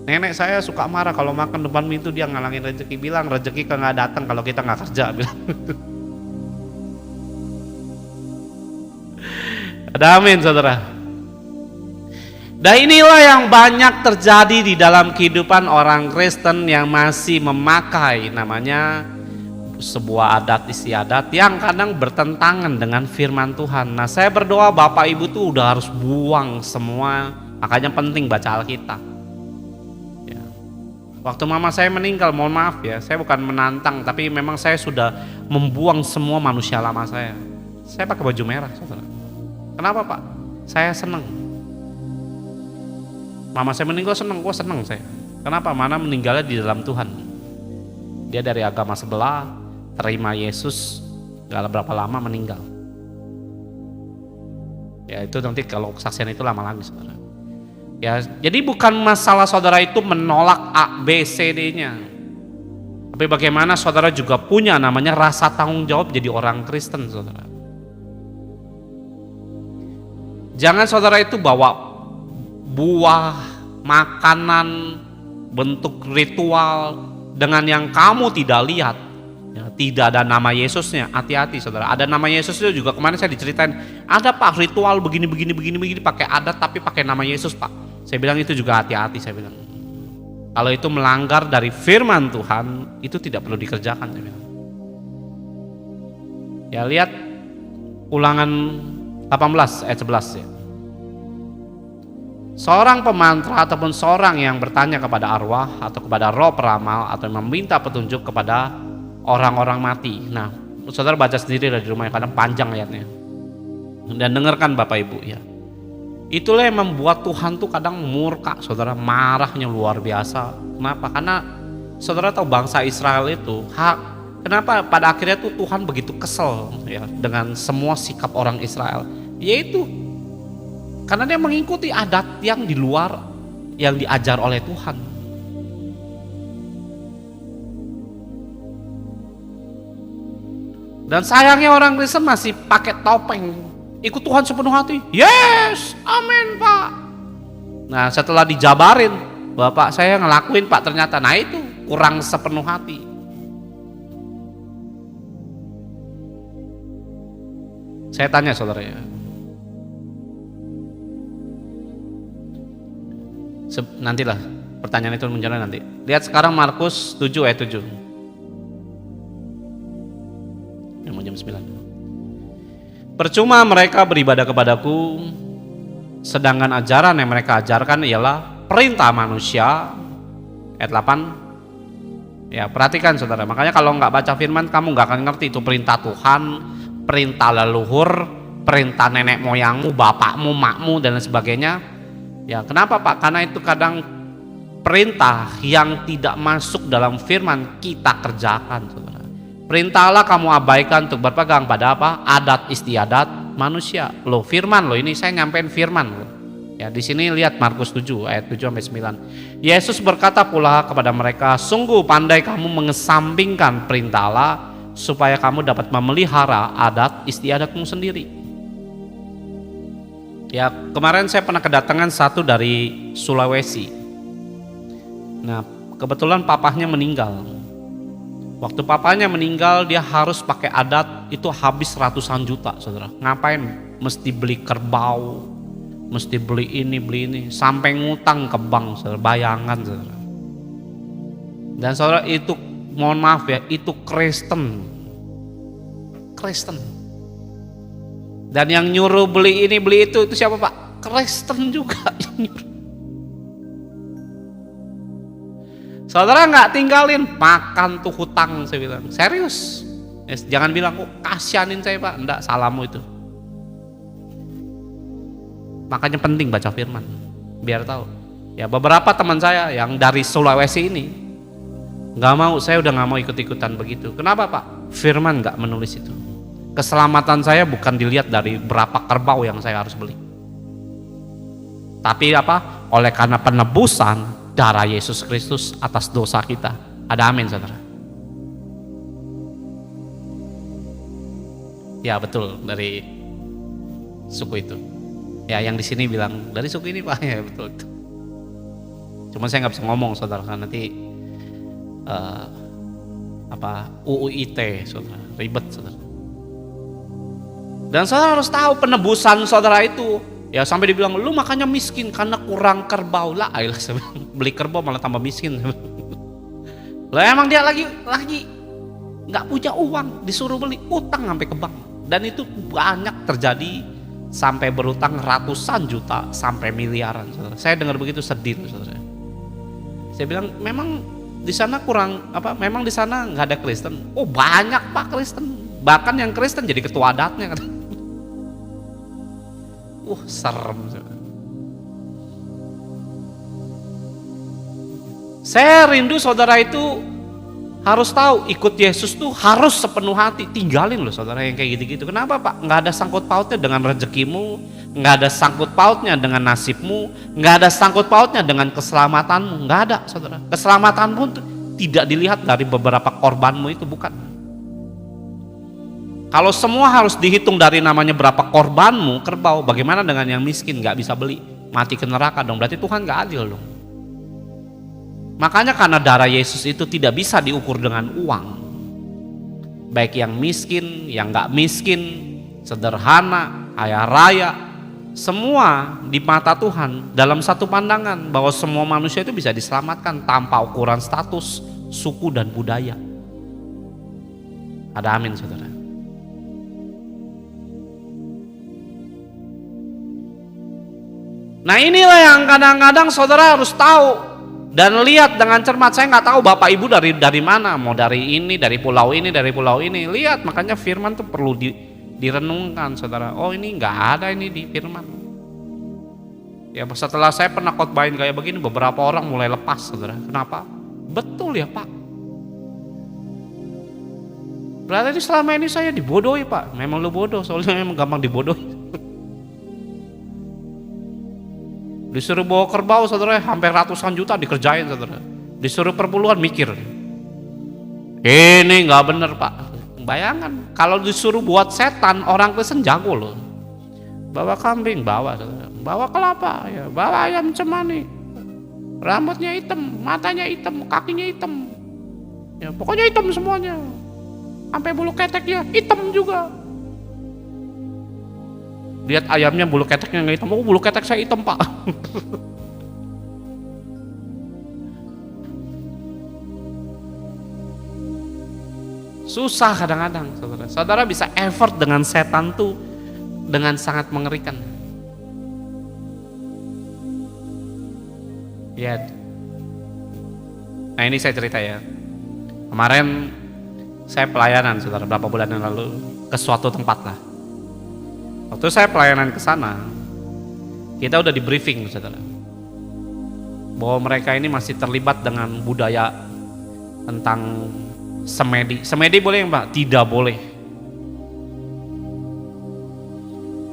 [SPEAKER 1] nenek saya suka marah kalau makan depan pintu, dia ngalangin rezeki, bilang rezeki kan nggak datang kalau kita nggak kerja, bilang. Ada amin, saudara. Dan inilah yang banyak terjadi di dalam kehidupan orang Kristen yang masih memakai namanya sebuah adat istiadat yang kadang bertentangan dengan firman Tuhan. Nah saya berdoa Bapak Ibu tuh udah harus buang semua, makanya penting baca Alkitab. Ya. Waktu mama saya meninggal, mohon maaf ya, saya bukan menantang, tapi memang saya sudah membuang semua manusia lama saya. Saya pakai baju merah, saudara. Kenapa Pak? Saya senang. Mama saya meninggal senang, gue senang saya. Kenapa? Mana meninggalnya di dalam Tuhan. Dia dari agama sebelah, terima Yesus, gak berapa lama meninggal. Ya itu nanti kalau kesaksian itu lama lagi, saudara. Ya jadi bukan masalah saudara itu menolak A, B, C, D-nya. Tapi bagaimana saudara juga punya namanya rasa tanggung jawab jadi orang Kristen, saudara. Jangan saudara itu bawa buah, makanan, bentuk ritual dengan yang kamu tidak lihat. Ya, tidak ada nama Yesusnya, hati-hati saudara. Ada nama Yesusnya juga, kemarin saya diceritain, ada Pak ritual begini pakai adat tapi pakai nama Yesus Pak. Saya bilang itu juga hati-hati, saya bilang. Kalau itu melanggar dari firman Tuhan, itu tidak perlu dikerjakan, saya bilang. Ya lihat Ulangan 18 ayat 11 ya. Seorang pemantra ataupun seorang yang bertanya kepada arwah atau kepada roh peramal atau meminta petunjuk kepada orang-orang mati. Nah, saudara baca sendiri dari rumah, kadang panjang ayatnya. Dan dengarkan Bapak Ibu ya. Itulah yang membuat Tuhan tuh kadang murka, saudara, marahnya luar biasa. Kenapa? Karena saudara tahu bangsa Israel itu, kenapa pada akhirnya tuh Tuhan begitu kesel ya dengan semua sikap orang Israel, yaitu Karena dia mengikuti adat yang di luar yang diajar oleh Tuhan. Dan sayangnya orang Kristen masih pakai topeng, ikut Tuhan sepenuh hati. Yes, amin Pak. Nah setelah dijabarin, Bapak saya ngelakuin Pak, ternyata nah itu kurang sepenuh hati. Saya tanya saudara ya, nantilah pertanyaan itu menjawab nanti. Lihat sekarang Markus 7 ayat 7. Yang mau jam 9. Percuma mereka beribadah kepadaku, sedangkan ajaran yang mereka ajarkan ialah perintah manusia. Ayat 8. Ya perhatikan saudara, makanya kalau nggak baca firman kamu nggak akan ngerti itu perintah Tuhan, perintah leluhur, perintah nenek moyangmu, bapakmu, makmu dan lain sebagainya. Ya kenapa Pak? Karena itu kadang perintah yang tidak masuk dalam firman kita kerjakan saudara. Perintah Allah kamu abaikan untuk berpegang pada apa? Adat istiadat manusia. Loh firman loh, ini saya nyampein firman loh. Ya di sini lihat Markus 7 ayat 7 sampai 9. Yesus berkata pula kepada mereka, sungguh pandai kamu mengesampingkan perintah Allah supaya kamu dapat memelihara adat istiadatmu sendiri. Ya kemarin saya pernah kedatangan satu dari Sulawesi. Nah kebetulan papahnya meninggal. Waktu papanya meninggal dia harus pakai adat, itu habis ratusan juta saudara. Ngapain? Mesti beli kerbau, mesti beli ini, sampai ngutang ke bank saudara. Bayangan saudara. Dan saudara itu mohon maaf ya, itu Kristen. Dan yang nyuruh beli ini beli itu siapa Pak? Kristen juga. Saudara nggak tinggalin, makan tuh hutang, saya bilang serius. Jangan bilang kok kasihanin saya Pak, enggak, salahmu itu. Makanya penting baca firman, biar tahu. Ya beberapa teman saya yang dari Sulawesi ini nggak mau, saya udah nggak mau ikut-ikutan begitu. Kenapa Pak? Firman nggak menulis itu. Keselamatan saya bukan dilihat dari berapa kerbau yang saya harus beli, tapi apa? Oleh karena penebusan darah Yesus Kristus atas dosa kita. Ada amin saudara? Ya betul, dari suku itu. Ya yang di sini bilang dari suku ini Pak, ya betul. Cuma saya nggak bisa ngomong saudara, karena nanti UUIT saudara, ribet saudara. Dan saudara harus tahu penebusan saudara itu. Ya sampai dibilang lu makanya miskin karena kurang kerbau lah. Ayolah beli kerbau malah tambah miskin. Lah emang dia lagi nggak punya uang, disuruh beli, utang sampai ke bank. Dan itu banyak terjadi, sampai berutang ratusan juta sampai miliaran. Saudara. Saya dengar begitu sedih saudara. Saya bilang memang di sana kurang apa? Memang di sana nggak ada Kristen. Oh banyak Pak Kristen. Bahkan yang Kristen jadi ketua adatnya kan. Serem. Saya rindu saudara itu harus tahu ikut Yesus tuh harus sepenuh hati. Tinggalin loh saudara yang kayak gitu-gitu. Kenapa Pak? Nggak ada sangkut pautnya dengan rezekimu, nggak ada sangkut pautnya dengan nasibmu, nggak ada sangkut pautnya dengan keselamatanmu. Nggak ada saudara. Keselamatanmu tidak dilihat dari beberapa korbanmu itu, bukan. Kalau semua harus dihitung dari namanya berapa korbanmu, kerbau, bagaimana dengan yang miskin nggak bisa beli, mati ke neraka dong, berarti Tuhan nggak adil dong. Makanya karena darah Yesus itu tidak bisa diukur dengan uang, baik yang miskin, yang nggak miskin, sederhana, kaya raya, semua di mata Tuhan dalam satu pandangan bahwa semua manusia itu bisa diselamatkan tanpa ukuran status, suku dan budaya. Ada amin saudara. Nah inilah yang kadang-kadang saudara harus tahu dan lihat dengan cermat. Saya nggak tahu bapak ibu dari mana, mau dari ini, dari pulau ini, dari pulau ini. Lihat, makanya firman tuh perlu direnungkan saudara. Oh ini nggak ada ini di firman. Ya setelah saya pernah khotbahin kayak begini, beberapa orang mulai lepas saudara. Kenapa? Betul ya Pak. Berarti selama ini saya dibodohi Pak. Memang lu bodoh, soalnya memang gampang dibodohi. Disuruh bawa kerbau saudara, hampir ratusan juta dikerjain saudara. Disuruh perpuluhan mikir. Ini nggak bener Pak. Bayangkan kalau disuruh buat setan, orang Kristen jago loh. Bawa kambing, bawa saudara. Bawa kelapa, ya, bawa ayam cemani. Rambutnya hitam, matanya hitam, kakinya hitam. Ya, pokoknya hitam semuanya. Sampai bulu keteknya hitam juga. Lihat ayamnya bulu keteknya nggak hitam. Oh, bulu ketek saya hitam Pak. Susah kadang-kadang saudara. Saudara bisa effort dengan setan tuh dengan sangat mengerikan. Ya. Nah ini saya cerita ya. Kemarin saya pelayanan saudara berapa bulan yang lalu ke suatu tempat lah. Waktu saya pelayanan ke sana, kita udah di briefing saudara, bahwa mereka ini masih terlibat dengan budaya tentang semedi. Semedi boleh ya Pak? Tidak boleh.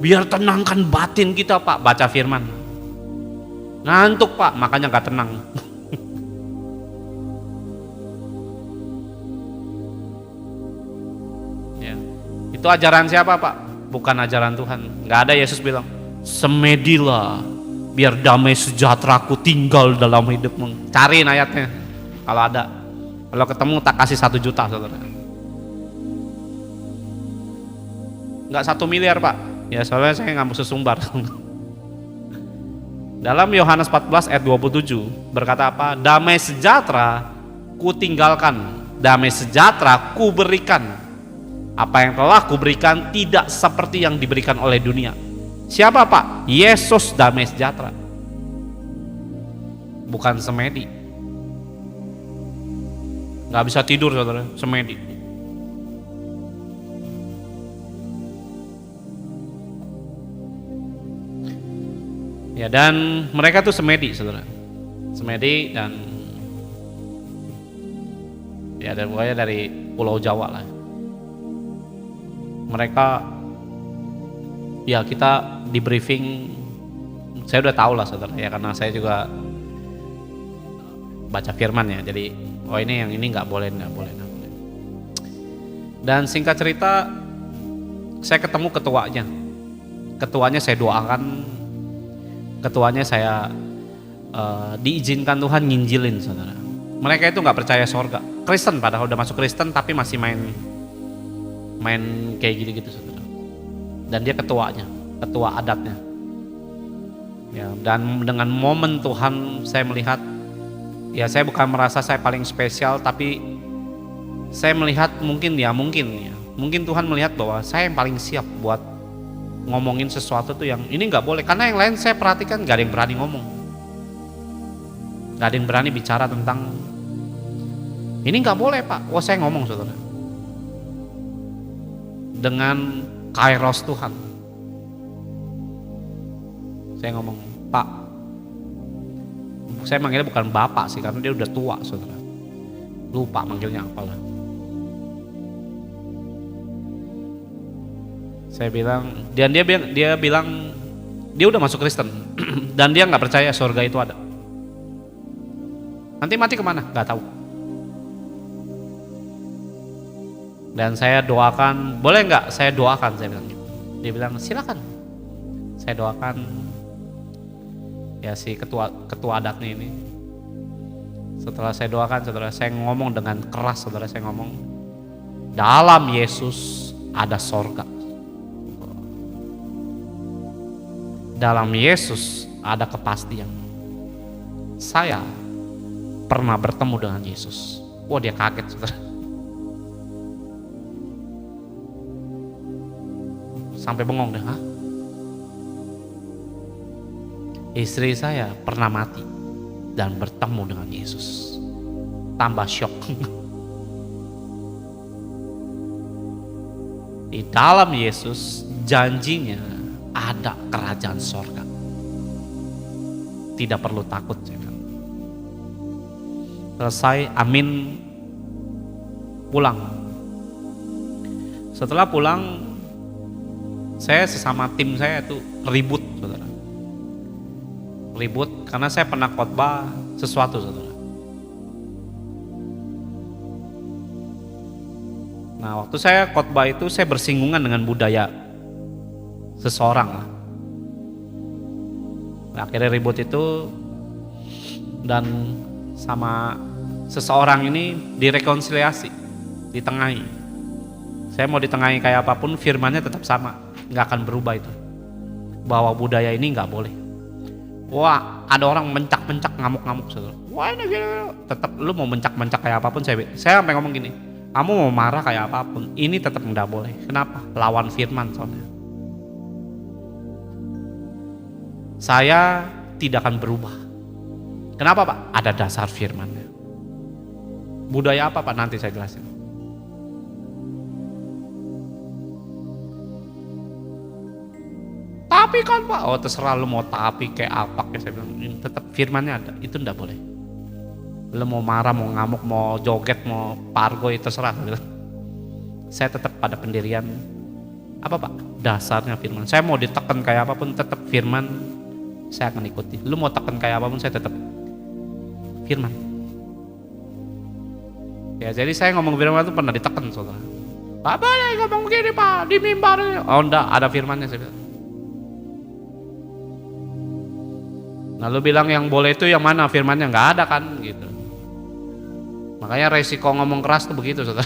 [SPEAKER 1] Biar tenangkan batin kita Pak, baca firman. Ngantuk Pak, makanya gak tenang. Ya. Itu ajaran siapa Pak? Bukan ajaran Tuhan. Gak ada Yesus bilang, semedilah biar damai sejahteraku tinggal dalam hidupmu. Cariin ayatnya kalau ada. Kalau ketemu tak kasih 1 juta saudara. Gak 1 miliar Pak. Ya soalnya saya gak mau sesumbar. Dalam Yohanes 14 ayat 27 berkata apa? Damai sejahtera ku tinggalkan, damai sejahtera ku berikan. Apa yang telah kuberikan tidak seperti yang diberikan oleh dunia. Siapa Pak? Yesus damai sejahtera. Bukan semedi. Gak bisa tidur saudara, semedi. Ya dan mereka tuh semedi saudara. Semedi dan ya dan pokoknya dari Pulau Jawa lah. Mereka ya kita di briefing, saya udah tahu lah saudara ya, karena saya juga baca firman ya, jadi oh ini yang ini nggak boleh. Dan singkat cerita saya ketemu ketuanya saya doakan, ketuanya saya diizinkan Tuhan nginjilin saudara. Mereka itu nggak percaya sorga, Kristen padahal udah masuk Kristen tapi masih main kayak gitu saudara. Dan dia ketuanya, ketua adatnya ya. Dan dengan momen Tuhan saya melihat, ya saya bukan merasa saya paling spesial, tapi saya melihat mungkin Tuhan melihat bahwa saya yang paling siap buat ngomongin sesuatu tuh yang ini nggak boleh. Karena yang lain saya perhatikan gak ada yang berani ngomong, gak ada yang berani bicara tentang ini nggak boleh Pak. Oh saya ngomong saudara, dengan kairos Tuhan. Saya ngomong, Pak, saya manggilnya bukan Bapak sih karena dia udah tua saudara. Lupa manggilnya apalah. Saya bilang, dan dia bilang dia udah masuk Kristen dan dia nggak percaya surga itu ada. Nanti mati kemana? Nggak tahu. Dan saya doakan, boleh nggak saya doakan, saya bilang gitu. Dia bilang silakan. Saya doakan ya si ketua adatnya ini. Setelah saya doakan saudara, saya ngomong dengan keras saudara, saya ngomong dalam Yesus ada sorga. Dalam Yesus ada kepastian. Saya pernah bertemu dengan Yesus. Wah dia kaget saudara. Sampai bengong deh, hah? Istri saya pernah mati dan bertemu dengan Yesus. Tambah syok. Di dalam Yesus janjinya ada kerajaan sorga. Tidak perlu takut. Selesai, amin, pulang. Setelah pulang, saya sesama tim saya itu ribut saudara. ribut karena saya pernah khotbah sesuatu, saudara. Nah, waktu saya khotbah itu saya bersinggungan dengan budaya seseorang lah. Nah, akhirnya ribut itu dan sama seseorang ini direkonsiliasi, ditengahi. Saya mau ditengahi kayak apapun, firmannya tetap sama, nggak akan berubah itu. Bahwa budaya ini nggak boleh. Wah, ada orang mencak-mencak, ngamuk-ngamuk, saudara. Wah, ini gini. Tetap lu mau mencak-mencak kayak apapun, saya sampai ngomong gini. Kamu mau marah kayak apapun, ini tetap nggak boleh. Kenapa? Lawan firman soalnya. Saya tidak akan berubah. Kenapa, Pak? Ada dasar firmannya. Budaya apa, Pak? Nanti saya jelasin. Tapi kan, Pak, oh terserah lu mau tapi kayak apa, kayak saya bilang, ini tetap firmannya ada, itu nggak boleh. Lu mau marah, mau ngamuk, mau joget, mau pargo, itu terserah. Saya tetap pada pendirian apa, Pak? Dasarnya firman. Saya mau ditekan kayak apapun, tetap firman saya akan ikuti. Lu mau tekan kayak apapun, saya tetap firman. Ya, jadi saya ngomong firman itu pernah ditekan, saudara. Pak boleh ngomong begini, Pak, di mimbar. Oh enggak, ada firmannya, saya bilang. Nah, lu bilang yang boleh itu yang mana? Firmannya nggak ada kan, gitu. Makanya resiko ngomong keras tuh begitu, saudara.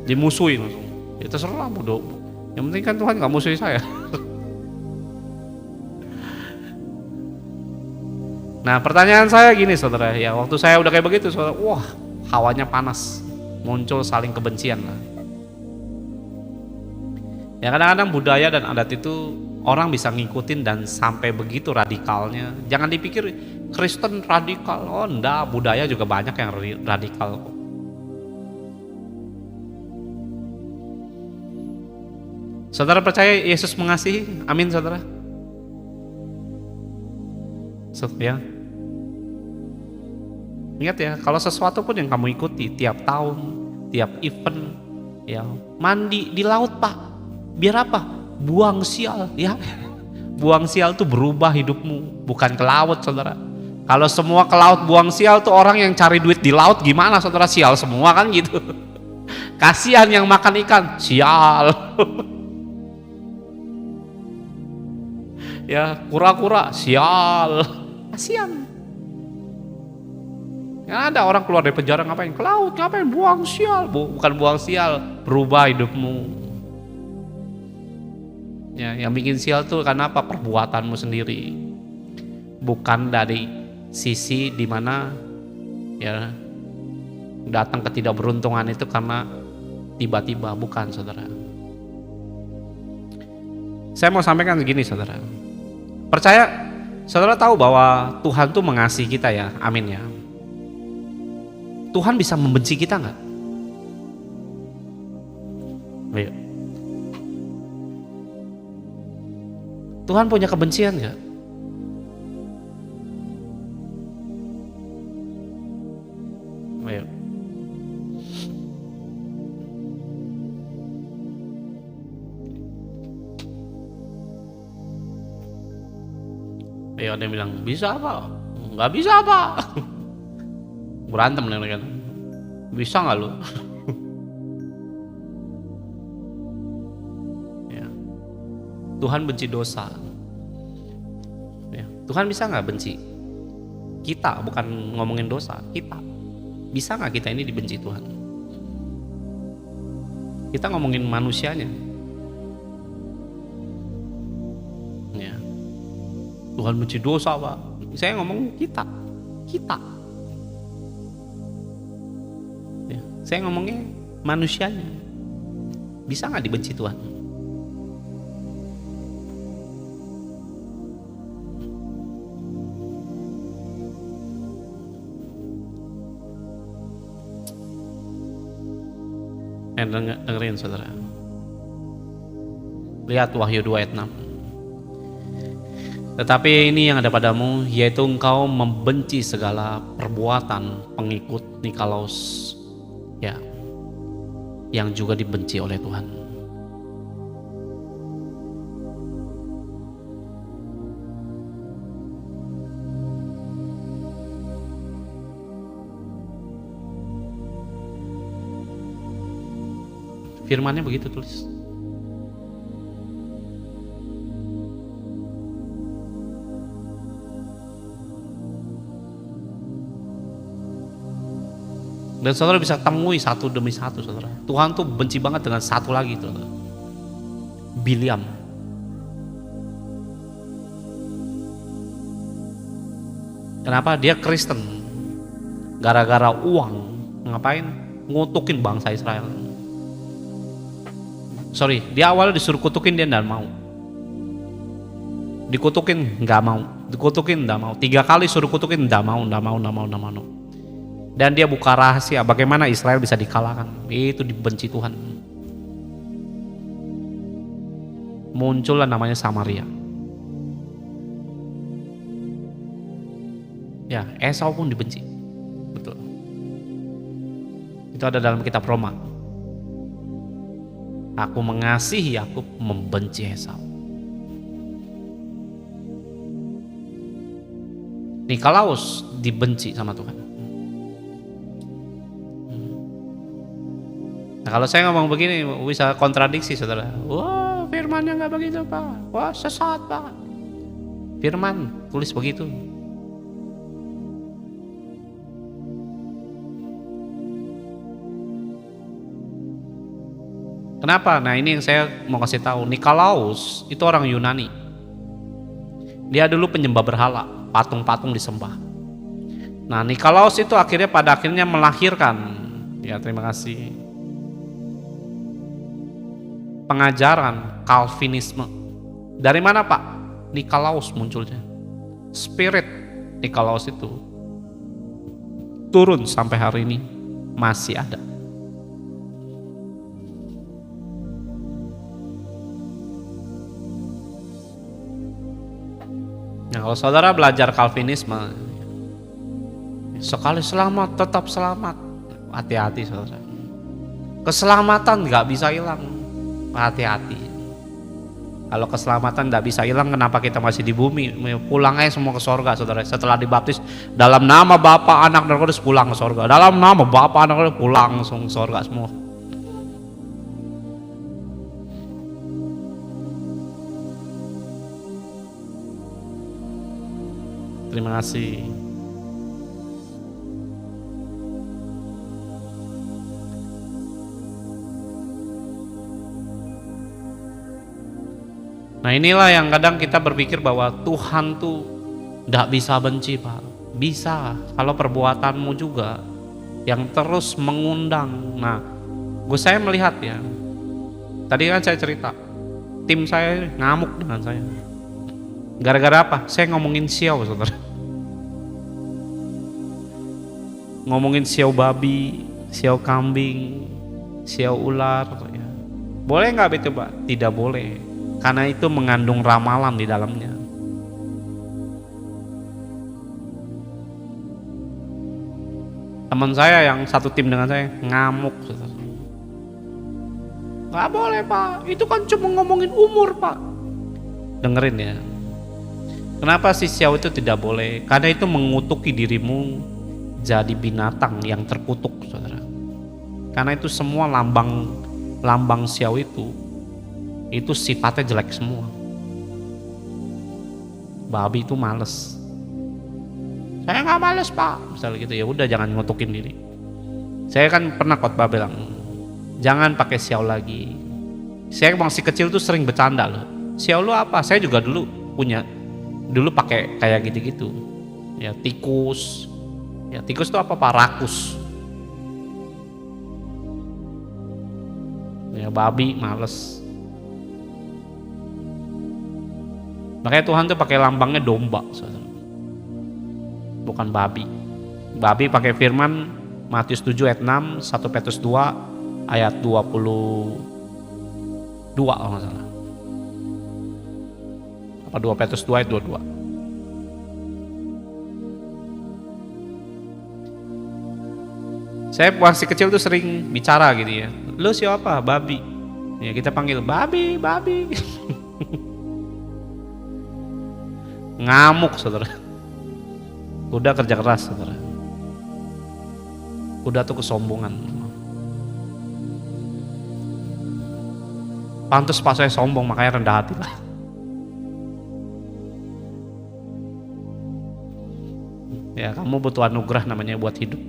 [SPEAKER 1] Dimusuhi langsung. Ya terserah, bodoh. Yang penting kan Tuhan nggak musuhi saya. Nah, pertanyaan saya gini, saudara. Ya, waktu saya udah kayak begitu, saudara. Wah, hawanya panas. Muncul saling kebencian lah. Ya, kadang-kadang budaya dan adat itu orang bisa ngikutin dan sampai begitu radikalnya. Jangan dipikir Kristen radikal. Oh enggak, budaya juga banyak yang radikal kok. Saudara percaya Yesus mengasihi? Amin, saudara. Ya. Ingat ya, kalau sesuatu pun yang kamu ikuti tiap tahun, tiap event, ya mandi di laut, Pak. Biar apa? Buang sial, ya. Buang sial tuh berubah hidupmu, bukan ke laut, saudara. Kalau semua ke laut buang sial tuh orang yang cari duit di laut gimana, saudara? Sial semua kan gitu. Kasihan yang makan ikan, sial. Ya, kura-kura, sial. Kasihan. Ya, ada orang keluar dari penjara ngapain? Ke laut, ngapain? Buang sial. Bukan buang sial, berubah hidupmu. Ya, yang bikin sial tuh karena apa? Perbuatanmu sendiri, bukan dari sisi dimana ya datang ketidakberuntungan itu karena tiba-tiba, bukan, saudara. Saya mau sampaikan begini, saudara. Percaya, saudara tahu bahwa Tuhan tuh mengasihi kita ya, amin ya. Tuhan bisa membenci kita nggak? Ayo. Tuhan punya kebencian gak? Ayo. Ayo, ada yang bilang, bisa apa? Gak bisa apa? Berantem nih kan? Bisa gak lu? Tuhan benci dosa. Ya, Tuhan bisa nggak benci kita? Bukan ngomongin dosa, kita bisa nggak kita ini dibenci Tuhan? Kita ngomongin manusianya. Ya, Tuhan benci dosa, Pak. Saya ngomong kita. Ya, saya ngomongin manusianya. Bisa nggak dibenci Tuhan? Dengerin, saudara. Lihat Wahyu 2 ayat 6. Tetapi ini yang ada padamu, yaitu engkau membenci segala perbuatan pengikut Nikolaus, ya, yang juga dibenci oleh Tuhan. Firman-Nya begitu tulis. Dan saudara bisa temui satu demi satu, saudara. Tuhan tuh benci banget dengan satu lagi, saudara. Biliam. Kenapa? Dia Kristen. Gara-gara uang. Ngapain? Ngutukin bangsa Israel. Sorry, dia awalnya disuruh kutukin, dia nggak mau. Dikutukin nggak mau. Dikutukin nggak mau. 3 kali suruh kutukin nggak mau. Dan dia buka rahasia bagaimana Israel bisa dikalahkan. Itu dibenci Tuhan. Muncullah namanya Samaria. Ya, Esau pun dibenci. Betul. Itu ada dalam kitab Roma. Aku mengasihi, aku membenci Esau. Nikolaus dibenci sama Tuhan. Nah, kalau saya ngomong begini bisa kontradiksi, saudara. Wah, firmannya nggak begitu, Pak. Wah, sesat, Pak. Firman tulis begitu. Kenapa? Nah, ini yang saya mau kasih tahu. Nikolaus itu orang Yunani. Dia dulu penyembah berhala, patung-patung disembah. Nah, Nikolaus itu pada akhirnya melahirkan, ya terima kasih, pengajaran Calvinisme. Dari mana, Pak? Nikolaus munculnya. Spirit Nikolaus itu turun sampai hari ini masih ada. Nah, kalau saudara belajar Calvinisme, sekali selamat tetap selamat. Hati-hati, saudara. Keselamatan nggak bisa hilang. Hati-hati. Kalau keselamatan tidak bisa hilang, kenapa kita masih di bumi? Pulang aja semua ke sorga, saudara. Setelah dibaptis dalam nama Bapa, Anak dan Roh Kudus, pulang ke sorga. Dalam nama Bapa, Anak dan Roh Kudus, pulang langsung ke sorga semua. Terima kasih. Nah, inilah yang kadang kita berpikir bahwa Tuhan tuh tidak bisa benci, Pak. Bisa, kalau perbuatanmu juga yang terus mengundang. Nah, saya melihat ya, tadi kan saya cerita, tim saya ngamuk dengan saya. Gara-gara apa? Saya ngomongin siau, saudara. Ngomongin siau babi, siau kambing, siau ular. Ya. Boleh nggak begitu, Pak? Tidak boleh. Karena itu mengandung ramalan di dalamnya. Teman saya yang satu tim dengan saya ngamuk. Gak boleh, Pak, itu kan cuma ngomongin umur, Pak. Dengerin ya. Kenapa si siau itu tidak boleh? Karena itu mengutuki dirimu jadi binatang yang terkutuk, saudara. Karena itu semua lambang siau itu sifatnya jelek semua. Babi itu males. Saya nggak males, Pak. Misalnya gitu, ya udah jangan ngutukin diri. Saya kan pernah khotbah bilang, jangan pakai siau lagi. Saya masih kecil tuh sering bercanda loh. Siau lu apa? Saya juga dulu pakai kayak gitu-gitu. Ya tikus. Ya tikus itu apa, Pak? Rakus. Ya babi males. Makanya Tuhan tuh pakai lambangnya domba, saudara. Bukan babi. Babi pakai firman Matius 7 ayat 6, 1 Petrus 2 ayat 22 kalau nggak salah. Apa 2 Petrus 2 ayat 22. Saya masih kecil tuh sering bicara gitu ya. Lu siapa? Babi. Ya kita panggil babi. Ngamuk, saudara. Kuda kerja keras, saudara. Kuda tuh kesombongan. Pantes pas saya sombong, makanya rendah hati lah. Ya, kamu butuh anugerah namanya buat hidup.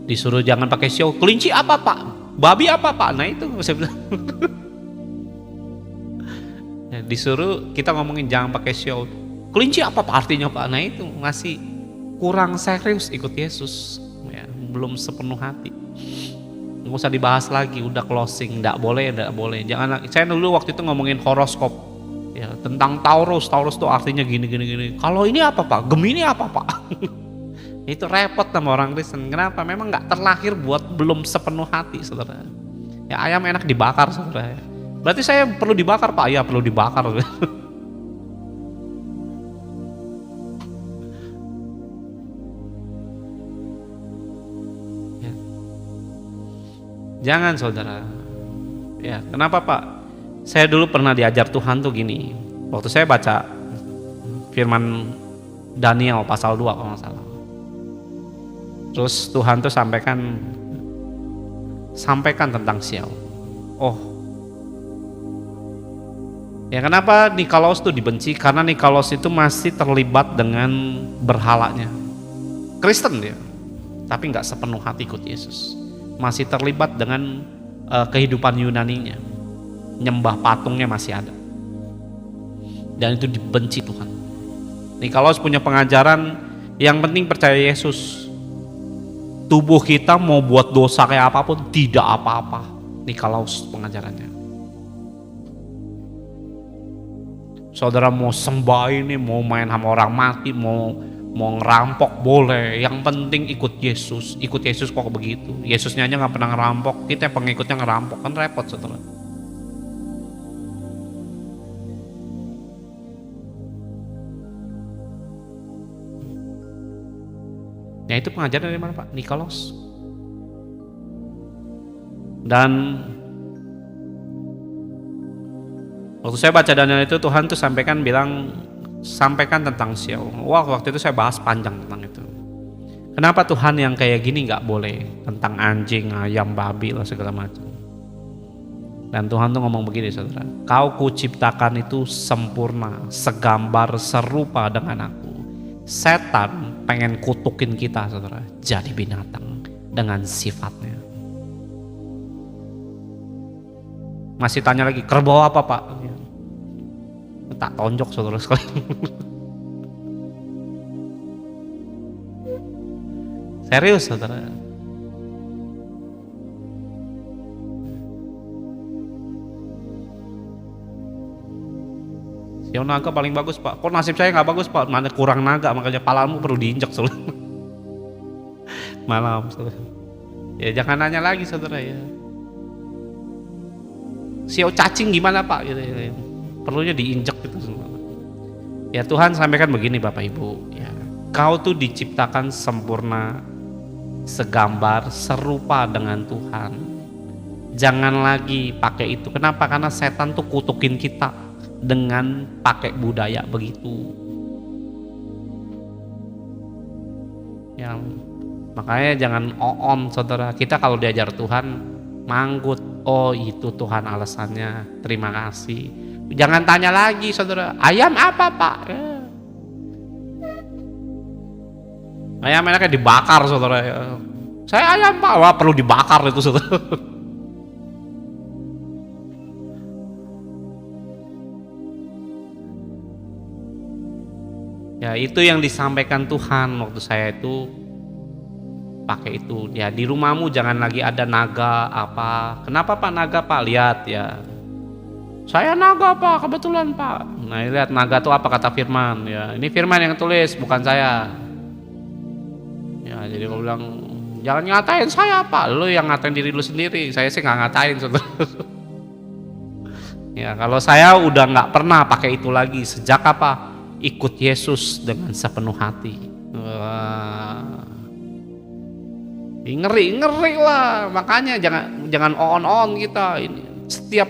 [SPEAKER 1] Disuruh jangan pakai show, kelinci apa pak? Babi apa pak? Nah itu saya bilang. Ya, disuruh kita ngomongin jangan pakai show, kelinci apa pak artinya pak? Nah itu masih kurang serius ikut Yesus, ya, belum sepenuh hati. Nggak usah dibahas lagi, udah closing, nggak boleh. Jangan. Saya dulu waktu itu ngomongin horoskop, ya, tentang Taurus tuh artinya gini. Kalau ini apa pak? Gemini apa pak? Itu repot sama orang Kristen. Kenapa? Memang nggak terlahir buat belum sepenuh hati, saudara. Ya ayam enak dibakar, saudara. Berarti saya perlu dibakar pak? Ya perlu dibakar. Ya. Jangan saudara. Ya kenapa pak? Saya dulu pernah diajar Tuhan tuh gini. Waktu saya baca firman Daniel pasal 2 kalau nggak salah. Terus Tuhan tuh sampaikan tentang Siau. Oh, ya kenapa Nikolaus tuh dibenci? Karena Nikolaus itu masih terlibat dengan berhalanya. Kristen dia, tapi nggak sepenuh hati ikut Yesus. Masih terlibat dengan kehidupan Yunaninya, nyembah patungnya masih ada. Dan itu dibenci Tuhan. Nikolaus punya pengajaran yang penting percaya Yesus. Tubuh kita mau buat dosa kayak apapun tidak apa-apa. Nikolaus pengajarannya. Saudara mau sembah ini, mau main sama orang mati, mau ngerampok boleh. Yang penting ikut Yesus. Ikut Yesus kok begitu. Yesusnya aja nggak pernah ngerampok, kita pengikutnya ngerampok, kan repot saudara. Ya itu pengajaran dari mana Pak? Nikolaus. Dan waktu saya baca Daniel itu Tuhan tuh sampaikan tentang Siau. Wah waktu itu saya bahas panjang tentang itu. Kenapa Tuhan yang kayak gini nggak boleh? Tentang anjing, ayam, babi lah segala macam. Dan Tuhan tuh ngomong begini saudara. Kau kuciptakan itu sempurna, segambar, serupa dengan aku. Setan pengen kutukin kita saudara, jadi binatang dengan sifatnya. Masih tanya lagi, kerbau apa pak? Tak tonjok saudara sekalian. Serius saudara. Yang naga paling bagus pak. Kok nasib saya nggak bagus pak? Mana kurang naga, makanya palamu perlu diinjak saudara. Malam saudara. Ya jangan nanya lagi saudara ya. Siau cacing gimana pak? Gitu, ya. Perlunya diinjak gitu saudara. Ya Tuhan sampaikan begini bapak ibu. Ya, kau tuh diciptakan sempurna, segambar, serupa dengan Tuhan. Jangan lagi pakai itu. Kenapa? Karena setan tuh kutukin kita dengan pakai budaya begitu. Ya, makanya jangan on saudara. Kita kalau diajar Tuhan manggut, oh itu Tuhan alasannya, terima kasih. Jangan tanya lagi saudara, ayam apa pak? Ayam enaknya dibakar saudara. Saya ayam pak, wah perlu dibakar itu saudara. Ya itu yang disampaikan Tuhan waktu saya itu pakai itu. Ya di rumahmu jangan lagi ada naga apa. Kenapa pak naga pak? Lihat ya. Saya naga pak, kebetulan pak. Nah lihat naga itu apa kata firman. Ya ini firman yang tulis bukan saya. Ya jadi aku bilang jangan ngatain saya pak. Lu yang ngatain diri lu sendiri. Saya sih nggak ngatain saudara. Ya kalau saya udah nggak pernah pakai itu lagi. Sejak apa? Ikut Yesus dengan sepenuh hati. Wah. Ngeri lah. Makanya jangan on kita. Ini setiap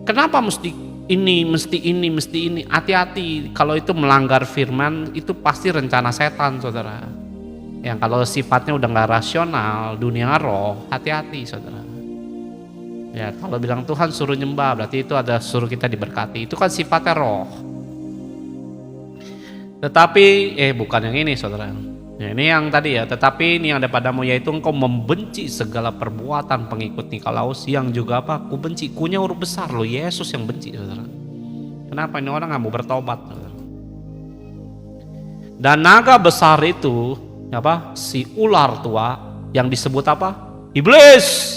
[SPEAKER 1] kenapa mesti ini. Hati-hati. Kalau itu melanggar firman, itu pasti rencana setan, saudara. Yang kalau sifatnya udah nggak rasional, dunia roh, hati-hati, saudara. Ya, kalau bilang Tuhan suruh nyembah, berarti itu ada suruh kita diberkati. Itu kan sifatnya roh. Tetapi, bukan yang ini saudara. Ya, ini yang tadi ya, tetapi ini yang ada padamu yaitu engkau membenci segala perbuatan pengikut Nikolaus yang juga apa? Ku benci. Kunya huruf besar loh, Yesus yang benci saudara. Kenapa ini orang nggak mau bertobat saudara? Dan naga besar itu apa? Si ular tua yang disebut apa? Iblis.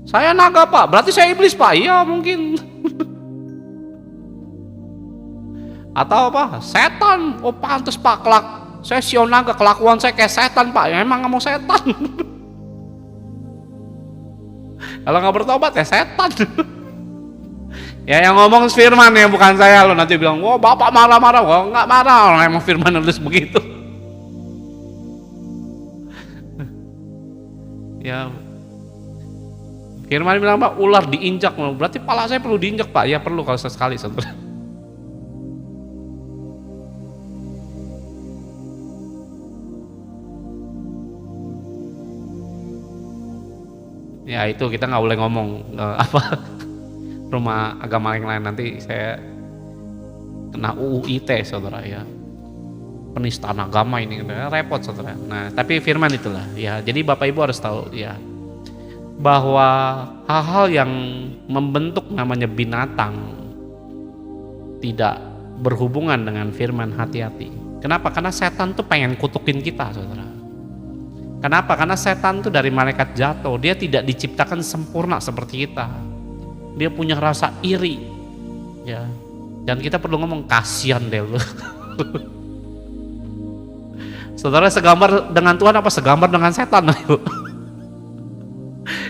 [SPEAKER 1] Saya naga pak, berarti saya iblis pak? Iya mungkin. Atau apa? Setan. Oh pantes pak, saya sio naga, kelakuan saya kayak setan pak. Ya emang nggak mau setan. Kalau nggak bertobat ya setan. Ya yang ngomong firman ya, bukan saya loh. Nanti bilang, wah bapak marah-marah. Wah nggak marah, orang emang firman nulis begitu. Ya firman bilang pak, ular diinjak. Berarti pala saya perlu diinjak pak? Ya perlu kalau sesekali saudara. Ya itu kita nggak boleh ngomong apa rumah agama yang lain, nanti saya kena UU ITE saudara ya, penistaan agama ini repot saudara. Nah tapi firman itulah ya, jadi bapak ibu harus tahu ya bahwa hal-hal yang membentuk namanya binatang tidak berhubungan dengan firman. Hati-hati. Kenapa? Karena setan tuh pengen kutukin kita saudara. Kenapa? Karena setan tuh dari malaikat jatuh, dia tidak diciptakan sempurna seperti kita. Dia punya rasa iri, ya. Dan kita perlu ngomong kasihan deh lu. Saudara segambar dengan Tuhan apa segambar dengan setan?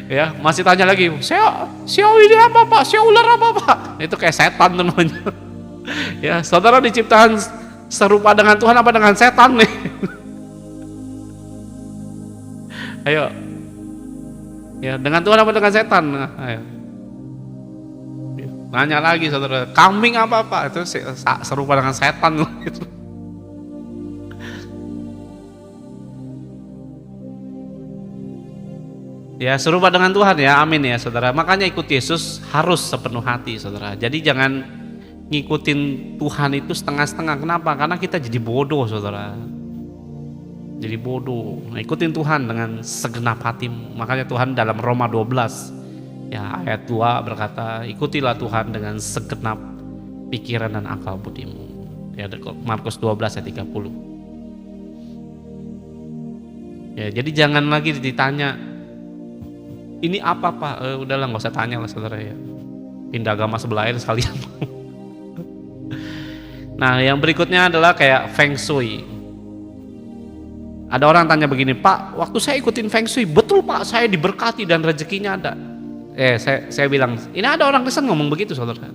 [SPEAKER 1] Ya masih tanya lagi, saya ini apa pak? Saya ular apa pak? Itu kayak setan namanya. Ya saudara diciptakan serupa dengan Tuhan apa dengan setan nih? Ayo, ya dengan Tuhan apa dengan setan? Ayo. Nanya lagi saudara, kambing apa pak? Itu serupa dengan setan. Ya serupa dengan Tuhan ya, amin ya saudara. Makanya ikut Yesus harus sepenuh hati saudara. Jadi jangan ngikutin Tuhan itu setengah-setengah. Kenapa? Karena kita jadi bodoh saudara. Jadi bodoh. Nah, ikutin Tuhan dengan segenap hatimu. Makanya Tuhan dalam Roma 12 ya ayat 2 berkata, ikutilah Tuhan dengan segenap pikiran dan akal budimu. Ya Markus 12 ayat 30. Ya jadi jangan lagi ditanya, ini apa pak? Udahlah nggak usah tanya lah saudara ya. Pindah agama sebelah air sekalian. Nah yang berikutnya adalah kayak Feng Shui. Ada orang tanya begini, Pak, waktu saya ikutin Feng Shui, betul Pak, saya diberkati dan rezekinya ada. Saya bilang, ini ada orang Kristen ngomong begitu saudara.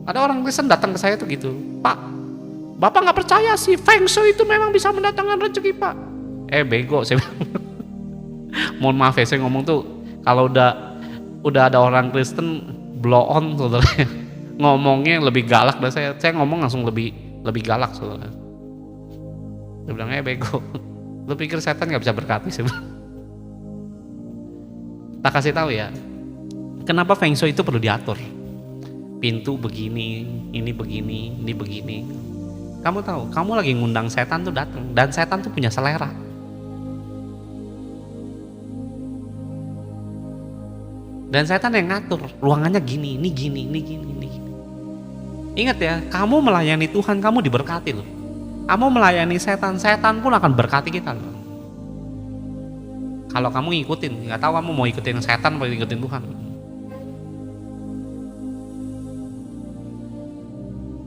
[SPEAKER 1] Ada orang Kristen datang ke saya tuh gitu, Pak, Bapak nggak percaya sih Feng Shui itu memang bisa mendatangkan rezeki Pak. Bego, saya bilang. Mohon maaf ya, saya ngomong tuh kalau udah ada orang Kristen blow on saudara. Ngomongnya lebih galak dan saya ngomong langsung lebih galak saudara. Dia bilang, bego, lu pikir setan gak bisa berkati sih? Tak kasih tahu ya, kenapa Feng Shui itu perlu diatur. Pintu begini, ini begini, ini begini. Kamu tahu, kamu lagi ngundang setan tuh datang, dan setan tuh punya selera. Dan setan yang ngatur, ruangannya gini, ini gini, ini gini, ini gini. Ingat ya, kamu melayani Tuhan, kamu diberkati loh. Kamu melayani setan, setan pun akan berkati kita loh. Kalau kamu ngikutin, nggak tahu kamu mau ikutin setan atau ikutin Tuhan.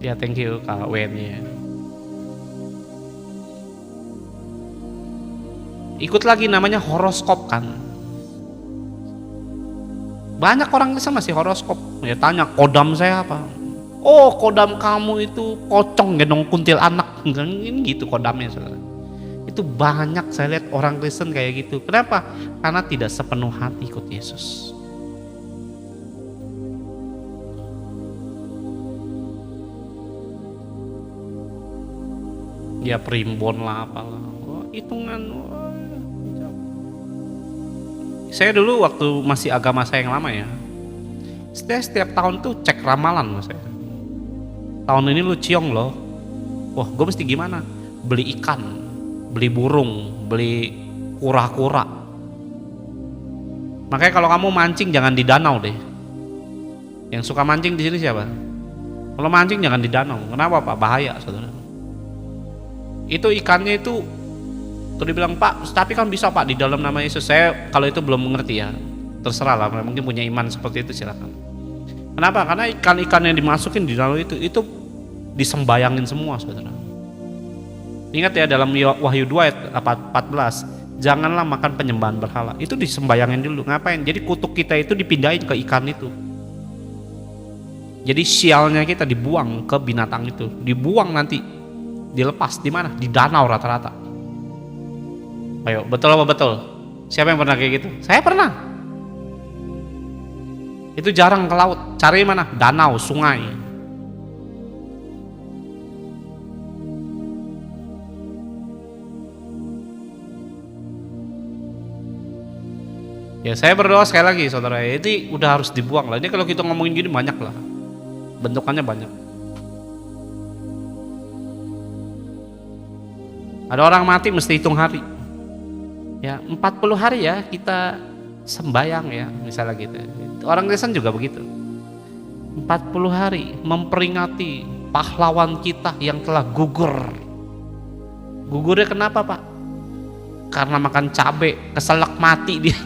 [SPEAKER 1] Ya thank you Kak Wen ya. Ikut lagi namanya horoskop kan. Banyak orang Kristen masih horoskop. Ya tanya kodam saya apa? Oh kodam kamu itu pocong gendong kuntil anak. Ini gitu kodamnya saudara. Itu banyak saya lihat orang Kristen kayak gitu. Kenapa? Karena tidak sepenuh hati ikut Yesus. Dia primbon lah apalah. Hitungan Saya dulu waktu masih agama saya yang lama ya, setiap tahun tuh cek ramalan mas saya. Tahun ini lu ciong loh, wah gue mesti gimana? Beli ikan, beli burung, beli kura-kura. Makanya kalau kamu mancing jangan di danau deh. Yang suka mancing di sini siapa? Kalau mancing jangan di danau. Kenapa Pak? Bahaya saudara. Itu ikannya itu, tuh dibilang Pak, tapi kan bisa Pak di dalam nama Yesus. Saya kalau itu belum mengerti ya. Terserah lah, mungkin punya iman seperti itu silakan. Kenapa? Karena ikan-ikan yang dimasukin di danau itu disembayangin semua saudara. Ingat ya dalam Wahyu 2 ayat 14, janganlah makan penyembahan berhala. Itu disembayangin dulu. Ngapain? Jadi kutuk kita itu dipindahin ke ikan itu. Jadi sialnya kita dibuang ke binatang itu, dibuang nanti, dilepas di mana? Di danau rata-rata. Ayo, betul apa betul? Siapa yang pernah kayak gitu? Saya pernah. Itu jarang ke laut, cari mana? Danau, sungai. Ya saya berdoa sekali lagi saudara, ini udah harus dibuang lah. Ini kalau kita ngomongin gini banyak lah. Bentukannya banyak. Ada orang mati mesti hitung hari. Ya 40 hari ya kita sembayang ya misalnya gitu. Orang Kristen juga begitu. 40 hari memperingati pahlawan kita yang telah gugur. Gugurnya kenapa Pak? Karena makan cabai, keselak mati dia.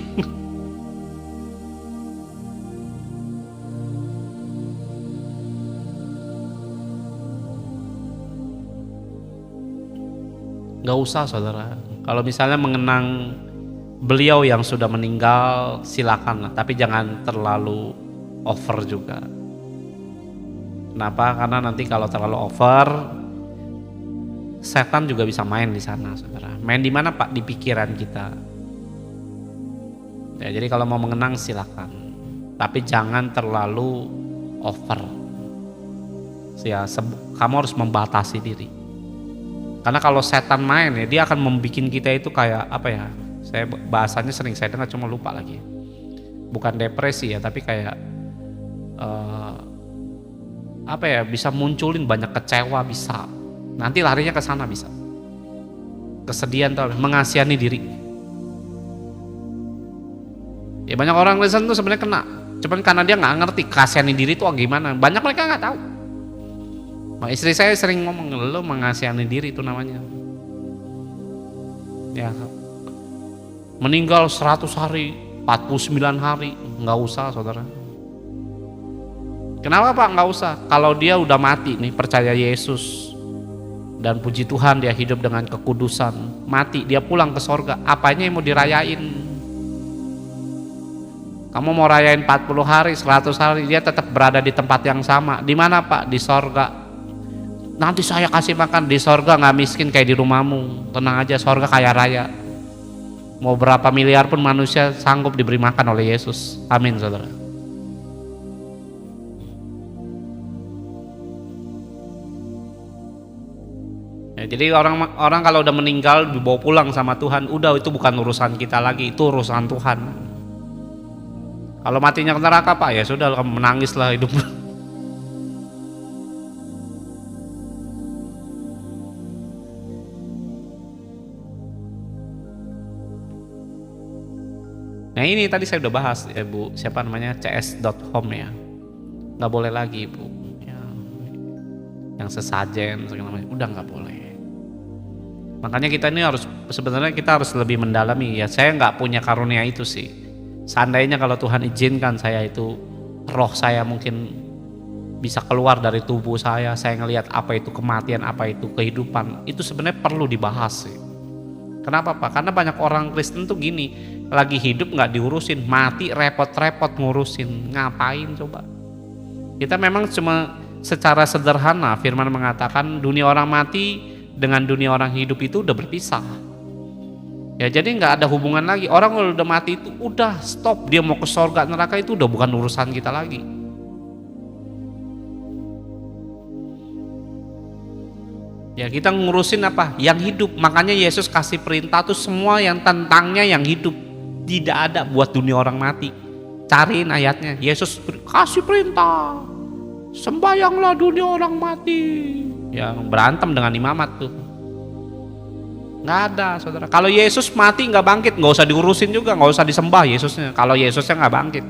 [SPEAKER 1] Gak usah saudara, kalau misalnya mengenang beliau yang sudah meninggal silakan lah, tapi jangan terlalu over juga. Kenapa? Karena nanti kalau terlalu over, setan juga bisa main di sana saudara. Main di mana Pak? Di pikiran kita. Ya, jadi kalau mau mengenang silakan, tapi jangan terlalu over. Ya, kamu harus membatasi diri. Karena kalau setan main ya dia akan membuat kita itu kayak apa ya? Saya bahasanya sering saya dengar cuma lupa lagi. Bukan depresi ya, tapi kayak apa ya? Bisa munculin banyak kecewa bisa. Nanti larinya ke sana bisa. Kesedihan tuh, mengasihani diri. Ya banyak orang Kristen tuh sebenarnya kena. Cuman karena dia nggak ngerti kasihani diri itu gimana. Banyak mereka nggak tahu. Nah, istri saya sering ngomong, lo mengasihani diri itu namanya. Ya, meninggal 100 hari, 49 hari, nggak usah saudara. Kenapa Pak nggak usah? Kalau dia udah mati nih, percaya Yesus dan puji Tuhan dia hidup dengan kekudusan, mati dia pulang ke sorga, apanya yang mau dirayain? Kamu mau rayain 40 hari, 100 hari, dia tetap berada di tempat yang sama. Di mana Pak? Di sorga. Nanti saya kasih makan di sorga, nggak miskin kayak di rumahmu. Tenang aja, sorga kaya raya. Mau berapa miliar pun manusia sanggup diberi makan oleh Yesus. Amin saudara. Ya, jadi orang kalau udah meninggal dibawa pulang sama Tuhan, udah itu bukan urusan kita lagi, itu urusan Tuhan. Kalau matinya ke neraka Pak, ya sudah kamu menangislah hidup. Nah ini tadi saya udah bahas ya Bu, siapa namanya cs.home ya, nggak boleh lagi Bu ya. Yang sesajen segala macam udah nggak boleh. Makanya kita ini harus sebenarnya kita harus lebih mendalami ya. Saya nggak punya karunia itu sih. Seandainya kalau Tuhan izinkan saya itu roh saya mungkin bisa keluar dari tubuh saya ngelihat apa itu kematian, apa itu kehidupan, itu sebenarnya perlu dibahas sih. Kenapa Pak? Karena banyak orang Kristen tuh gini, lagi hidup nggak diurusin, mati repot-repot ngurusin, ngapain coba? Kita memang cuma secara sederhana firman mengatakan dunia orang mati dengan dunia orang hidup itu udah berpisah. Ya jadi nggak ada hubungan lagi. Orang kalau udah mati itu udah stop, dia mau ke surga neraka itu udah bukan urusan kita lagi. Ya kita ngurusin apa? Yang hidup. Makanya Yesus kasih perintah tuh semua yang tentangnya yang hidup. Tidak ada buat dunia orang mati. Cariin ayatnya. Yesus kasih perintah, sembayanglah dunia orang mati. Yang berantem dengan imamat tuh. Nggak ada, saudara. Kalau Yesus mati nggak bangkit, nggak usah diurusin juga, nggak usah disembah Yesusnya. Kalau Yesusnya nggak bangkit.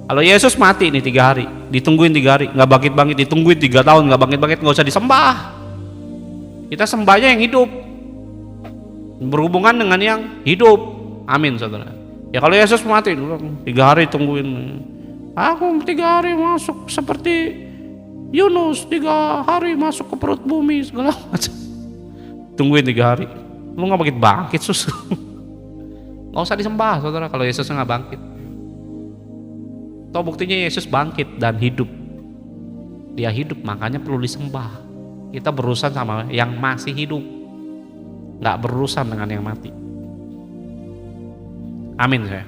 [SPEAKER 1] Kalau Yesus mati nih 3 hari, ditungguin 3 hari, nggak bangkit-bangkit, ditungguin 3 tahun, nggak bangkit-bangkit, nggak usah disembah. Kita sembahnya yang hidup, berhubungan dengan yang hidup. Amin, saudara. Ya kalau Yesus mati, 3 hari tungguin. Aku 3 hari masuk seperti Yunus, 3 hari masuk ke perut bumi, segala macam. Tungguin 3 hari, lu nggak bangkit-bangkit, sus. Nggak usah disembah, saudara, kalau Yesusnya nggak bangkit. Toh buktinya Yesus bangkit dan hidup. Dia hidup, makanya perlu disembah. Kita berurusan sama yang masih hidup, nggak berurusan dengan yang mati. Amin saya.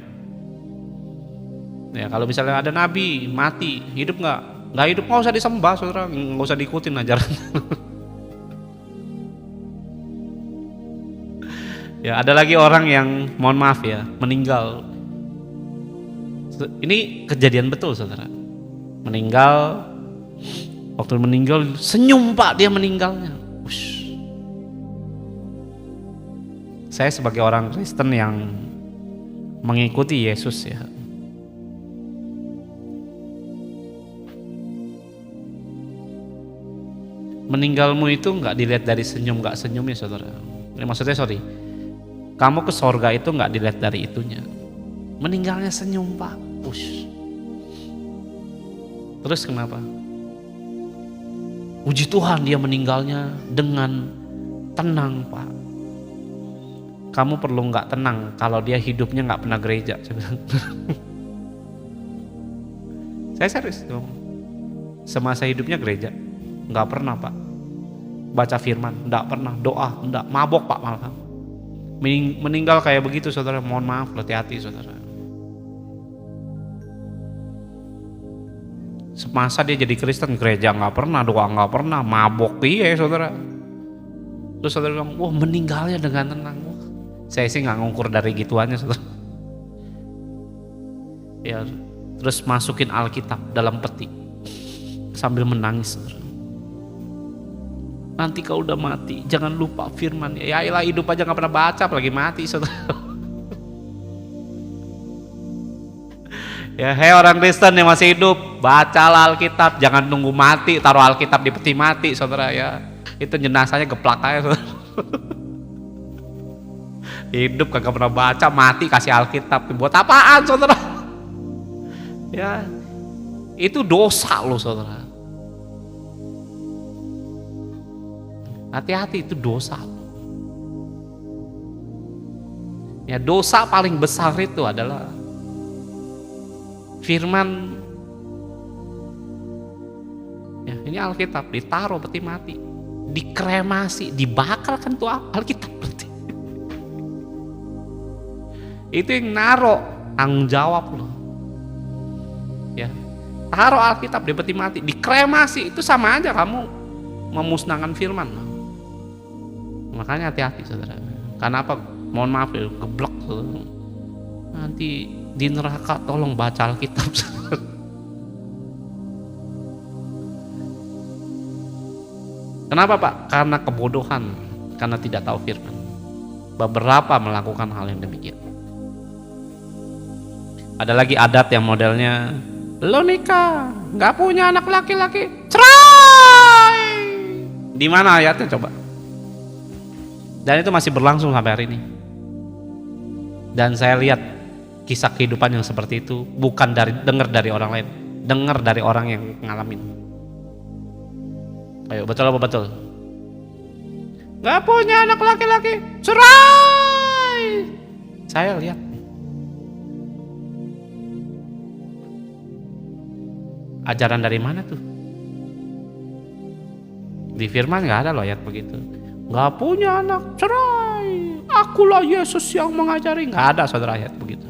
[SPEAKER 1] Ya kalau misalnya ada nabi mati, hidup nggak hidup, nggak usah disembah, saudara, nggak usah diikutin ajaran. Ya ada lagi orang yang mohon maaf ya meninggal. Ini kejadian betul, saudara. Meninggal, waktu meninggal senyum Pak dia meninggalnya. Ush. Saya sebagai orang Kristen yang mengikuti Yesus ya, meninggalmu itu nggak dilihat dari senyum nggak senyumnya, saudara. Ini maksudnya kamu ke sorga itu nggak dilihat dari itunya. Meninggalnya senyum Pak. Ush. Terus kenapa? Puji Tuhan dia meninggalnya dengan tenang Pak. Kamu perlu nggak tenang kalau dia hidupnya nggak pernah gereja. Saya serius dong. Semasa hidupnya gereja nggak pernah Pak. Baca firman nggak pernah, doa nggak, mabok Pak malah. Meninggal kayak begitu, saudara, mohon maaf, hati-hati, saudara. Semasa dia jadi Kristen, gereja nggak pernah, doa nggak pernah, mabok, iya saudara. Terus saudara bilang, wah meninggalnya dengan tenang. Wah, saya sih nggak ngukur dari gituannya, saudara. Ya, terus masukin Alkitab dalam peti sambil menangis, saudara. Nanti kau udah mati, jangan lupa firman. Ya iyalah, hidup aja nggak pernah baca, apalagi mati, saudara. Ya, hei orang Kristen yang masih hidup, bacalah Alkitab, jangan nunggu mati, taruh Alkitab di peti mati, saudara ya. Itu jenazahnya geplak aja, saudara. Hidup kagak pernah baca, mati kasih Alkitab, buat apaan, saudara? Ya, itu dosa loh, saudara. Hati-hati, itu dosa. Ya, dosa paling besar itu adalah firman. Ya, ini Alkitab ditaruh peti mati, dikremasi, dibakar kan tuh Alkitab berarti. Itu yang naruh tanggung jawab loh. Ya, taruh Alkitab di peti mati, dikremasi, itu sama aja kamu memusnahkan firman loh. Makanya hati-hati, saudara. Karena apa? Mohon maaf ya, geblek, saudara. Nanti di neraka tolong baca Alkitab. Kenapa Pak? Karena kebodohan, karena tidak tahu firman. Beberapa melakukan hal yang demikian. Ada lagi adat yang modelnya, lo nikah nggak punya anak laki-laki, cerai. Di mana ayatnya coba? Dan itu masih berlangsung sampai hari ini. Dan saya lihat kisah kehidupan yang seperti itu bukan dengar dari orang lain, dengar dari orang yang ngalamin. Ayo, betul apa betul? Gak punya anak laki-laki, cerai. Saya lihat. Ajaran dari mana tuh? Di firman gak ada loh ayat begitu. Gak punya anak, cerai. Akulah Yesus yang mengajari. Gak ada, saudara, ayat begitu.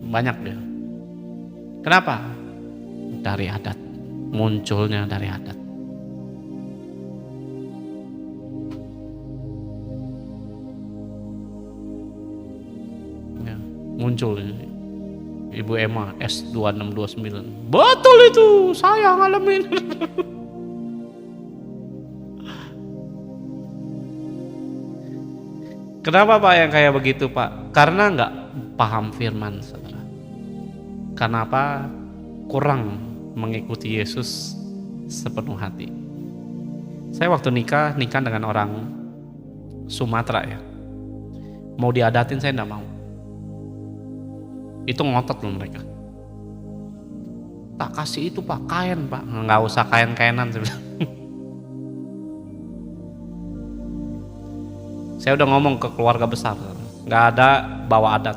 [SPEAKER 1] Banyak dia. Kenapa? Dari adat. Munculnya dari adat. muncul Ibu Emma S2629. Betul itu, saya ngalamin. Kenapa Pak yang kayak begitu Pak? Karena nggak paham firman, saudara. Karena apa? Kurang mengikuti Yesus sepenuh hati. Saya waktu nikah dengan orang Sumatera ya. Mau diadatin saya nggak mau. Itu ngotot loh mereka. Tak kasih itu Pak, kain Pak. Nggak usah kain-kainan. Saya udah ngomong ke keluarga besar, nggak ada bawa adat.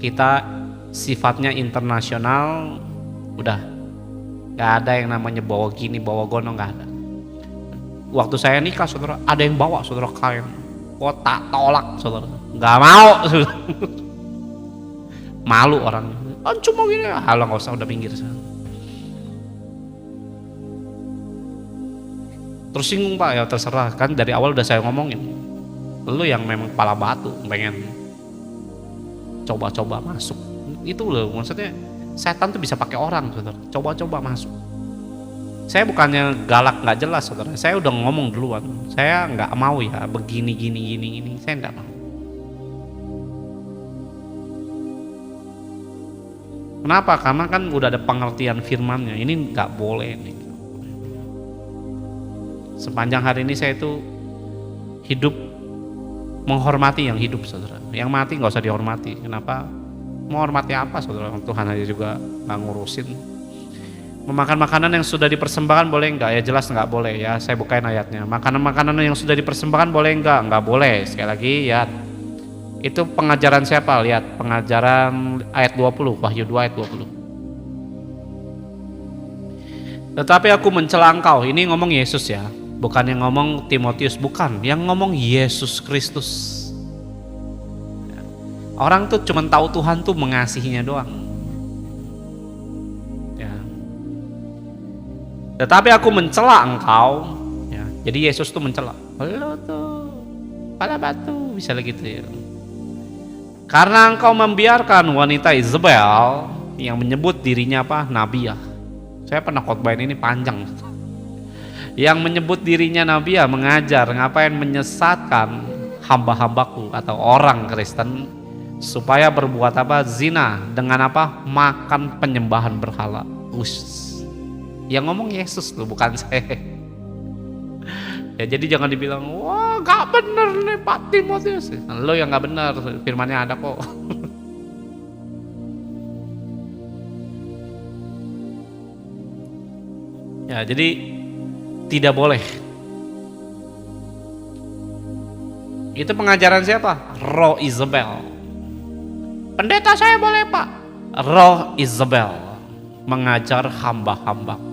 [SPEAKER 1] Kita sifatnya internasional, udah nggak ada yang namanya bawa gini, bawa gono, nggak ada. Waktu saya nikah, saudara, ada yang bawa saudara kain. Oh tak tolak saudara, nggak mau. Malu orang. Oh, cuma gini, halah nggak usah, udah pinggir. Terus singgung Pak, ya terserah, kan dari awal udah saya ngomongin. Lu yang memang kepala batu pengen coba-coba masuk. Itu loh maksudnya, setan tuh bisa pakai orang saudara. Coba-coba masuk. Saya bukannya galak nggak jelas saudara. Saya udah ngomong duluan. Saya nggak mau ya begini gini. Saya nggak mau. Kenapa? Karena kan udah ada pengertian firmannya. Ini nggak boleh nih. Sepanjang hari ini saya itu hidup menghormati yang hidup saudara. Yang mati nggak usah dihormati. Kenapa? Mau hormati apa saudara? Tuhan aja juga nggak ngurusin. Memakan makanan yang sudah dipersembahkan boleh nggak? Ya jelas nggak boleh ya. Saya bukain ayatnya. Makanan-makanan yang sudah dipersembahkan boleh nggak? Nggak boleh. Sekali lagi ya. Itu pengajaran siapa? Lihat pengajaran ayat 20, Wahyu 2 ayat 20. Tetapi aku mencela engkau. Ini ngomong Yesus ya. Bukan yang ngomong Timotius, bukan. Yang ngomong Yesus Kristus. Orang tuh cuma tahu Tuhan tuh mengasihinya doang. Ya. Tetapi aku mencela engkau. Ya. Jadi Yesus tuh mencela. Lo tuh kepala batu, bisa gitu ya. Karena engkau membiarkan wanita Isabel yang menyebut dirinya apa? Nabiah. Saya pernah khotbahin ini panjang. Yang menyebut dirinya Nabiah mengajar, ngapain menyesatkan hamba-hambaku atau orang Kristen supaya berbuat apa? Zina dengan apa? Makan penyembahan berhala. Yang ngomong Yesus loh, bukan saya. Ya jadi jangan dibilang, wah gak bener nih Pak Timotius. Lo yang gak bener, firmannya ada kok. Ya jadi tidak boleh. Itu pengajaran siapa? Roh Isabel. Pendeta saya boleh Pak. Roh Isabel mengajar hamba-hambaku.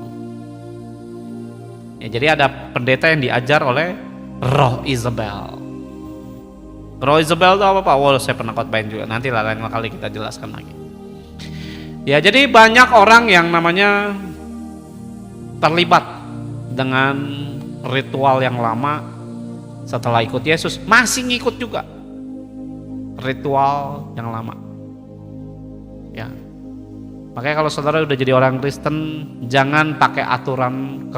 [SPEAKER 1] Ya, jadi ada pendeta yang diajar oleh Roh Isabel. Roh Isabel itu apa Pak? Wah, saya pernah khotbahin juga. Nanti lain kali kita jelaskan lagi. Ya jadi banyak orang yang namanya terlibat dengan ritual yang lama. Setelah ikut Yesus masih ngikut juga ritual yang lama. Ya. Makanya kalau saudara udah jadi orang Kristen, jangan pakai aturan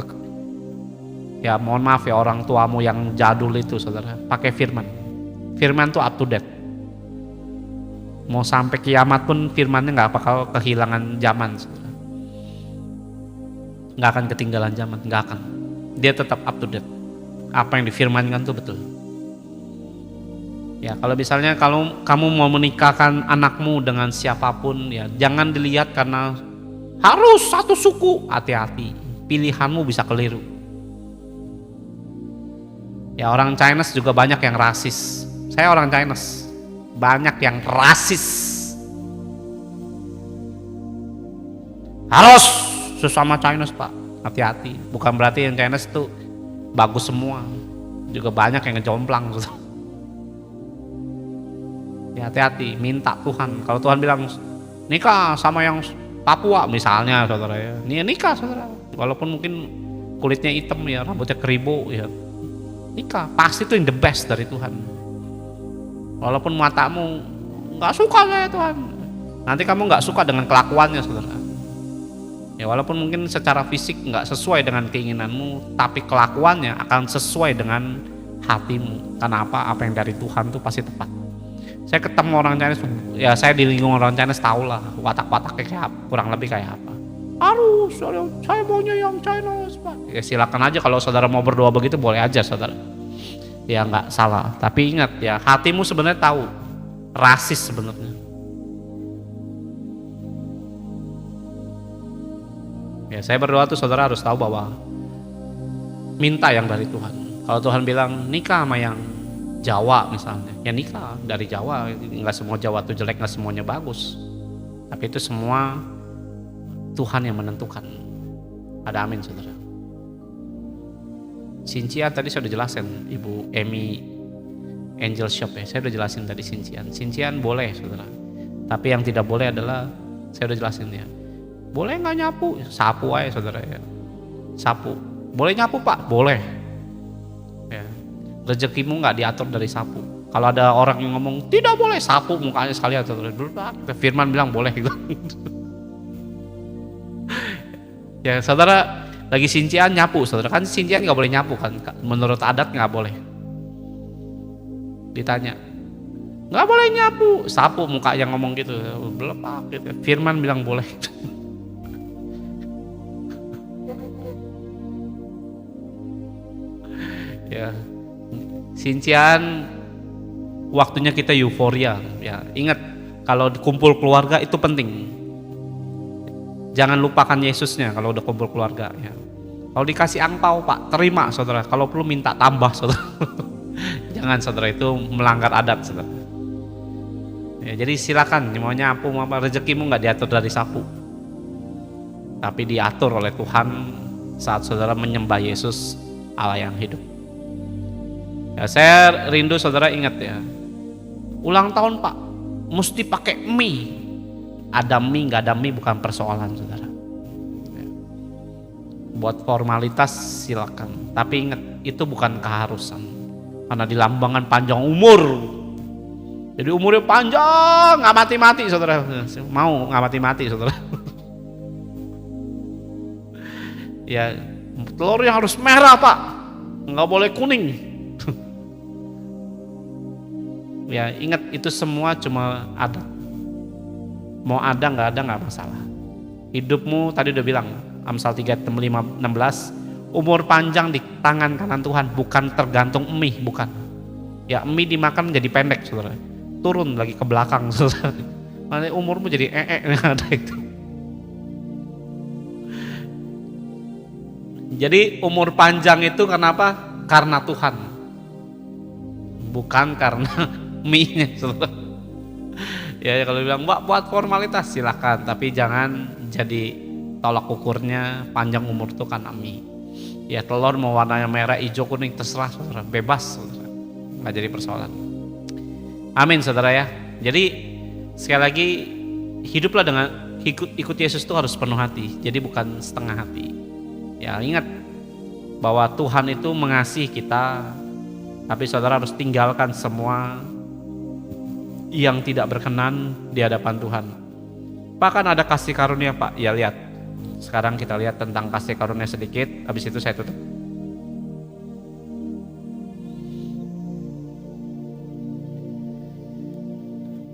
[SPEAKER 1] ya mohon maaf ya orang tuamu yang jadul itu saudara. Pakai firman. Firman tuh up to date. Mau sampai kiamat pun firmannya nggak bakal kehilangan zaman saudara. Nggak akan ketinggalan zaman, nggak akan. Dia tetap up to date. Apa yang difirmankan tuh betul. Ya kalau misalnya kalau kamu mau menikahkan anakmu dengan siapapun ya jangan dilihat karena harus satu suku. Hati-hati, pilihanmu bisa keliru. Ya orang Chinese juga banyak yang rasis. Saya orang Chinese, banyak yang rasis. Harus sesama Chinese Pak, hati-hati. Bukan berarti yang Chinese itu bagus semua, juga banyak yang ngejomplang. Ya hati-hati, minta Tuhan. Kalau Tuhan bilang nikah sama yang Papua misalnya saudara ya, nikah saudara. Walaupun mungkin kulitnya hitam ya, rambutnya keribu ya, nikah. Pasti itu yang the best dari Tuhan. Walaupun matamu nggak suka saya Tuhan. Nanti kamu nggak suka dengan kelakuannya, saudara. Ya walaupun mungkin secara fisik nggak sesuai dengan keinginanmu, tapi kelakuannya akan sesuai dengan hatimu. Karena apa yang dari Tuhan tuh pasti tepat. Saya ketemu orang Chinese, ya saya di lingkungan orang Chinese tahu lah watak-wataknya kayak apa, kurang lebih kayak apa. Harus, saya maunya yang Chinese Pak. Ya silakan aja kalau saudara mau berdoa begitu boleh aja saudara. Ya nggak salah, tapi ingat ya hatimu sebenarnya tahu rasis sebenarnya. Ya saya berdoa tuh saudara harus tahu bahwa minta yang dari Tuhan. Kalau Tuhan bilang nikah sama yang Jawa misalnya, ya nikah dari Jawa. Nggak semua Jawa tuh jelek, nggak semuanya bagus. Tapi itu semua Tuhan yang menentukan. Ada amin saudara. Sincian tadi saya udah jelasin, Ibu Emi Angel Shop ya, saya udah jelasin tadi sincian. Sincian boleh saudara, tapi yang tidak boleh adalah saya udah jelasin ya. Boleh nggak nyapu? Sapu aja saudara ya. Sapu. Boleh nyapu Pak? Boleh. Ya. Rezekimu nggak diatur dari sapu. Kalau ada orang yang ngomong tidak boleh sapu mukanya sekalian saudara. Firman bilang boleh gitu. Ya saudara lagi sincian nyapu saudara, kan sincian nggak boleh nyapu kan? Menurut adat nggak boleh. Ditanya nggak boleh nyapu, sapu muka yang ngomong gitu. Belepak gitu. Firman bilang boleh. Ya, sincian waktunya kita euforia ya. Ingat kalau kumpul keluarga itu penting. Jangan lupakan Yesusnya kalau udah kumpul keluarga ya. Kalau dikasih angpau Pak, terima saudara. Kalau perlu minta tambah saudara. Jangan saudara, itu melanggar adat saudara. Ya, jadi silakan mau nyapu mau apa, rezekimu nggak diatur dari sapu. Tapi diatur oleh Tuhan saat saudara menyembah Yesus Allah yang hidup. Ya, saya rindu saudara ingat ya, ulang tahun Pak, mesti pakai mie. Ada mie nggak ada mie bukan persoalan saudara. Ya. Buat formalitas silakan, tapi ingat itu bukan keharusan. Karena di lambangkan panjang umur. Jadi umurnya panjang, nggak mati-mati saudara. Mau nggak mati-mati saudara. Ya telurnya harus merah Pak, nggak boleh kuning. Ya ingat itu semua cuma adat. Mau ada nggak masalah. Hidupmu tadi udah bilang Amsal 3:16, umur panjang di tangan kanan Tuhan, bukan tergantung mie, bukan. Ya mie dimakan jadi pendek saudara, turun lagi ke belakang saudara. Makanya umurmu jadi ada itu. Jadi umur panjang itu kenapa? Karena Tuhan, bukan karena mie-nya saudara. Ya kalau bilang Mbak buat formalitas silakan, tapi jangan jadi tolak ukurnya panjang umur itu karena mie. Ya telur mau warnanya merah, hijau, kuning terserah saudara, bebas saudara, nggak jadi persoalan. Amin saudara ya. Jadi sekali lagi hiduplah dengan ikut Yesus itu harus penuh hati, jadi bukan setengah hati. Ya ingat bahwa Tuhan itu mengasihi kita, tapi saudara harus tinggalkan semua yang tidak berkenan di hadapan Tuhan. Bahkan ada kasih karunia Pak, ya lihat. Sekarang kita lihat tentang kasih karunia sedikit, habis itu saya tutup.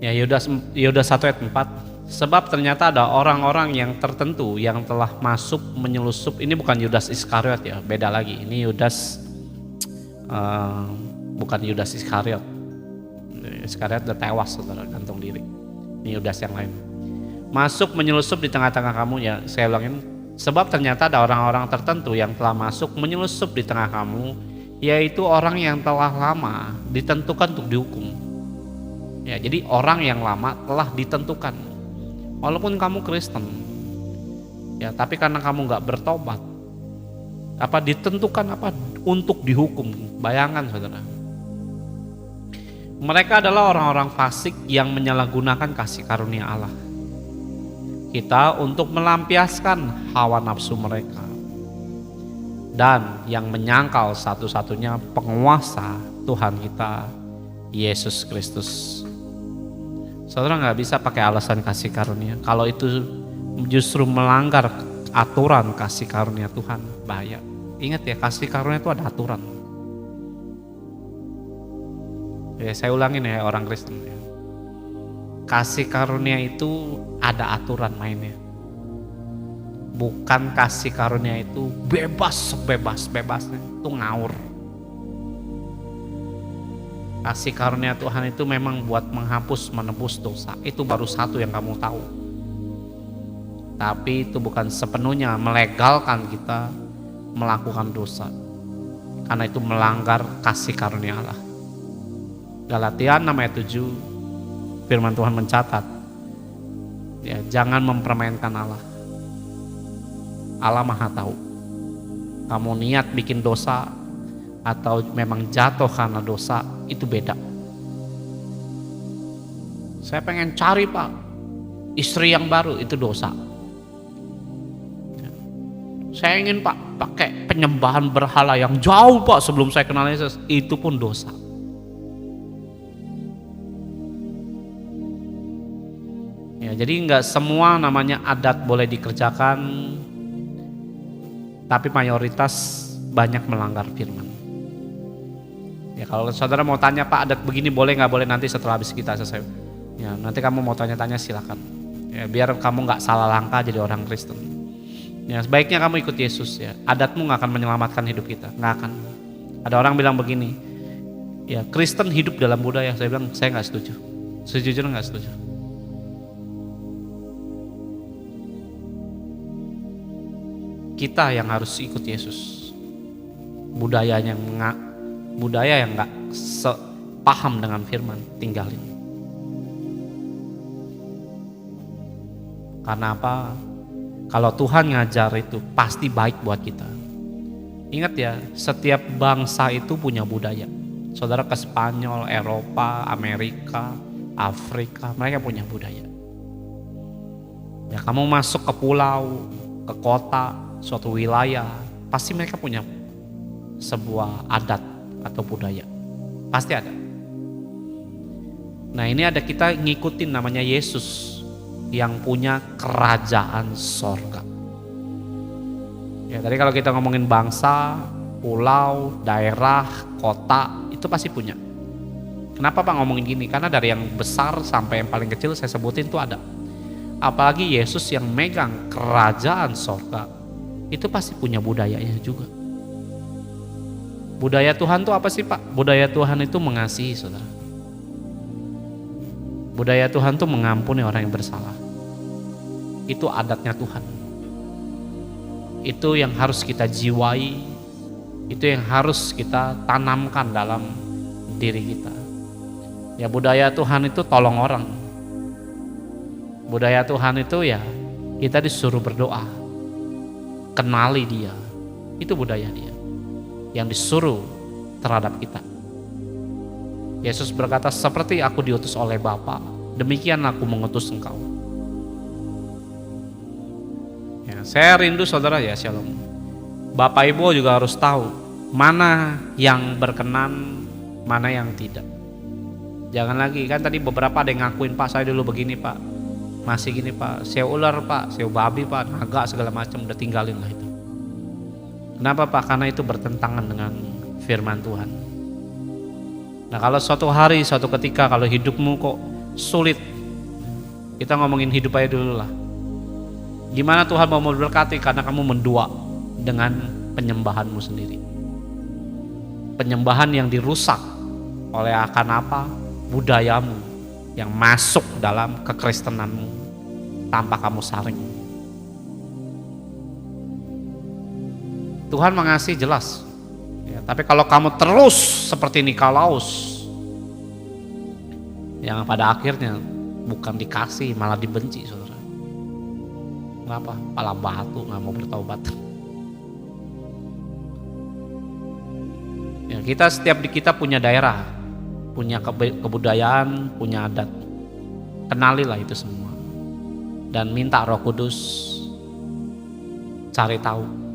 [SPEAKER 1] Ya Yudas 1 ayat 4. Sebab ternyata ada orang-orang yang tertentu yang telah masuk menyelusup. Ini bukan Yudas Iskariot ya, beda lagi. Ini Yudas bukan Yudas Iskariot. Iskariot udah tewas saudara, gantung diri. Ini Yudas yang lain. Masuk menyelusup di tengah-tengah kamu ya, saya ulangin. Sebab ternyata ada orang-orang tertentu yang telah masuk menyelusup di tengah kamu, yaitu orang yang telah lama ditentukan untuk dihukum. Ya, jadi orang yang lama telah ditentukan. Walaupun kamu Kristen, ya tapi karena kamu nggak bertobat, ditentukan untuk dihukum. Bayangan saudara. Mereka adalah orang-orang fasik yang menyalahgunakan kasih karunia Allah kita untuk melampiaskan hawa nafsu mereka, dan yang menyangkal satu-satunya penguasa Tuhan kita Yesus Kristus. Saudara nggak bisa pakai alasan kasih karunia. Kalau itu justru melanggar aturan kasih karunia Tuhan, bahaya. Ingat ya, kasih karunia itu ada aturan. Ya, saya ulangin ya orang Kristen ya. Kasih karunia itu ada aturan mainnya. Bukan kasih karunia itu bebas sebebas-bebasnya. Itu ngawur. Kasih karunia Tuhan itu memang buat menghapus, menebus dosa. Itu baru satu yang kamu tahu. Tapi itu bukan sepenuhnya melegalkan kita melakukan dosa. Karena itu melanggar kasih karunia Allah. Galatia 6 ayat 7, firman Tuhan mencatat, ya, jangan mempermainkan Allah. Allah Maha tahu. Kamu niat bikin dosa atau memang jatuh karena dosa, itu beda. Saya pengen cari Pak istri yang baru, itu dosa. Saya ingin Pak pakai penyembahan berhala yang jauh Pak sebelum saya kenal Yesus, itu pun dosa. Ya, jadi nggak semua namanya adat boleh dikerjakan, tapi mayoritas banyak melanggar firman. Ya, kalau saudara mau tanya Pak adat begini boleh nggak boleh, nanti setelah habis kita selesai. Ya, nanti kamu mau tanya-tanya silakan. Ya, biar kamu nggak salah langkah jadi orang Kristen. Ya, sebaiknya kamu ikut Yesus ya. Adatmu nggak akan menyelamatkan hidup kita, nggak akan. Ada orang bilang begini, ya Kristen hidup dalam budaya. Saya bilang saya nggak setuju. Sejujurnya nggak setuju. Kita yang harus ikut Yesus. Budaya yang nggak sepaham dengan firman, tinggalin. Karena apa? Kalau Tuhan ngajar itu pasti baik buat kita. Ingat ya, setiap bangsa itu punya budaya. Saudara ke Spanyol, Eropa, Amerika, Afrika, mereka punya budaya. Ya, kamu masuk ke pulau, ke kota, suatu wilayah, pasti mereka punya sebuah adat atau budaya. Pasti ada. Nah, ini ada kita ngikutin namanya Yesus yang punya kerajaan sorga. Ya, tadi kalau kita ngomongin bangsa, pulau, daerah, kota, itu pasti punya. Kenapa Pak ngomongin gini? Karena dari yang besar sampai yang paling kecil saya sebutin itu ada. Apalagi Yesus yang megang kerajaan sorga, itu pasti punya budayanya juga. Budaya Tuhan itu apa sih Pak? Budaya Tuhan itu mengasihi, saudara. Budaya Tuhan itu mengampuni orang yang bersalah. Itu adatnya Tuhan. Itu yang harus kita jiwai. Itu yang harus kita tanamkan dalam diri kita. Ya, budaya Tuhan itu tolong orang. Budaya Tuhan itu ya kita disuruh berdoa. Kenali dia. Itu budaya dia. Yang disuruh terhadap kita. Yesus berkata, seperti aku diutus oleh Bapa, demikian aku mengutus engkau. Ya, saya rindu saudara ya, shalom. Bapak Ibu juga harus tahu mana yang berkenan, mana yang tidak. Jangan lagi, kan tadi beberapa ada yang ngakuin, Pak saya dulu begini Pak, masih gini Pak, saya ular Pak, saya babi Pak, naga segala macam, udah tinggalin lah itu. Kenapa Pak? Karena itu bertentangan dengan firman Tuhan. Nah, kalau suatu hari, suatu ketika kalau hidupmu kok sulit, kita ngomongin hidup aja dulu lah. Gimana Tuhan mau memberkati? Karena kamu mendua dengan penyembahanmu sendiri. Penyembahan yang dirusak oleh akan apa? Budayamu yang masuk dalam kekristenanmu tanpa kamu saring. Tuhan mengasihi jelas. Ya, tapi kalau kamu terus seperti Nikolaus, yang pada akhirnya bukan dikasih malah dibenci, saudara. Kenapa? Pala batu, nggak mau bertaubat. Ya, kita punya daerah, punya kebudayaan, punya adat. Kenalilah itu semua dan minta Roh Kudus cari tahu.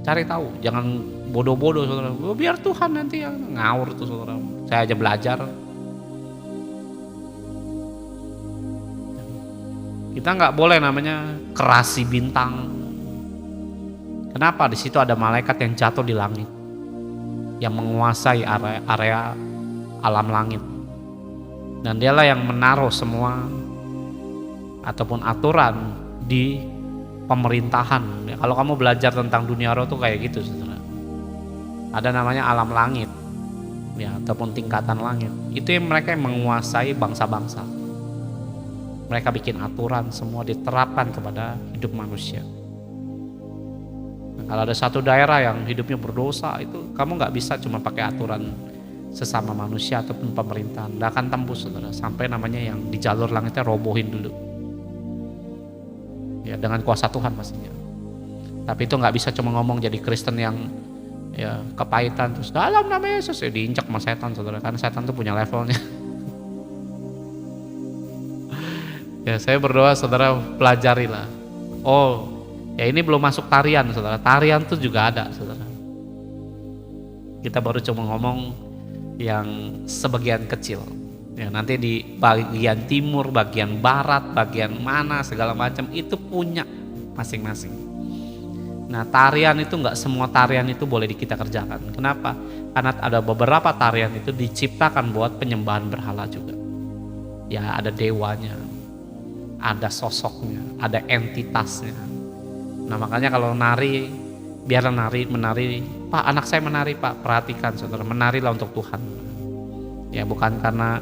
[SPEAKER 1] Cari tahu, jangan bodoh-bodoh saudara. Biar Tuhan nanti yang ngawur tuh saudara. Saya aja belajar. Kita nggak boleh namanya kerasi bintang. Kenapa? Di situ ada malaikat yang jatuh di langit, yang menguasai area alam langit. Dan dialah yang menaruh semua ataupun aturan di pemerintahan. Ya, kalau kamu belajar tentang dunia roh tuh kayak gitu, saudara. Ada namanya alam langit, ya, ataupun tingkatan langit. Itu yang mereka yang menguasai bangsa-bangsa. Mereka bikin aturan, semua diterapkan kepada hidup manusia. Nah, kalau ada satu daerah yang hidupnya berdosa, itu kamu nggak bisa cuma pakai aturan sesama manusia ataupun pemerintahan. Nggak akan tembus, saudara, sampai namanya yang di jalur langitnya robohin dulu. Ya, dengan kuasa Tuhan pastinya. Tapi itu nggak bisa cuma ngomong jadi Kristen yang ya kepahitan terus dalam nama Yesus ya diinjak sama setan, saudara, karena setan tuh punya levelnya. Ya, saya berdoa saudara pelajarilah. Oh, ya ini belum masuk tarian, saudara. Tarian tuh juga ada, saudara. Kita baru cuma ngomong yang sebagian kecil. Ya, nanti di bagian timur, bagian barat, bagian mana segala macam itu punya masing-masing. Nah, tarian itu nggak semua tarian itu boleh kita kerjakan. Kenapa? Karena ada beberapa tarian itu diciptakan buat penyembahan berhala juga. Ya, ada dewanya, ada sosoknya, ada entitasnya. Nah, makanya kalau nari, biarlah menari. Pak, anak saya menari, Pak. Perhatikan, saudara, menarilah untuk Tuhan. Ya, bukan karena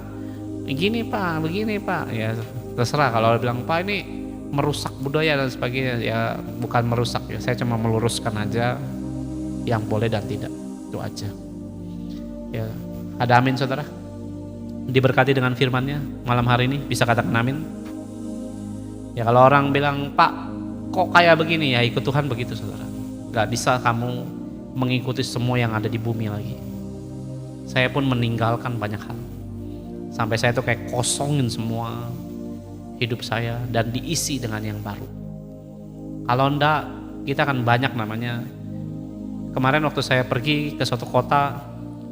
[SPEAKER 1] begini, Pak. Ya, terserah. Kalau bilang, Pak, ini merusak budaya dan sebagainya, ya bukan merusak ya. Saya cuma meluruskan aja yang boleh dan tidak. Itu aja. Ya, ada amin, saudara. Diberkati dengan firman-Nya malam hari ini, bisa katakan amin. Ya, kalau orang bilang, Pak, kok kayak begini, ya ikut Tuhan begitu, saudara. Gak bisa kamu mengikuti semua yang ada di bumi lagi. Saya pun meninggalkan banyak hal. Sampai saya tuh kayak kosongin semua hidup saya dan diisi dengan yang baru. Kalau enggak, kita akan banyak namanya. Kemarin waktu saya pergi ke suatu kota,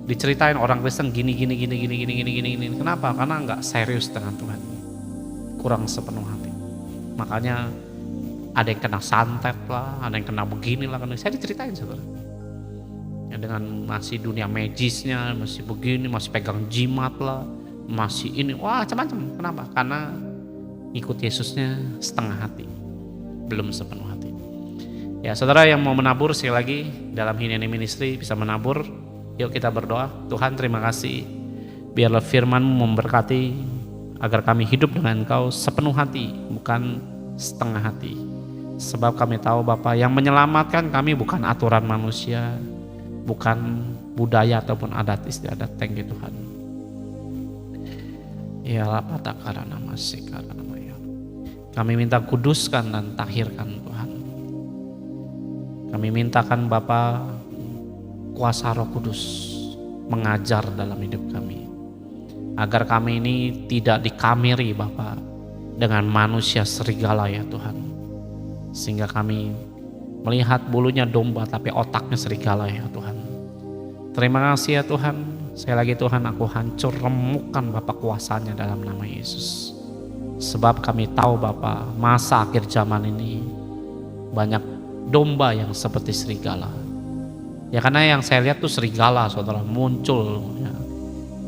[SPEAKER 1] diceritain orang Kristen gini. Kenapa? Karena enggak serius dengan Tuhan. Kurang sepenuh hati. Makanya ada yang kena santet lah, ada yang kena beginilah. Saya diceritain, saudara. Ya, dengan masih dunia magisnya, masih begini, masih pegang jimat lah, masih ini, wah macam-macam. Kenapa? Karena ikut Yesusnya setengah hati, belum sepenuh hati. Ya, saudara yang mau menabur sekali lagi dalam Hineni Ministry bisa menabur. Yuk kita berdoa. Tuhan, terima kasih, biarlah firman-Mu memberkati agar kami hidup dengan Engkau sepenuh hati, bukan setengah hati. Sebab kami tahu Bapa, yang menyelamatkan kami bukan aturan manusia, bukan budaya ataupun adat istiadat. Thank you Tuhan. Ya lapatakarana masikarana maya. Kami minta kuduskan dan tahirkan Tuhan. Kami mintakan Bapa, kuasa Roh Kudus mengajar dalam hidup kami, agar kami ini tidak dikamiri Bapa dengan manusia serigala ya Tuhan, sehingga kami melihat bulunya domba tapi otaknya serigala ya Tuhan. Terima kasih ya Tuhan. Sekali lagi Tuhan, aku hancur remukkan Bapa kuasanya dalam nama Yesus. Sebab kami tahu Bapa, masa akhir zaman ini banyak domba yang seperti serigala. Ya karena yang saya lihat tuh serigala, saudara, muncul ya,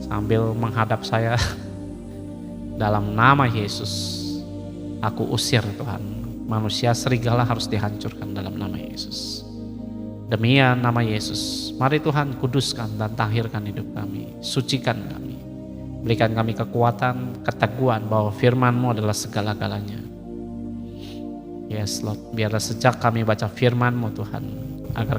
[SPEAKER 1] sambil menghadap saya. Dalam nama Yesus aku usir Tuhan, manusia serigala harus dihancurkan dalam nama Yesus. Demi nama Yesus, mari Tuhan kuduskan dan tahirkan hidup kami, sucikan kami, berikan kami kekuatan, keteguhan bahwa firman-Mu adalah segala-galanya. Yes Lord, biarlah sejak kami baca firman-Mu Tuhan, agar